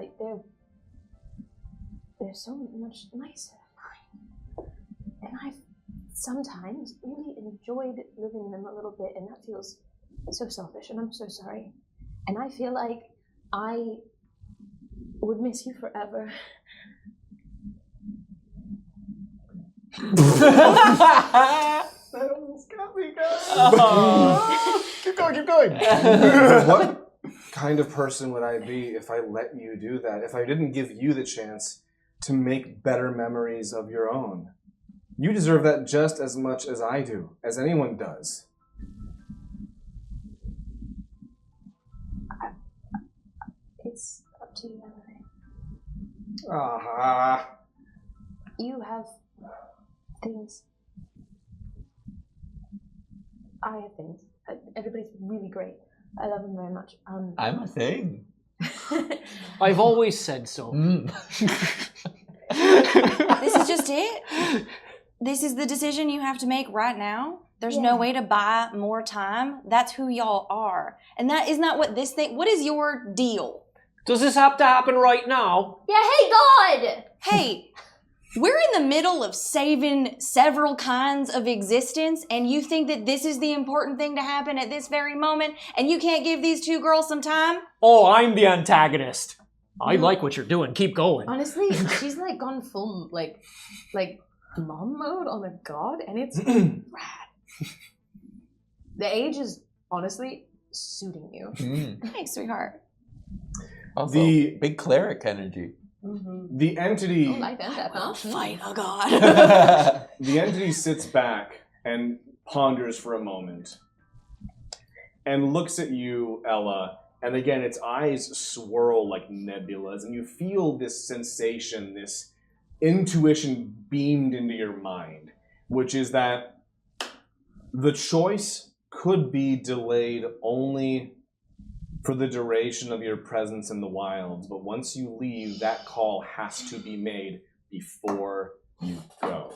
they're so much nicer than mine. And I've sometimes really enjoyed living them a little bit, and that feels so selfish, and I'm so sorry. And I feel like I would miss you forever. That almost got me, guys. Keep going. What kind of person would I be if I let you do that? If I didn't give you the chance to make better memories of your own? You deserve that just as much as I do, as anyone does. It's up to you, Emily. Ah. You have things. I have things. Everybody's really great. I love them very much. I'm a thing. I've always said so. This is just it? This is the decision you have to make right now? There's no way to buy more time? That's who y'all are. And that is not what this thing... What is your deal? Does this have to happen right now? Yeah, hey, God! Hey, we're in the middle of saving several kinds of existence, and you think that this is the important thing to happen at this very moment, and you can't give these two girls some time? Oh, I'm the antagonist. I like what you're doing. Keep going. Honestly, she's like gone full like mom mode on the god, and it's rad. The age is honestly suiting you. Thanks, sweetheart. Also, The- big cleric energy. The entity, Oh, like that, huh? Fight a god. the entity sits back and ponders for a moment, and looks at you, Ella. And again, its eyes swirl like nebulas, and you feel this sensation, this intuition beamed into your mind, which is that the choice could be delayed only for the duration of your presence in the wilds, but once you leave, that call has to be made before you go.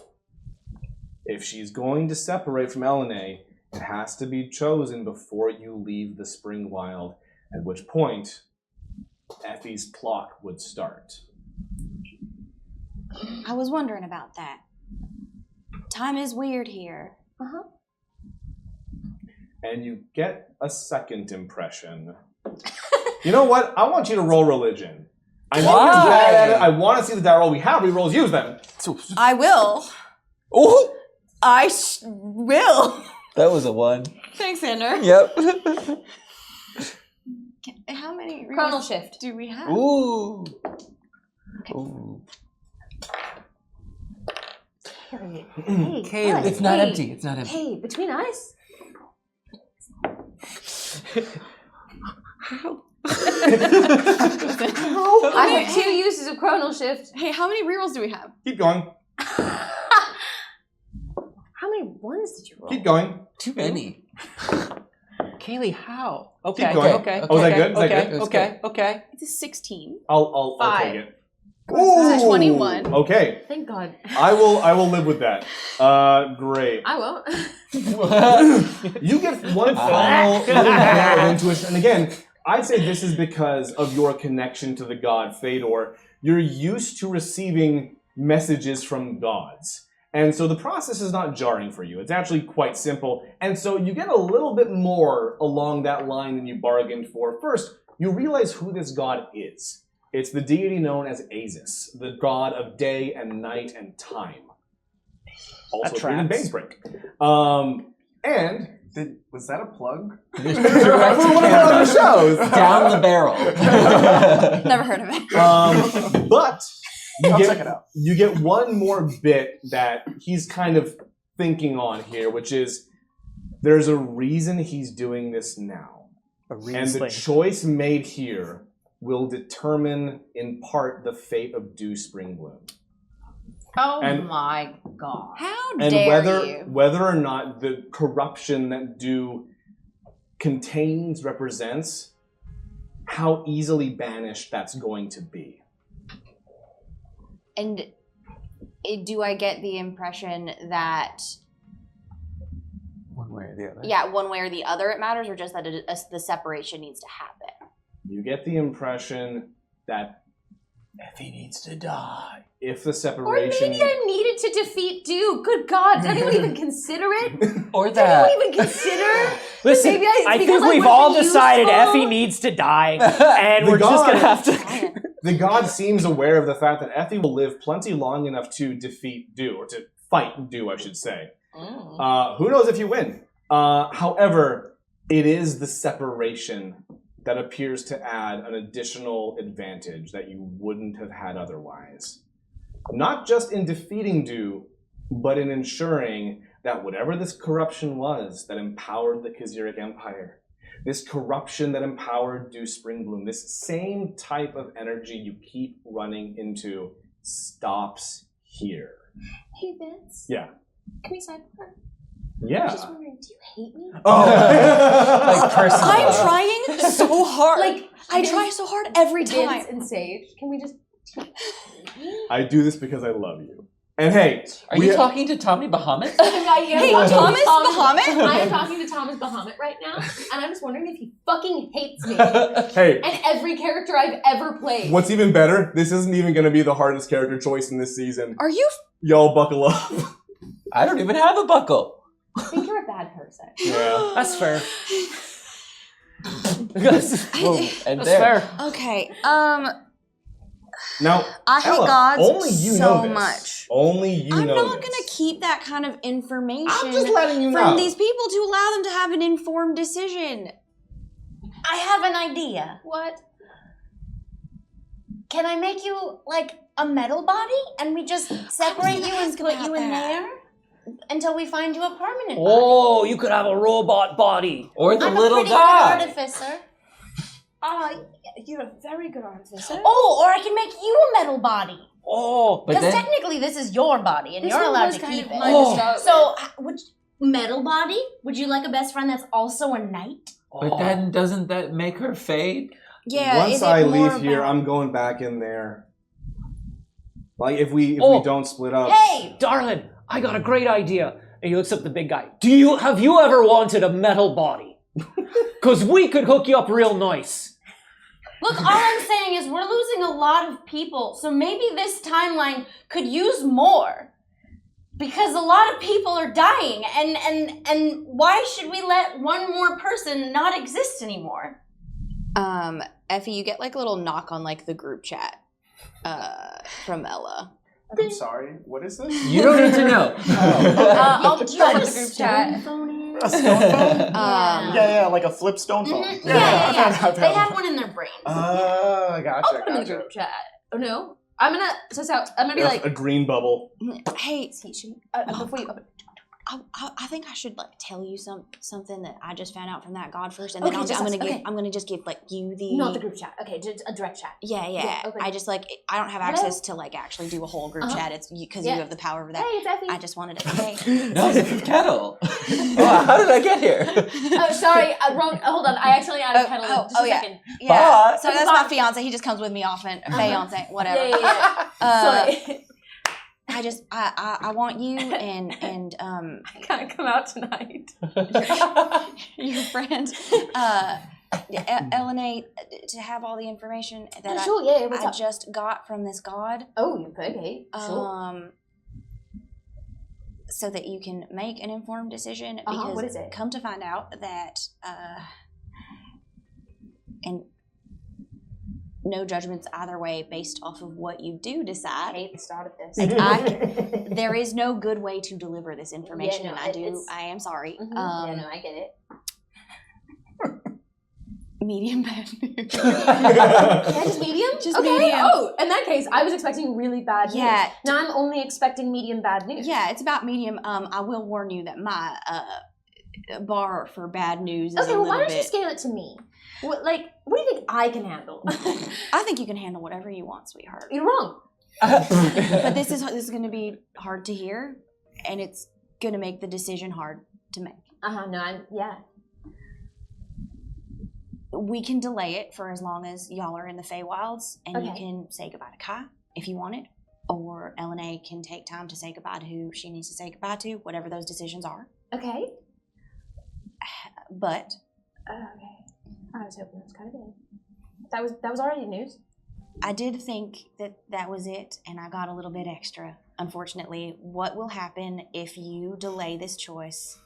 If she's going to separate from Elenay, it has to be chosen before you leave the Spring Wild, at which point Effie's clock would start. I was wondering about that. Time is weird here. And you get a second impression. You know what? I want you to roll religion. I know you're bad at it. I want to see the die roll we have. Rerolls, use them. I will. Oh, I will. that was a 1. Thanks, Xander. Yep. How many Chronal reels shift. do we have? Ooh. Ooh. Hey, Kaylee. what? It's not Hey, empty. It's not empty. Hey, between us? I have 2 uses of chronal shift. Hey, how many rerolls do we have? Keep going. How many ones did you roll? Keep going. Too many. Kaylee, how? Okay, Keep going. okay. Oh, is that good? Is that Okay, good? okay, okay. It's a 16. I'll Five. take it. That's a 21. Okay, Thank God. I will live with that. Great. I won't. You get one final little bit of intuition, and again, I'd say this is because of your connection to the god Fedor. You're used to receiving messages from gods, and so the process is not jarring for you. It's actually quite simple, and so you get a little bit more along that line than you bargained for. First, you realize who this god is. It's the deity known as Azus, the god of day and night and time. Also That appeared in tracks. Banesbreak. And Was that a plug? Direct For one of our other shows. Down the barrel. Never heard of it. But I'll check it out. you get one more bit that he's kind of thinking on here, which is there's a reason he's doing this now. And the choice made here will determine in part the fate of Dew Springbloom. Oh And- my god. How And dare you? whether or not the corruption that Dew contains represents, how easily banished that's going to be. And do I get the impression that, One way or the other. yeah, one way or the other it matters, or just that the separation needs to happen? You get the impression that Effie needs to die. If the Or separation... maybe I'm needed to defeat Dew. Good God, did anyone even consider it? Or Did that. anyone even consider? Listen, Maybe it's I because think I we've would've all been decided useful. Effie needs to die, and The we're just gonna god- have to. The god seems aware of the fact that Effie will live plenty long enough to defeat Dew, or to fight Dew, I should say. Who knows if you win? However, it is the separation that appears to add an additional advantage that you wouldn't have had otherwise. Not just in defeating Dew, but in ensuring that whatever this corruption was that empowered the Kaziric Empire, this corruption that empowered Dew Springbloom, this same type of energy you keep running into stops here. Hey, Vince. Yeah. Can we sidebar? Yeah. I'm just wondering, do you hate me? Like personal. I'm trying so hard. Like, I try so hard every time. Vince and Sage, can we just... I do this because I love you. And hey, Are you talking to Tommy Bahamut? Hey, Thomas Bahamut? I am talking to Thomas Bahamut right now, and I'm just wondering if he fucking hates me. Hey, And every character I've ever played. what's even better, this isn't even going to be the hardest character choice in this season. Are you? Y'all buckle up. I don't even have a buckle. I think you're a bad person. Yeah. That's fair. That's Whoa, and there. fair. Okay. Now, I hate Ella, gods only you so know this. much. Only you I'm know not this. gonna keep that kind of information I'm just letting you from know. these people to allow them to have an informed decision. I have an idea. What? Can I make you like a metal body and we just separate you and put you in there until we find you a permanent body? Oh, you could have a robot body. Or the I'm little a pretty guy. good artificer. You're a very good artificer. Oh, or I can make you a metal body. Oh, But Because then, technically this is your body and This you're one allowed was to kind keep of it. mine to start So, would metal body? Would you like a best friend that's also a knight? but then doesn't that make her fade? Yeah. Once is it I more leave here, about- I'm going back in there. Like, if we Oh. don't split up. Hey! darling, I got a great idea. And he looks up at the big guy. Have you ever wanted a metal body? Cause we could hook you up real nice. Look, all I'm saying is we're losing a lot of people, so maybe this timeline could use more. Because a lot of people are dying, and why should we let one more person not exist anymore? Effie, you get like a little knock on like the group chat from Ella. I'm sorry. What is this? You don't need to know. I'll Do you know what try the group chat? A stone phone? Um, Yeah, like a flip stone phone. Mhm. Yeah. I've They had have one. one in their brain. Gotcha, I'll put him in the group chat. Oh no. I'm gonna I'm gonna be like a green bubble. Hey, before you I think I should like tell you something that I just found out from that god first, and then Okay, I'm just gonna us, give okay. I'm gonna just give like you the not the group chat. Okay, just a direct chat. Yeah. Yeah, okay. I just like I don't have Hello? access to like actually do a whole group Uh-huh. chat. It's because Yeah. you have the power over that. Hey, it's Effie. I just wanted to say. No, it's kettle. Oh, how did I get here? Oh, sorry, wrong. Hold on, I actually added Kettle in. Just a yeah. second. Yeah. But- So that's my fiance. He just comes with me often. Fiance, whatever. Yeah. Uh, I just I want you and I can't come out tonight. your friend Elena to have all the information that Sure, yeah, what's I up? just got from this god. Oh, you okay? Sure. So that you can make an informed decision. Uh-huh, Because what is it? come to find out that and no judgments either way based off of what you do I decide. hate the start of this. There is no good way to deliver this information, Yeah, no, and I am sorry. Yeah, no, I get it. Medium bad news. Yeah, just medium? Just okay. medium. Oh, in that case, I was expecting really bad news. Yeah. Now I'm only expecting medium bad news. Yeah, it's about medium. I will warn you that my bar for bad news is Okay, a well, why little don't you bit. scale it to me? What do you think I can handle? I think you can handle whatever you want, sweetheart. You're wrong. But this is going to be hard to hear, and it's going to make the decision hard to make. No, yeah. We can delay it for as long as y'all are in the Feywilds, and you Okay. can say goodbye to Kai if you want it, or Elena can take time to say goodbye to who she needs to say goodbye to, whatever those decisions are. Okay. But Okay. I was hoping that was kind of it. That was already news. I did think that was it, and I got a little bit extra. Unfortunately, what will happen if you delay this choice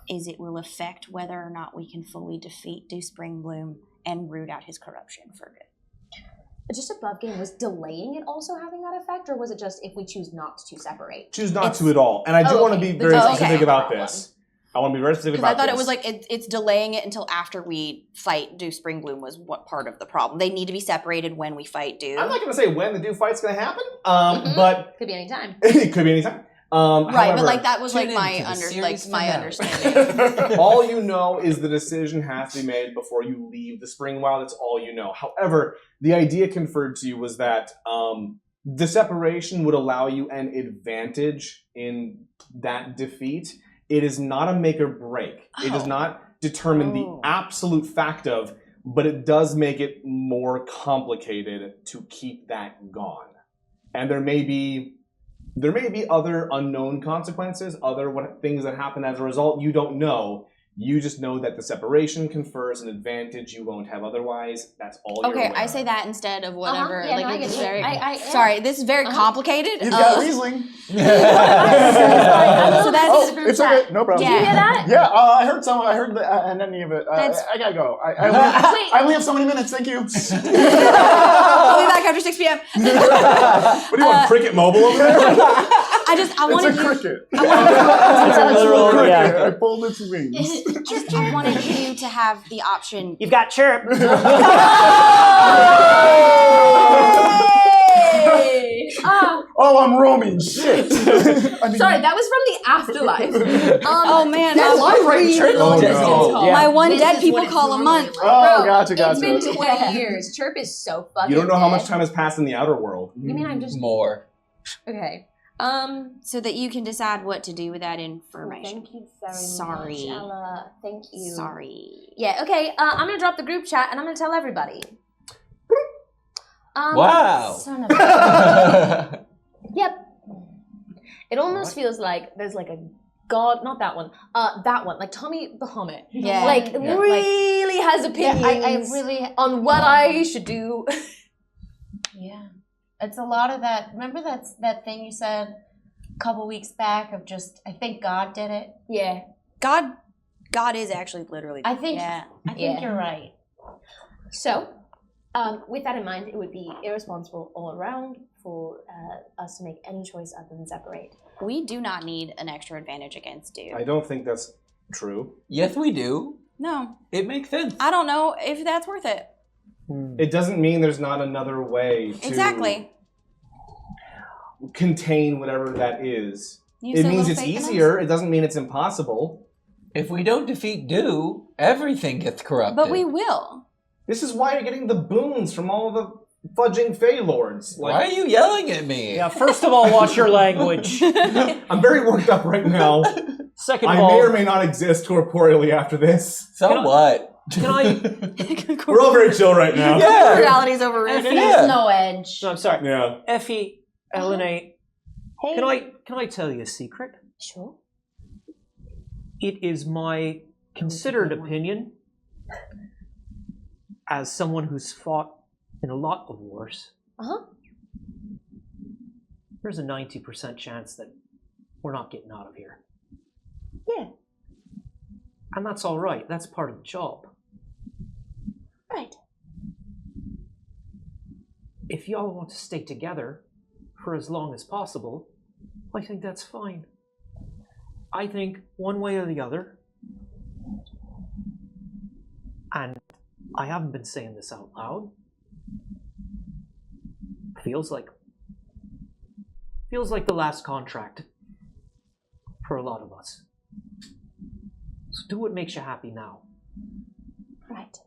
is it will affect whether or not we can fully defeat Do Springbloom and root out his corruption for good. Just above game, was delaying it also having that effect, or was it just if we choose not to separate? Choose not to at all. And I do want to be very Okay. specific about this. I want to be very specific Because about I thought this. it was like it's delaying it until after we fight Do Springbloom was what part of the problem. They need to be separated when we fight Do. I'm not going to say when the Do fight's going to happen, but Could be any time. it could be anytime. Right, However, but like that was like tune my into the series my finale. understanding. all you know is the decision has to be made before you leave the Springwild. That's all you know. However, the idea conferred to you was that the separation would allow you an advantage in that defeat. It is not a make or break. It does not determine the absolute fact of, but it does make it more complicated to keep that gone. And there may be other unknown consequences, other things that happen as a result. You don't know. You just know that the separation confers an advantage you won't have otherwise. That's all you're Okay, aware I of. say that instead of whatever. Yeah, no, I it's get you. very. Yeah. Sorry, this is very complicated. You've got Riesling. so that's Oh, it's okay. No problem. Yeah. Did you hear that? Yeah, I heard some. I heard and any of it. That's- I gotta go. I Wait. only have so many minutes. Thank you. I'll be back after 6 p.m. What do you want, Cricket Mobile over there? I wanted It's a you. cricket. I wanted It's an actual literal, cricket. yeah. I pulled its wings. I wanted you to have the option. You've got Chirp. Oh, I'm roaming. Shit. I mean, Sorry, that was from the afterlife. Oh man, That's my life right here. Oh, Distance no. call. Yeah. my one This dead is people what it's call a normally month. like. Oh, Bro, gotcha. It's been 20 years. Chirp is so fucking You don't know how much dead. time has passed in the outer world. You mean I'm just More. okay? So that you can decide what to do with that information. Thank you very Sorry. much, Ella. Thank you. Sorry. Yeah. Okay. I'm gonna drop the group chat and I'm gonna tell everybody. Wow. Son of a. Yep. It almost feels like there's like a god, not that one. That one, like Tommy Bahamut. Yeah. Like Yeah. really has opinions I really, on what I should do. yeah. It's a lot of that. Remember that thing you said a couple weeks back of just, I think God did it? Yeah. God is actually literally. I think Yeah. you're right. So, with that in mind, it would be irresponsible all around for us to make any choice other than separate. We do not need an extra advantage against Do. I don't think that's true. Yes, we do. No, It makes sense. I don't know if that's worth it. It doesn't mean there's not another way to Exactly. contain whatever that is. You It said means little it's faith in us? easier. It doesn't mean it's impossible. If we don't defeat Do, everything gets corrupted. But we will. This is why you're getting the boons from all the fudging Fey Lords. Why are you yelling at me? Yeah, first of all, watch your language. I'm very worked up right now. Second of I all, may or may not exist corporeally after this. So what? can I? We're all very chill right now. Yeah. Reality's overrated. Effie, Yeah. No edge. No, I'm sorry. Yeah. Effie, Elena, Hey. can I tell you a secret? Sure. It is my considered opinion, as someone who's fought in a lot of wars, there's a 90% chance that we're not getting out of here. Yeah. And that's all right. That's part of the job. Right. if y'all want to stay together for as long as possible, I think that's fine. I think one way or the other, and I haven't been saying this out loud, feels like the last contract for a lot of us. So do what makes you happy now. Right.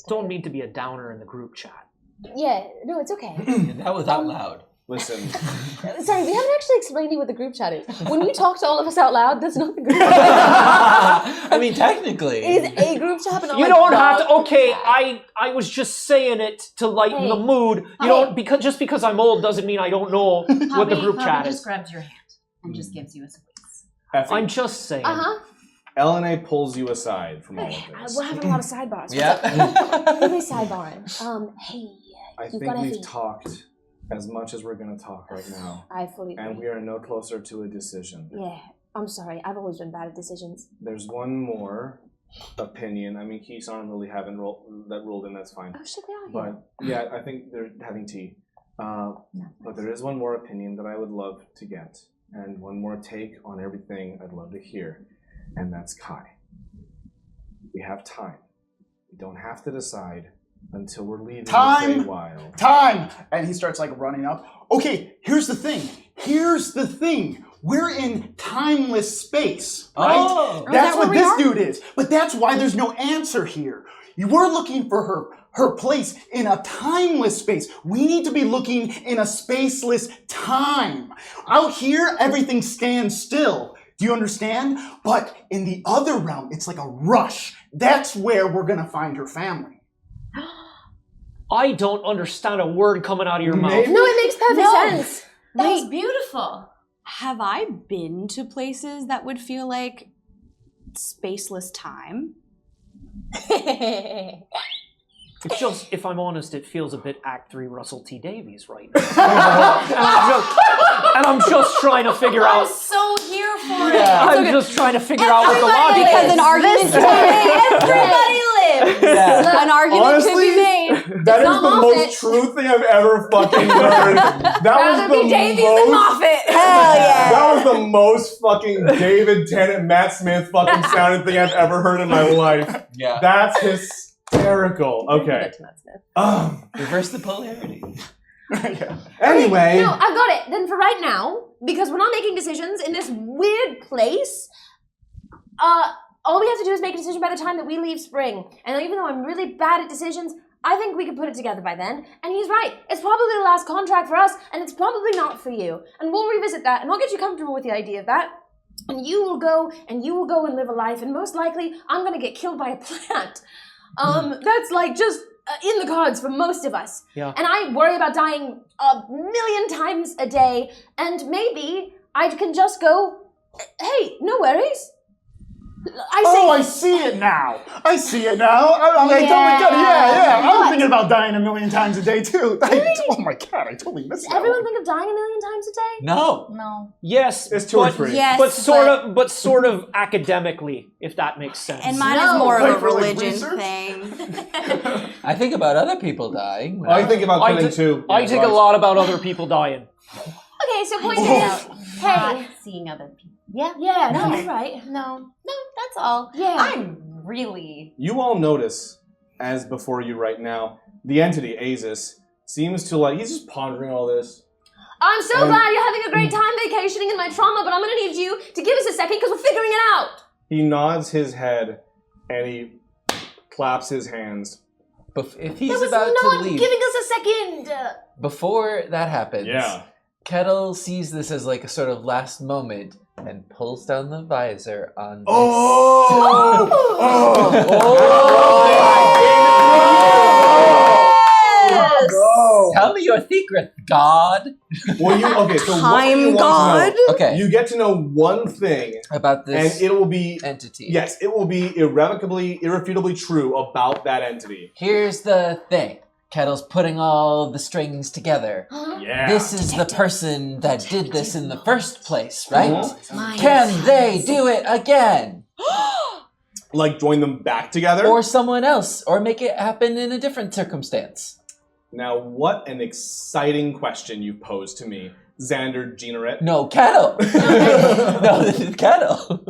Don't mean to be a downer in the group chat. Yeah, no, it's okay. That was out loud. Listen, Sorry, we haven't actually explained to you what the group chat is. When you talk to all of us out loud, that's not the group chat. I mean, technically. It is a group chat, but not You like don't have the- to. Okay, I was just saying it to lighten the Hey. mood. You don't just because I'm old doesn't mean I don't know what the group chat just is. grabs your hand and just gives you a squeeze. Effie, I'm just saying. LNA pulls you aside from all of this. We're having a lot of sidebars. Yeah. What are we sidebarring? Hey, I you've think got we've Effie. talked as much as we're going to talk right now, I fully agree. and we are no closer to a decision. Yeah, I'm sorry. I've always been bad at decisions. There's one more opinion. I mean, Keyshawn and Lily haven't ruled in. That's fine. Oh shit, they are here. But yeah, I think they're having tea. But there is one more opinion that I would love to get, and one more take on everything I'd love to hear, and that's Kai. We have time. We don't have to decide until we're leaving Time! the Feywild. Time! And he starts like running up. Okay, here's the thing. We're in timeless space, right? Oh. That's what this dude is. But that's why there's no answer here. You were looking for her place in a timeless space. We need to be looking in a spaceless time. Out here, everything stands still. Do you understand? But in the other realm, it's like a rush. That's where we're gonna find her family. I don't understand a word coming out of your mouth. No, it makes perfect sense. That's beautiful. Have I been to places that would feel like spaceless time? It's just, if I'm honest, it feels a bit Act 3 Russell T Davies right now. and I'm just trying to figure I'm Oh, out. so here for it. I'm just trying to figure out what the logic Because is. an argument Everybody lives. an argument Honestly, could be made. that is not the Moffat. most true thing I've ever fucking heard. That Rather was be the Davies than most. Moffat. Hell yeah. That was the most fucking David Tennant, Matt Smith fucking sounding thing I've ever heard in my life. Yeah. That's hysterical. Okay. Reverse the polarity. Yeah. Anyway. No, I've got it. Then for right now, because we're not making decisions in this weird place, all we have to do is make a decision by the time that we leave spring. And even though I'm really bad at decisions, I think we could put it together by then. And he's right. It's probably the last contract for us, and it's probably not for you. And we'll revisit that, and I'll get you comfortable with the idea of that. And you will go and live a life, and most likely, I'm gonna get killed by a plant. That's like just in the cards for most of us. Yeah. And I worry about dying 1,000,000 times a day, and maybe I can just go, hey, no worries. I see it now. I see it now. I totally get it. Yeah. I was thinking about dying 1,000,000 times a day too. Oh my god, I totally missed Does that. everyone think of dying 1,000,000 times a day? No. No. Yes, It's 2 or but, 3. Yes, but sort of academically, if that makes sense. And mine No. is more Like of a for, like, religion research? thing. I think about other people dying. I think about I killing thi- too. I think a lot about other people dying. Okay, so point Yeah. is, hey, Not seeing other people. yeah, no, you're right. No, that's all. Yeah. I'm really. You all notice, as before you right now, the entity, Azus, seems to he's just pondering all this. I'm so glad you're having a great time vacationing in my trauma, but I'm gonna need you to give us a second because we're figuring it out. He nods his head and he claps his hands. If he's That was about not to leave, giving us a second. before that happens, Yeah. Kettle sees this as like a sort of last moment and pulls down the visor on this. Tell me your secret, God. Well, so what do you Time want God? to know? Okay, You get to know one thing, about this and it will be entity. yes, it will be irrefutably true about that entity. Here's the thing. Kettle's putting all the strings together. Yeah. This is the person that did this in the first place, right? Mhm. Can they do it again? Like join them back together? Or someone else, or make it happen in a different circumstance. Now, what an exciting question you posed to me, Xander Generet. No, Kettle. No, this is Kettle.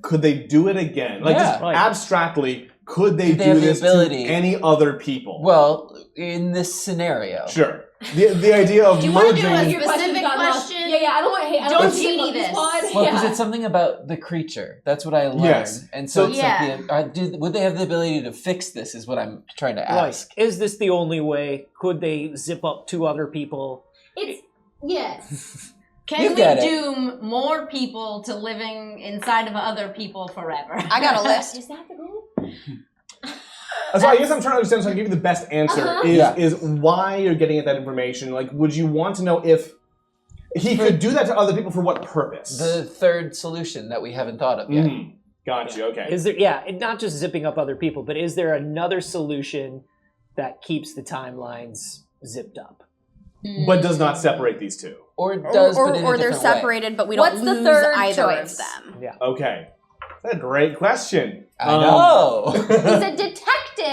Could they do it again? Like, Yeah. just abstractly, could they Do they do have the this ability? to any other people? Well, in this scenario. Sure. The idea of Do you want to do merging... a specific question? Yeah, I don't want to. Don't genie this. Well, because it's something about the creature. That's what I learned. Yes. And so it's Yeah. like, would they have the ability to fix this is what I'm trying to Right. ask. Is this the only way? Could they zip up to other people? It's yes. You Can we get it. doom more people to living inside of other people forever? I got a list. Is that the goal? So I guess I'm trying to understand, so I can give you the best answer, Uh-huh. is why you're getting at that information. Like, would you want to know if he could do that to other people for what purpose? The third solution that we haven't thought of yet. Got you, okay. Is there? Not just zipping up other people, but is there another solution that keeps the timelines zipped up? But does not separate these two. Or does, but in a or they're different way. separated, but we What's don't the lose third either choice? of them. Okay. That's a great question. I know. He's a detective.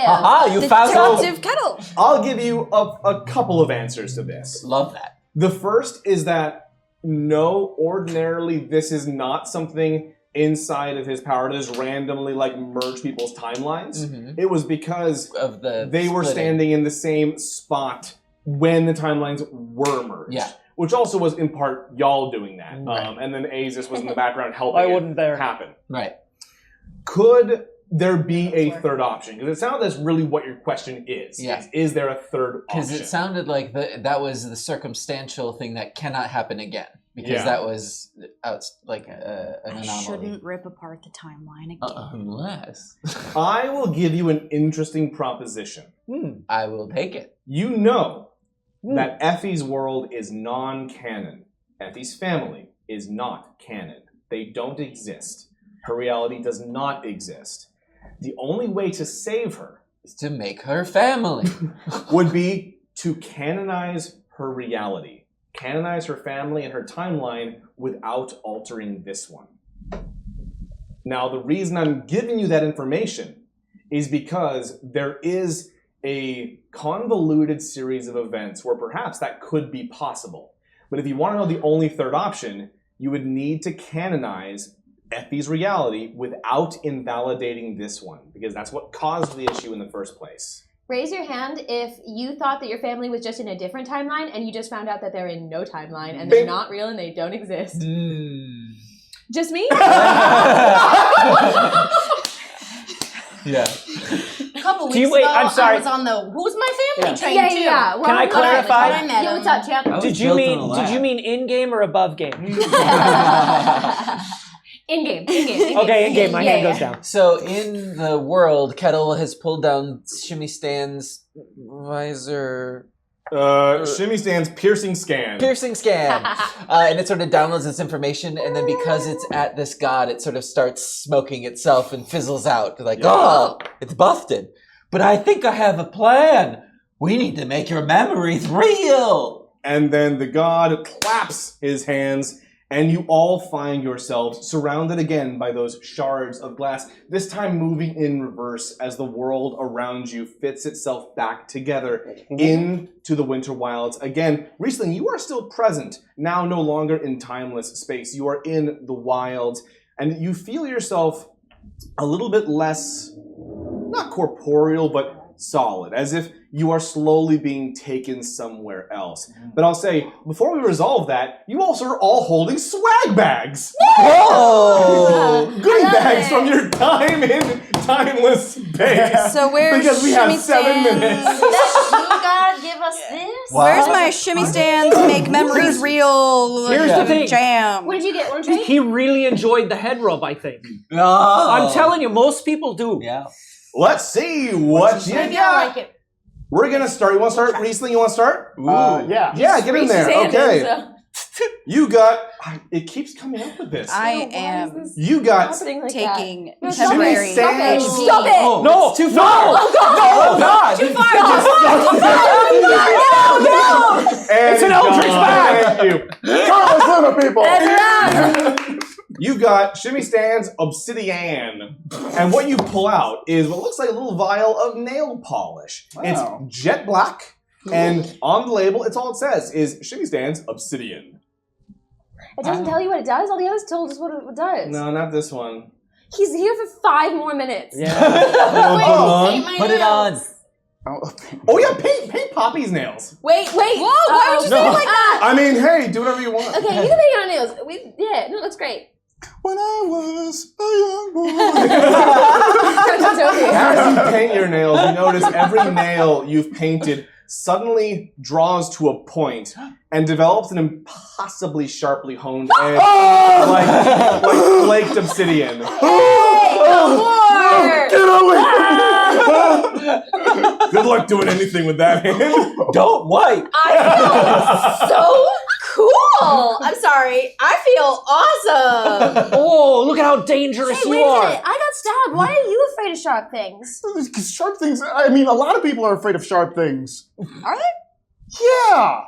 Haha, you found Detective Kettle. I'll give you a couple of answers to this. Love that. The first is that no, ordinarily this is not something inside of his power to just randomly like merge people's timelines. Mhm. It was because Of the they were splitting. standing in the same spot when the timelines were merged. Yeah. Which also was in part y'all doing that. Right. And then Azus was in the background helping I it wouldn't there. happen. Right. Could there be a third option? Because it sounds that's really what your question is. Yeah. Is there a third option? Because it sounded like that was the circumstantial thing that cannot happen again. Because Yeah. that was an anomaly. I shouldn't rip apart the timeline again. Unless I will give you an interesting proposition. I will take it. You know that Effie's world is non-canon. Effie's family is not canon. They don't exist. Her reality does not exist. The only way to save her Is to make her family. would be to canonize her reality. Canonize her family and her timeline without altering this one. Now, the reason I'm giving you that information is because there is a convoluted series of events where perhaps that could be possible. But if you want to know the only third option, you would need to canonize Effie's reality without invalidating this one, because that's what caused the issue in the first place. Raise your hand if you thought that your family was just in a different timeline and you just found out that they're in no timeline and they're Bing. not real and they don't exist. Just me? Yeah. A couple Do you- weeks wait, ago, I'm sorry. I was on the Who's My Family Yeah. train Yeah, too. yeah. Well, Can I well, clarify? I met Yeah, what's up, champ? I was Did you built in a mean lab. in game or above game? In game. In game. Okay, in game. My hand Yeah, goes down. So in the world, Kettle has pulled down Shimmy Stan's visor Shimmy Stan's piercing scan. piercing scan, and it sort of downloads this information, and then because it's at this god, it sort of starts smoking itself and fizzles out. Like, oh, it's busted. But I think I have a plan. We need to make your memories real. And then the god claps his hands, and you all find yourselves surrounded again by those shards of glass, this time moving in reverse as the world around you fits itself back together into the Winter Wilds. Again, Riesling, you are still present, now no longer in timeless space. You are in the wilds, and you feel yourself a little bit less, not corporeal, but solid, as if you are slowly being taken somewhere else. But I'll say, before we resolve that, you also are all holding swag bags! Oh! Goodie bags from your time in timeless space! So where's Because we have Shimmy 7 Stan's- minutes! You gotta give us this. Where's my Shimmy Stands Make Memories Real Here's the thing. jam? What did you get, Orange Ray? He really enjoyed the head rub, I think. No. I'm telling you, most people do. Yeah. Let's see what you Maybe I got! like it. We're gonna start. You wanna start? Riesling, you wanna start? Yeah. Yeah, get in there. Reese's Okay. hands, You got... It keeps coming up with this. I am You got... happening like that? taking No, temporary Stop it. HD. Stop it! Oh, No, it's too no, far. Oh, God! Too far! It's an Eldritch bag! Thank you. Carlos Luna, people! You got Shimmy Stan's Obsidian. And what you pull out is what looks like a little vial of nail polish. Wow. It's jet black, and on the label, it's all it says is Shimmy Stan's Obsidian. It doesn't tell you what it does. All the others told us what it does. No, not this one. He's here for 5 more minutes. Yeah. Put my Put it on. Oh yeah, paint Poppy's nails. Wait. Whoa, why would you say it like that? I mean, hey, do whatever you want. Okay, you can paint our nails. Yeah, no, it looks great. When I was a young boy. As you paint your nails, you notice every nail you've painted suddenly draws to a point and develops an impossibly sharply honed edge, like flaked obsidian. Get away! Good luck doing anything with that hand. Don't wipe. I feel so cool. I'm sorry. I feel awesome. Oh, look at how dangerous Hey, you wait a are. minute. I got stabbed. Why are you afraid of sharp things? Sharp things, I mean, a lot of people are afraid of sharp things. Are they? Yeah!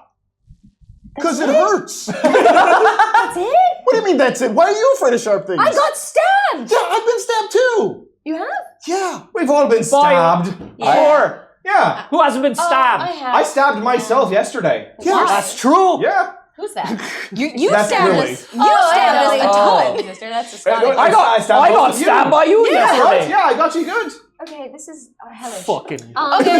Because it hurts. What That's it? do you mean that's it? Why are you afraid of sharp things? I got stabbed. Yeah, I've been stabbed too. You have? Yeah. We've all been stabbed. Sure. Yeah. Who hasn't been stabbed? I have. I stabbed myself yesterday. Yes. That's true. Yeah. Who's that? You That's stabbed Lily. us. You stabbed us a ton. Sister, that's a I I got stabbed by you yesterday. Yeah, I got you good. Okay, this is hellish. Fucking. Okay,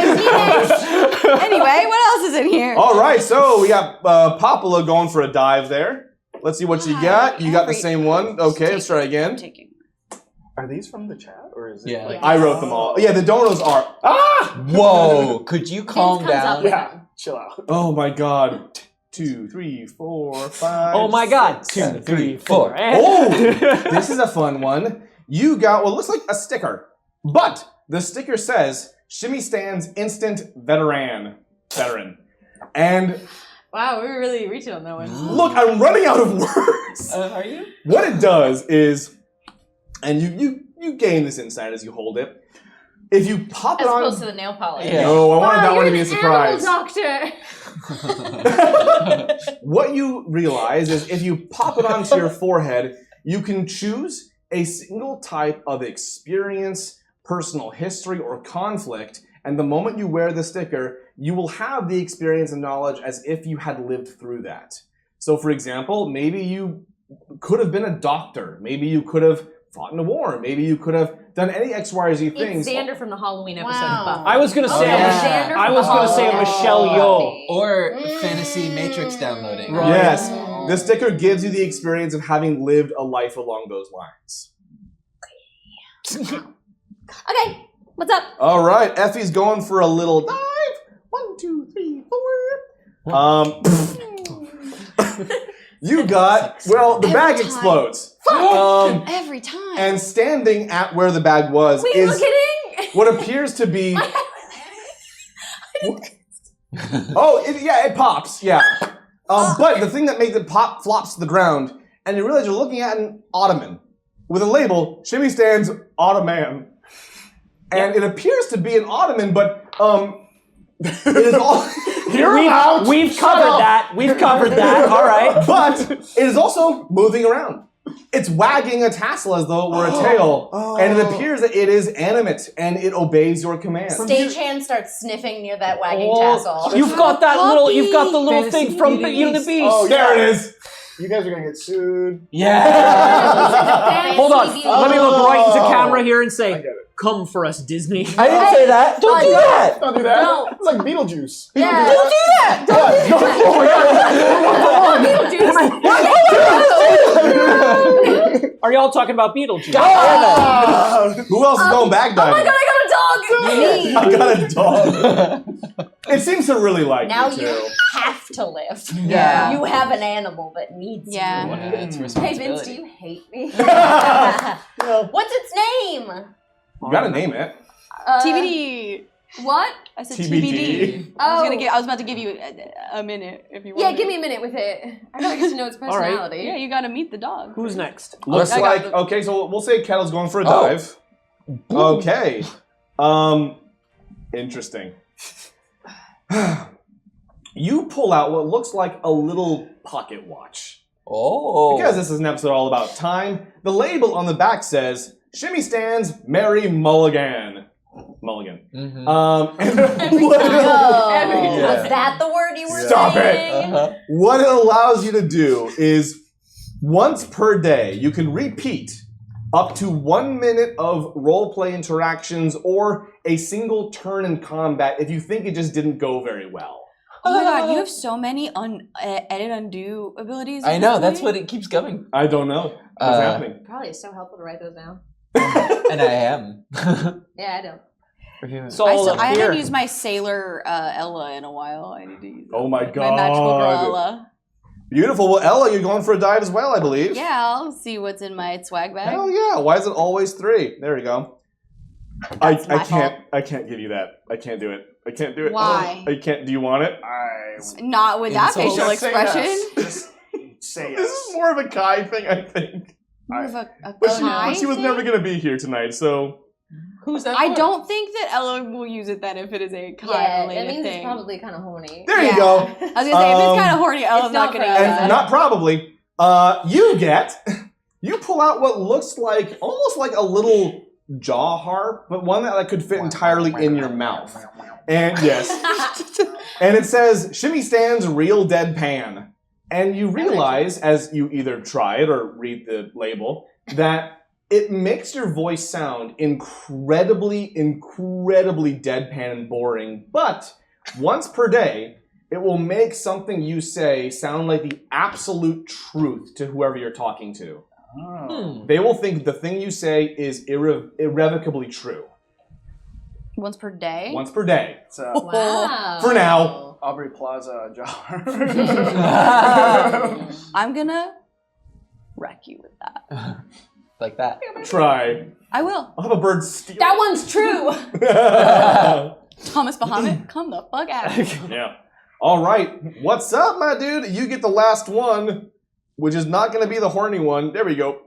Anyway, what else is in here? All right, so we got Popula going for a dive there. Let's see what you got. You got the same one. Okay, let's try again. Are these from the chat or is it? Yeah. like- I wrote them all. Yeah, the donos are. Ah! Whoa. Could you calm comes up down? with Yeah. Chill out. Oh my god. 2, 3, 4, 5. Oh my god. 2, 3, 4. Oh! This is a fun one. You got what looks like a sticker, but the sticker says Shimmy Stan's Instant Veteran. And wow, we were really reaching on that one. look, I'm running out of words. Are you? What it does is, and you gain this insight as you hold it. If you pop As it on, opposed to the nail polish. Yeah. no, I wanted that Wow, one to you're be a an surprise. animal doctor. What you realize is if you pop it onto your forehead, you can choose a single type of experience, personal history, or conflict, and the moment you wear the sticker, you will have the experience and knowledge as if you had lived through that. So, for example, maybe you could have been a doctor. Maybe you could have fought in a war. Maybe you could have done any X, Y, or Z things. It's Xander from the Halloween episode Wow. of Buffy. I was gonna say. yeah. I was gonna say a Michelle Yeoh. Or fantasy matrix downloading. Right. Yes, the sticker gives you the experience of having lived a life along those lines. Okay, what's up? All right, Effie's going for a little dive. 1, 2, 3, 4. You got the bag time. explodes. Every time. And standing at where the bag was Wait, is you're kidding? what appears to be. Oh, it pops. Yeah. But the thing that makes it pop flops to the ground, and you realize you're looking at an ottoman with a label, Shimmy Stan's Ottoman. And it appears to be an ottoman, but it is all. We've covered that. We've covered that. All right. But it is also moving around. It's wagging a tassel as though it were a tail, and it appears that it is animate and it obeys your commands. Stagehand starts sniffing near that wagging Oh, tassel. you've got that little. You've got the little Fantasy thing from Beauty Beauty and the Beast. Beast. Oh, There it is. You guys are gonna get sued. Yeah. Hold on. Let me look right into Oh. camera here and I say, get it. "Come for us, Disney." I didn't say that. Don't do that. Don't do that. No. It's like Beetlejuice. Yeah. Don't do that. Are y'all talking about Beetlejuice? Who else is going bag diving? Oh my god, I got a dog! I got a dog. It seems to really like Now you you too. have to live. Yeah. You have an animal that needs Yeah. you. Yeah, it's Hey responsibility. Vince, do you hate me? What's its name? You gotta name it. TBD. What? I said TBD. TBD. Oh. I was about to give you a minute if you want. Yeah, give me a minute with it. I gotta get to know its All right. personality. Yeah, you gotta meet the dog. Who's next? Looks I got like the- okay. So we'll say Kettle's going for a Oh. dive. Okay. Interesting. You pull out what looks like a little pocket watch. Oh. Because this is an episode all about time, the label on the back says, Shimmy Stands Mary Mulligan. Mulligan. Mhm. And Was that the word you were Stop it. saying? what it allows you to do is once per day, you can repeat up to 1 minute of roleplay interactions or a single turn in combat if you think it just didn't go very well. Oh my god, you have so many edit undo abilities. I know, that's what it keeps going. I don't know what's happening. Probably it's so helpful to write those down. And I am. Yeah, I don't. It's all up I here. haven't used my sailor Ella in a while. I need to use Oh my my magical girl god. Ella. Beautiful. Well, Ella, you're going for a dive as well, I believe. Yeah, I'll see what's in my swag bag. Hell yeah. Why is it always 3? There you go. I my can't give you that. I can't do it. I can't do it. Why? I can't. Do you want it? Not with that Insult. facial Just say expression. yes. Just say yes. This is more of a Kai thing, I think. More of a But Kai she was thing? never going to be here tonight, so... Who's that? I for? don't think that Ella will use it then if it is a Kai Yeah, related it means thing. it's probably kind of horny. There you Yeah. go. I was gonna say, if it's kind of horny, Ella's It's not not gonna for use us. it. And not probably. You pull out what looks like, almost like a little jaw harp, but one that could fit entirely in your mouth. And yes. And it says, Shimmy Stands Real Deadpan. And you realize, as you either try it or read the label, that it makes your voice sound incredibly deadpan and boring, but once per day, it will make something you say sound like the absolute truth to whoever you're talking to. They will think the thing you say is irrevocably true. Once per day? Once per day. So, Wow. For now. Aubrey Plaza jar. I'm gonna wreck you with that. Like that. Try. I will. I'll have a bird steal. That one's true. Thomas Bahamut, come the fuck out. Yeah. All right. What's up, my dude? You get the last one, which is not going to be the horny one. There we go.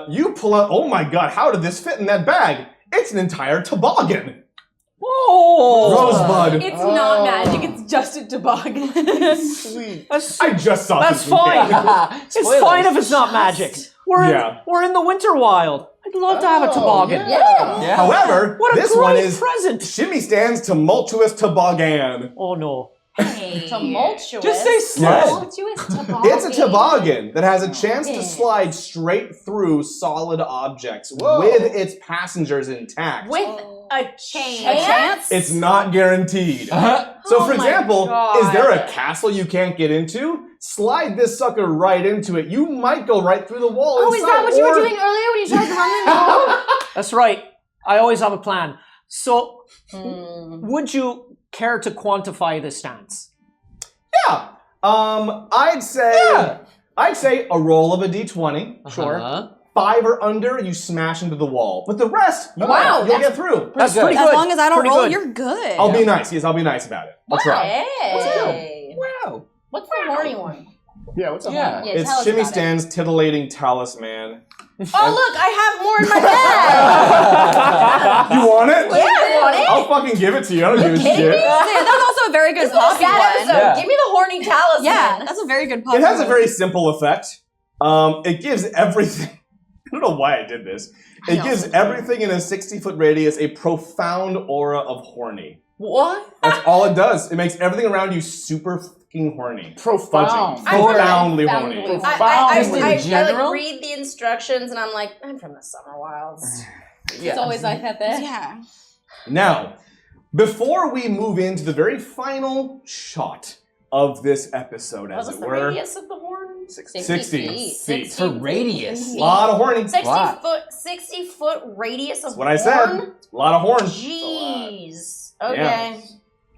You pull out. Oh my god! How did this fit in that bag? It's an entire toboggan. Whoa! Rosebud. It's not magic. It's just a toboggan. Sweet. I just saw That's this one. fine. It's fine if it's not magic. We're in the winter wild. I'd love to have a toboggan. Yeah. However, What a this great one is present. Shimmy Stands Tumultuous Toboggan. Oh no. Tumultuous. Just say sled. Tumultuous toboggan. It's a toboggan that has a chance to slide straight through solid objects with its passengers intact. With a chance. chance? It's not guaranteed. So, for Oh my example, God. is there a castle you can't get into? Slide this sucker right into it. You might go right through the wall. Oh, is inside, that what you were or- doing earlier when you tried to run in the hole? That's right. I always have a plan. So, would you care to quantify the stance? Yeah. I'd say a roll of a d20. Sure. 5 or under, you smash into the wall. But the rest, you'll get through. That's pretty good. As long as I don't Pretty roll, good. you're good. I'll be nice. Yes, I'll be nice about it. I'll try. Hey. Wow. What's the horny one? Yeah, what's up? Yeah. Yeah, It's tell us Shimmy about it. Stand's tittillating talisman. Oh, look, I have more in my bag. You want it? Yeah, I want it. I'll fucking give it to you. I don't give a kidding shit. me? Yeah, that's also a very good This was a poppy sad one. episode. Yeah. Give me the horny talisman. Yeah, that's a very good poppy It has a one. very simple effect. It gives everything. I don't know why I did this. It gives everything in a 60-foot radius a profound aura of horny. What? That's all it does. It makes everything around you super fucking horny. Profound. Fudging. Profoundly horny. I in general? read the instructions and I'm like, I'm from the Summer Wilds. Yeah. It's always like that there. Yeah. Now, before we move into the very final shot of this episode, What as was it the were, radius of the horn? 60 feet. feet. For radius. A lot of horny. 60 foot radius of That's what I horn? said. A lot of horn. Jeez. Okay. Yeah.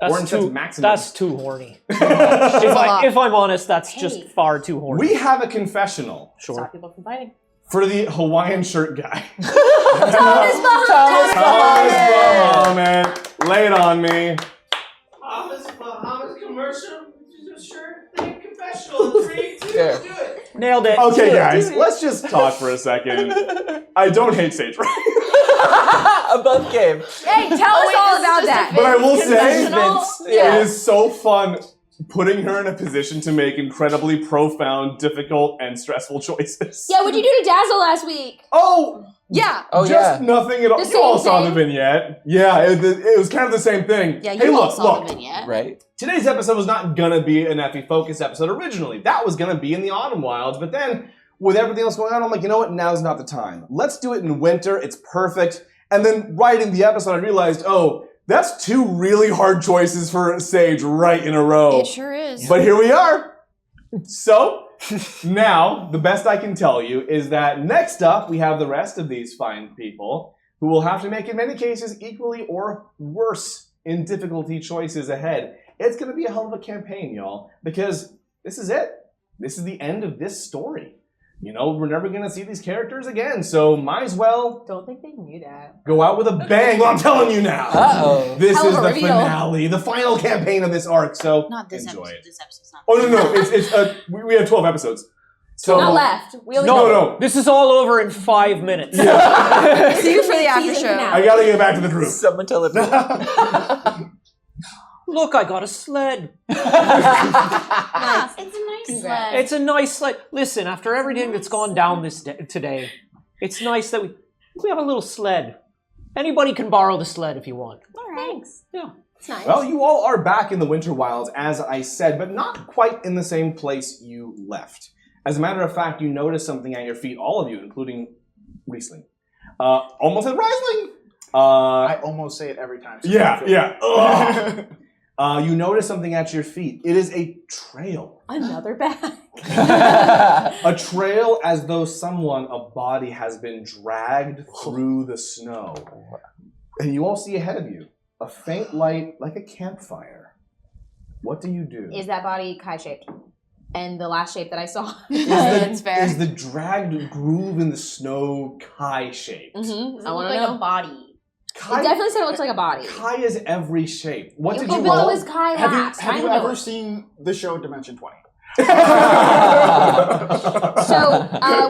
That's Horn says too. maximum. That's too horny. a lot. if I'm honest, that's just far too horny. We have a confessional Sure. Stop people from fighting. for the Hawaiian shirt guy. Thomas Bahamut, lay it on me. Bahamas commercial shirt thing confessional. 3, 2, There. do it. Nailed it. Okay, guys, let's just talk for a second. I don't hate stage fright. Above game. Hey, tell us all about that. But I will say, Confessional? it is so fun putting her in a position to make incredibly profound, difficult, and stressful choices. Yeah, what'd you do to Dazzle last week? Oh, Yeah. Oh just nothing at all. The You all same saw the thing? vignette. Yeah, it was kind of the same thing. Yeah, Hey, you all look, saw look. the vignette. Right. Today's episode was not gonna be an Effie Focus episode originally. That was gonna be in the Autumn Wilds, but then with everything else going on, I'm like, you know what? Now's not the time. Let's do it in winter. It's perfect. And then writing the episode, I realized, oh, that's two really hard choices for Sage right in a row. It sure is. But here we are. So, now, the best I can tell you is that next up, we have the rest of these fine people who will have to make, in many cases, equally or worse in difficulty choices ahead. It's going to be a hell of a campaign, y'all, because this is it. This is the end of this story. You know, we're never going to see these characters again, so might as well Don't think they knew that. go out with a bang. Well, I'm telling you now. Uh-oh. This Hell is of a the reveal. finale, the final campaign of this arc, so Not this enjoy episode. it. This episode's not. Oh, no, we have 12 episodes. So, Not left. We only No. This is all over in 5 minutes. Yeah. See you for the after Season show. I gotta get back to the group. Someone tell it. Look, I got a sled. Ah, it's a nice sled. It's a nice sled. Listen, after everything that's gone down today, it's nice that we have a little sled. Anybody can borrow the sled if you want. All right. Thanks. Yeah. It's nice. Well, you all are back in the Winter Wilds, as I said, but not quite in the same place you left. As a matter of fact, you notice something at your feet, all of you, including Riesling. Almost said Riesling! I almost say it every time. So Yeah. Ugh. You notice something at your feet. It is a trail. Another bag. A trail as though a body has been dragged through the snow. And you all see ahead of you a faint light like a campfire. What do you do? Is that body Kai shaped? And the last shape that I saw. That's fair. Is the dragged groove in the snow Kai shaped? Mm-hmm. Does it I look want to like know. a body? Kai, It definitely said it looks like a body. Kai is every shape. What did But you what roll? was Kai Have last? you I don't ever know. seen the show Dimension 20? So,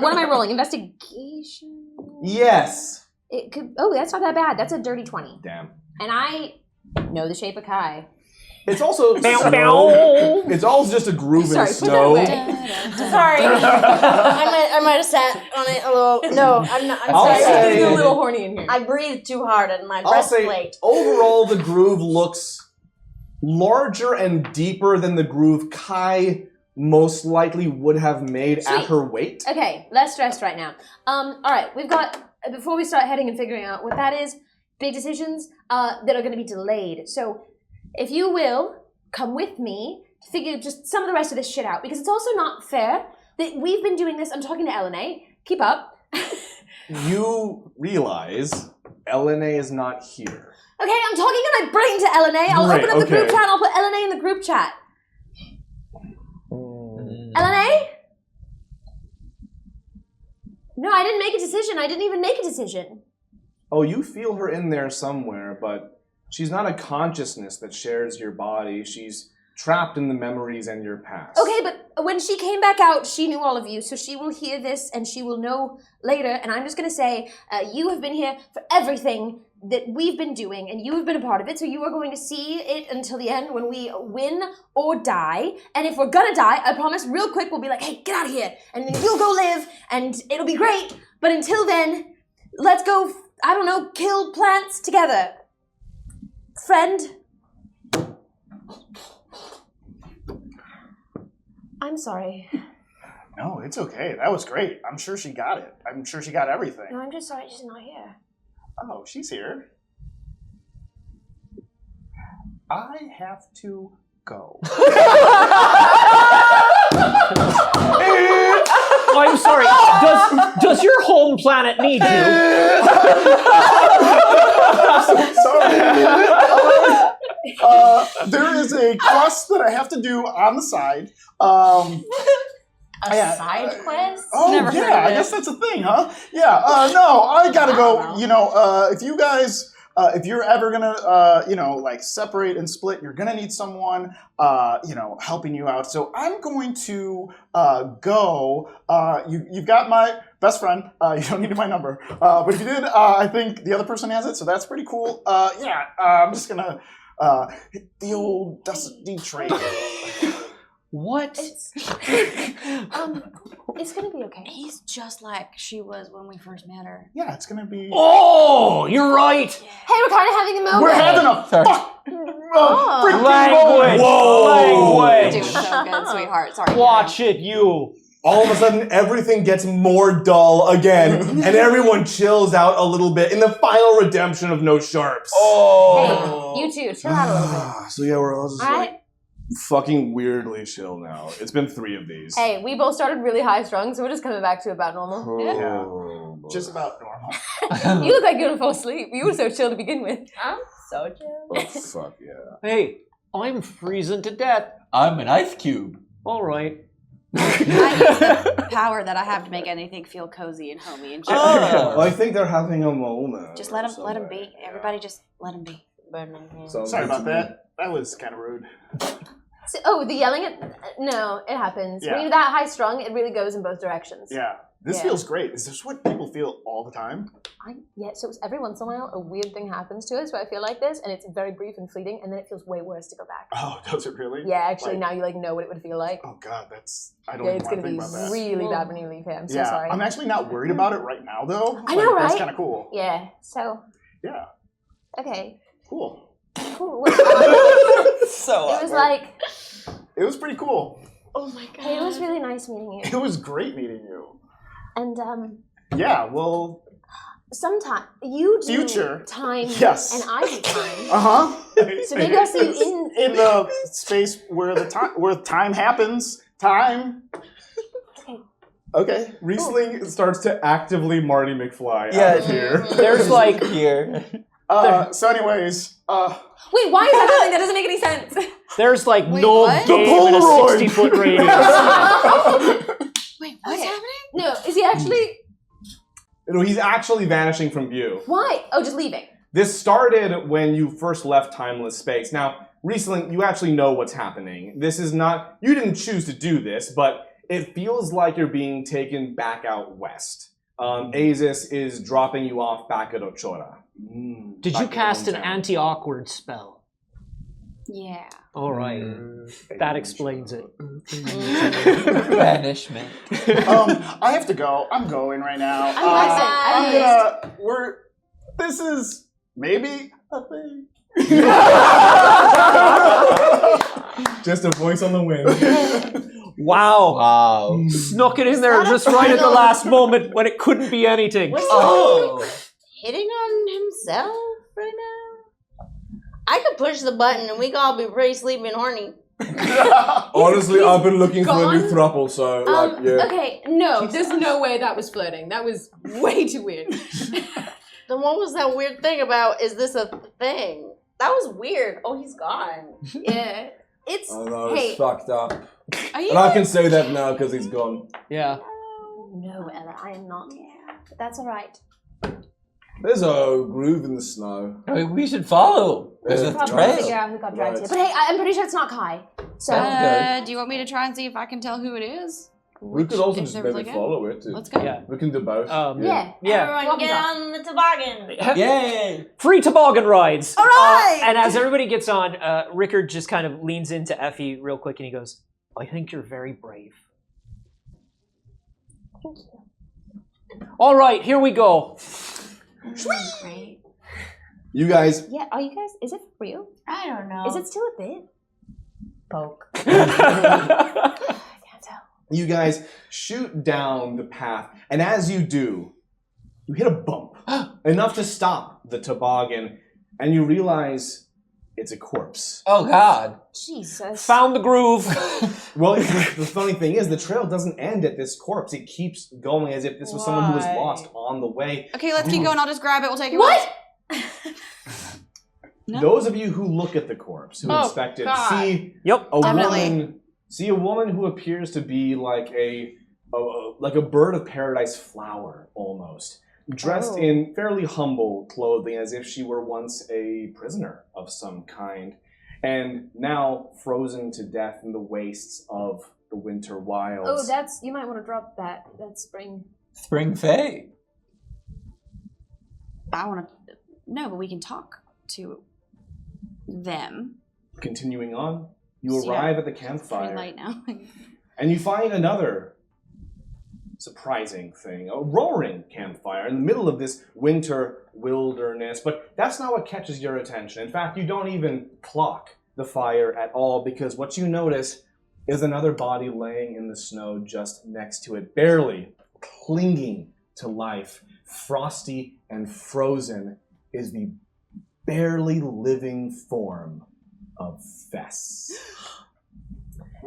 what am I rolling? Investigation? Yes. It could. Oh, that's not that bad. That's a dirty 20. Damn. And I know the shape of Kai. It's also Bow, snow. bow. It's all just a groove Sorry, in put that snow. away. Sorry. I might have sat on it a little. No, I'm not. I'm I'll sorry. say- It's getting a little horny in here. I breathed too hard on my I'll say breastplate. overall the groove looks larger and deeper than the groove Kai most likely would have made at Sweet. her weight. Okay, less stressed right now. All right, we've got, before we start heading and figuring out what that is, big decisions that are going to be delayed. So, if you will, come with me to figure just some of the rest of this shit out, because it's also not fair that we've been doing this. I'm talking to LNA. Keep up. You realize LNA is not here. Okay, I'm talking in my brain to LNA. I'll Great, open up the group okay. chat and I'll put LNA in the group chat. LNA? No, I didn't make a decision. I didn't even make a decision. Oh, you feel her in there somewhere, but she's not a consciousness that shares your body. She's trapped in the memories and your past. Okay, but when she came back out, she knew all of you, so she will hear this and she will know later. And I'm just going to say, you have been here for everything that we've been doing, and you have been a part of it, so you are going to see it until the end when we win or die. And if we're gonna die, I promise, real quick, we'll be like, hey, get out of here, and then you'll go live, and it'll be great. But until then, let's go, I don't know, kill plants together. Friend? I'm sorry. No, it's okay. That was great. I'm sure she got it. I'm sure she got everything. No, I'm just sorry she's not here. Oh, she's here. I have to go. I'm sorry. Does your home planet need you? Sorry. There is a quest that I have to do on the side. A side quest? Oh, Never heard yeah, of I it. guess that's a thing, huh? Yeah, no, I gotta go. You know, if you guys, if you're ever gonna, you know, like separate and split, you're gonna need someone, you know, helping you out. So I'm going to go. You've got my best friend. You don't need my number, but if you did, I think the other person has it. So that's pretty cool. Yeah, I'm just gonna hit the old dusty trail. What? It's gonna be okay. He's just like she was when we first met her. Yeah, it's gonna be. Oh, you're right. Hey, we're kind of having a moment. We're having a freaking Language. Whoa. You're Language. doing so good, sweetheart. Sorry. Watch it, you. All of a sudden, everything gets more dull again, and everyone chills out a little bit in the final redemption of No Sharps. Hey, you two, chill out a little bit. So yeah, we're all just All right. like fucking weirdly chill now. It's been 3 of these. Hey, we both started really high strung, so we're just coming back to about normal. Oh, boy. Just about normal. You look like you're gonna fall asleep. You were so chill to begin with. I'm so chill. Oh, fuck yeah. Hey, I'm freezing to death. I'm an ice cube. All right. I use the power that I have to make anything feel cozy and homey and shit. Well, I think they're having a moment. Just let him somewhere. be. Everybody just let him be. So Sorry about that. That was kind of rude. So, the yelling at no, it happens. Yeah. When you're that high strung, it really goes in both directions. Yeah. This Yeah. feels great. Is this what people feel all the time? So every once in a while, a weird thing happens to us where I feel like this, and it's very brief and fleeting, and then it feels way worse to go back. Oh, does it really? Yeah, actually, Like- now you know what it would feel like. Oh God, that's. I don't Yeah, even it's want gonna to be think about that. really bad when you leave here. I'm so Yeah, sorry. I'm actually not worried about it right now, though. I know, That's right? kind of cool. Yeah. So Yeah, okay, cool. cool. It So was like, It was pretty cool. Oh my god. hey, it was really nice meeting you. It was great meeting you. And Yeah, well, sometime you do Future. time, Yes. and I do time. uh-huh. So maybe I'll see you in the space where time happens. Time. Okay. Okay. Riesling starts to actively Marty McFly Yeah, out of here. There's like here. So anyways, Wait, why is that happening? That doesn't make any sense. there's like Wait, no what? game The in a Polaroid. 60-foot radius. Wait, what's Okay. happening? No, is he actually? No, he's actually vanishing from view. Why? Oh, just leaving. This started when you first left Timeless Space. Now, Riesling, you actually know what's happening. This is not, you didn't choose to do this, but it feels like you're being taken back out west. Azus is dropping you off back at Ochora. Did Back you in cast an hometown. anti-awkward spell? Yeah. All right. That explains it. Banishment. I have to go. I'm going right now. I'm This is maybe a thing. Just a voice on the wind. Wow. Wow. Snuck it in there just right at the last moment when it couldn't be anything. Oh. Hitting on himself right now? I could push the button and we could all be pretty sleepy and horny. Honestly, I've been looking for a new gone? throuple, so like, yeah. Okay, no, there's no way that was flirting. That was way too weird. Then what was that weird thing about, is this a thing? That was weird. Oh, he's gone. Yeah, it's I know, hey. it's fucked up. Are you? And I can say that now because he's gone. Yeah. No, Ella, I am not. But that's all right. There's a groove in the snow. We should follow. There's a Probably trail. figure out who got dragged Right. here. But hey, I'm pretty sure it's not Kai. So Do you want me to try and see if I can tell who it is? We could also if just they're maybe really good. follow it. Let's go. Yeah. We can do both. yeah, Yeah. Everyone get on the toboggan. Yay! Free toboggan rides. All right! And as everybody gets on, Rickard just kind of leans into Effie real quick and he goes, I think you're very brave. Thank you. All right, here we go. Great. You guys, Yeah, are you guys? Is it for real? I don't know. Is it still a bit? poke? I can't tell. you guys shoot down the path, and as you do, you hit a bump enough to stop the toboggan, and you realize it's a corpse. Oh God! Jesus. Found the groove. Well, the funny thing is, the trail doesn't end at this corpse. It keeps going as if this was someone who was Why? lost on the way. Okay, let's keep going. I'll just grab it. We'll take it. What? No. Those of you who look at the corpse, who Oh, inspect it, God. see Yep. a Definitely. woman. See a woman who appears to be like a bird of paradise flower, almost dressed Oh. in fairly humble clothing, as if she were once a prisoner of some kind, and now frozen to death in the wastes of the winter wilds. Oh, that's. You might want to drop that. That's spring. Spring Fae. I want to. No, but we can talk to them. Continuing on, You So, arrive at the Pretty campfire, light now. and you find another surprising thing, a roaring campfire in the middle of this winter wilderness. But that's not what catches your attention. In fact, you don't even clock the fire at all, because what you notice is another body laying in the snow just next to it, barely clinging to life. Frosty and frozen is the barely living form of Fess.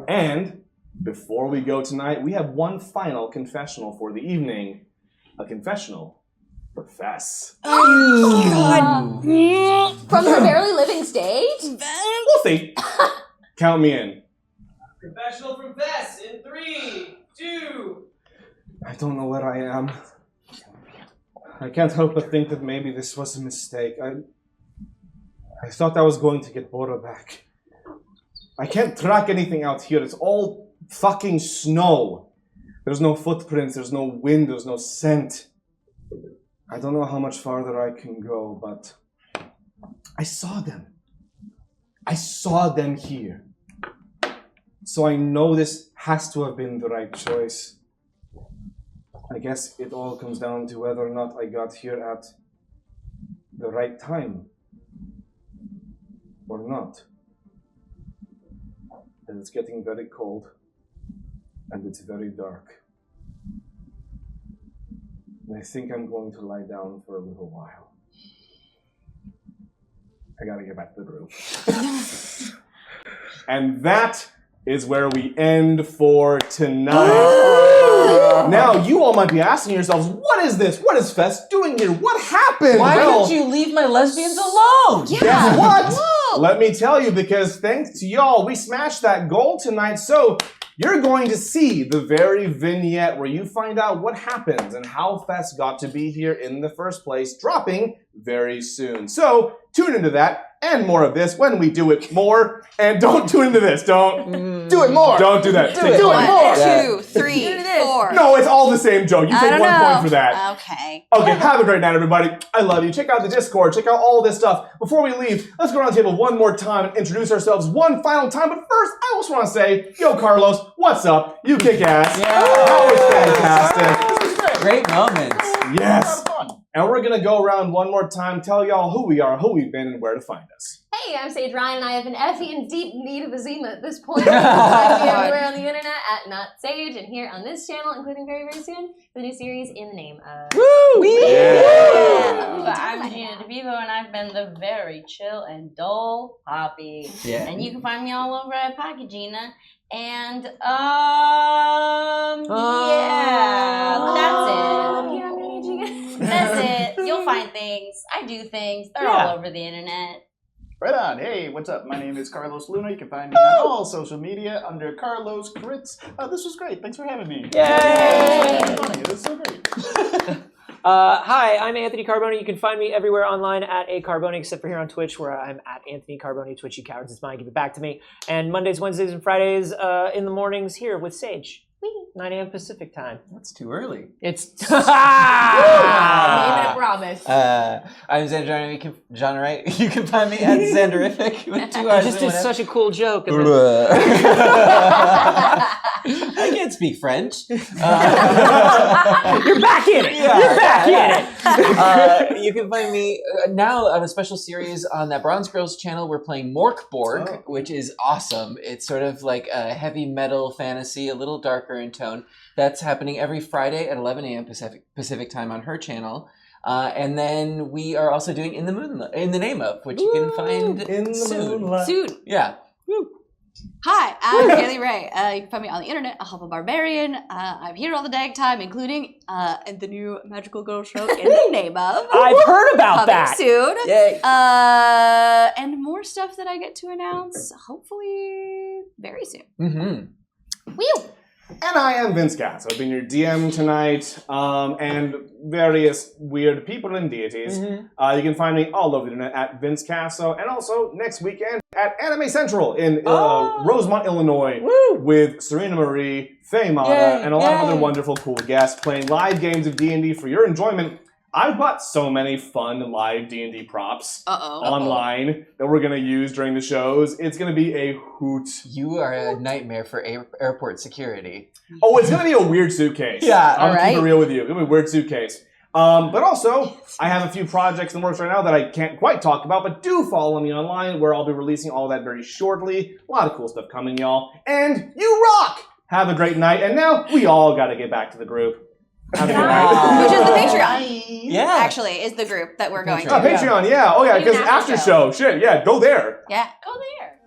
And before we go tonight, we have one final confessional for the evening. A confessional for Fess. From her barely living state? We'll see. Count me in. Confessional from Vess in 3, 2. I don't know where I am. I can't help but think that maybe this was a mistake. I thought I was going to get Bora back. I can't track anything out here. It's all fucking snow. There's no footprints, there's no wind, there's no scent. I don't know how much farther I can go, but I saw them. I saw them here. So I know this has to have been the right choice. I guess it all comes down to whether or not I got here at the right time. Or not. And it's getting very cold. And it's very dark. And I think I'm going to lie down for a little while. I gotta get back to the roof. And that is where we end for tonight. Now, you all might be asking yourselves, what is this? What is Fess doing here? What happened? Why Well, didn't you leave my lesbians alone? guess what? Let me tell you, because thanks to y'all, we smashed that goal tonight. So you're going to see the very vignette where you find out what happens and how Fess got to be here in the first place, dropping very soon. So tune into that and more of this when we do it more. And don't tune into this. Don't Do it more. Don't do that. Do it more. 1, 2, 3, 4. No, it's all the same joke. You I take don't 1 know. point for that. Okay. Okay, have a great night, everybody. I love you. Check out the Discord. Check out all this stuff. Before we leave, let's go around the table one more time and introduce ourselves one final time. But first, I also want to say, yo, Carlos, what's up? You kick ass. That was fantastic. Great moments. Yes. And we're going to go around one more time, tell y'all who we are, who we've been, and where to find us. Hey, I'm Sage Ryan, and I have been effing in deep need of a Zima at this point. You can find me everywhere on the internet at NotSage, and here on this channel, including very, very soon, the new series In the Name of. But I'm Gina DeVivo, and I've been the very chill and dull Poppy. Yeah. And you can find me all over at Pocky Gina. And yeah, that's it. That's it. You'll find things. I do things. They're all over the internet. Right on. Hey, what's up? My name is Carlos Luna. You can find me on all social media under Carlos Critz. This was great. Thanks for having me. Yay! It was so great. Hi, I'm Anthony Carboni. You can find me everywhere online at @Carboni, except for here on Twitch, where I'm at Anthony Carboni. Twitch, you cowards, it's mine. Give it back to me. And Mondays, Wednesdays, and Fridays in the mornings here with Sage. 9 a.m. Pacific time. That's too early. It's Name and a promise. I'm Xander. John Wright. You can find me at Xanderific with 2 I R's. just did such a cool joke. And I can't speak French. You're back in it. You're back in it. You can find me now on a special series on that Bronze Girls channel. We're playing Morkborg, which is awesome. It's sort of like a heavy metal fantasy, a little darker in tone. That's happening every Friday at 11 a.m. Pacific time on her channel. And then we are also doing In the Name of, which you can find soon. Yeah. Hi, I'm Kaylee Ray. You can find me on the internet, a Humble Barbarian. I'm here all the dang time, including in the new magical girl show In the Name of. I've heard about Coming that. soon. Yay. And more stuff that I get to announce, hopefully very soon. Mm-hmm. Whew. And I am Vince Gatz. I've been your DM tonight, and various weird people and deities. You can find me all over the internet at Vince Casso, and also next weekend at Anime Central in Rosemont, Illinois, with Serena Marie, Faye Mata, and a lot of other wonderful, cool guests playing live games of D&D for your enjoyment. I've bought so many fun live D&D props Uh-oh. online that we're going to use during the shows. It's going to be a hoot. You are a nightmare for airport security. Oh, it's going to be a weird suitcase. Yeah, I'm alright. keep it real with you. It's going to be a weird suitcase. But also, I have a few projects in the works right now that I can't quite talk about, but do follow me online where I'll be releasing all that very shortly. A lot of cool stuff coming, y'all. And you rock! Have a great night. And now we all got to get back to the group. Have a good night. Which is the Patreon. Yeah. Actually, is the group that we're going Oh, to. Patreon, yeah. Oh, yeah, Even because after after show. Shit, yeah, go there. Yeah. Go there.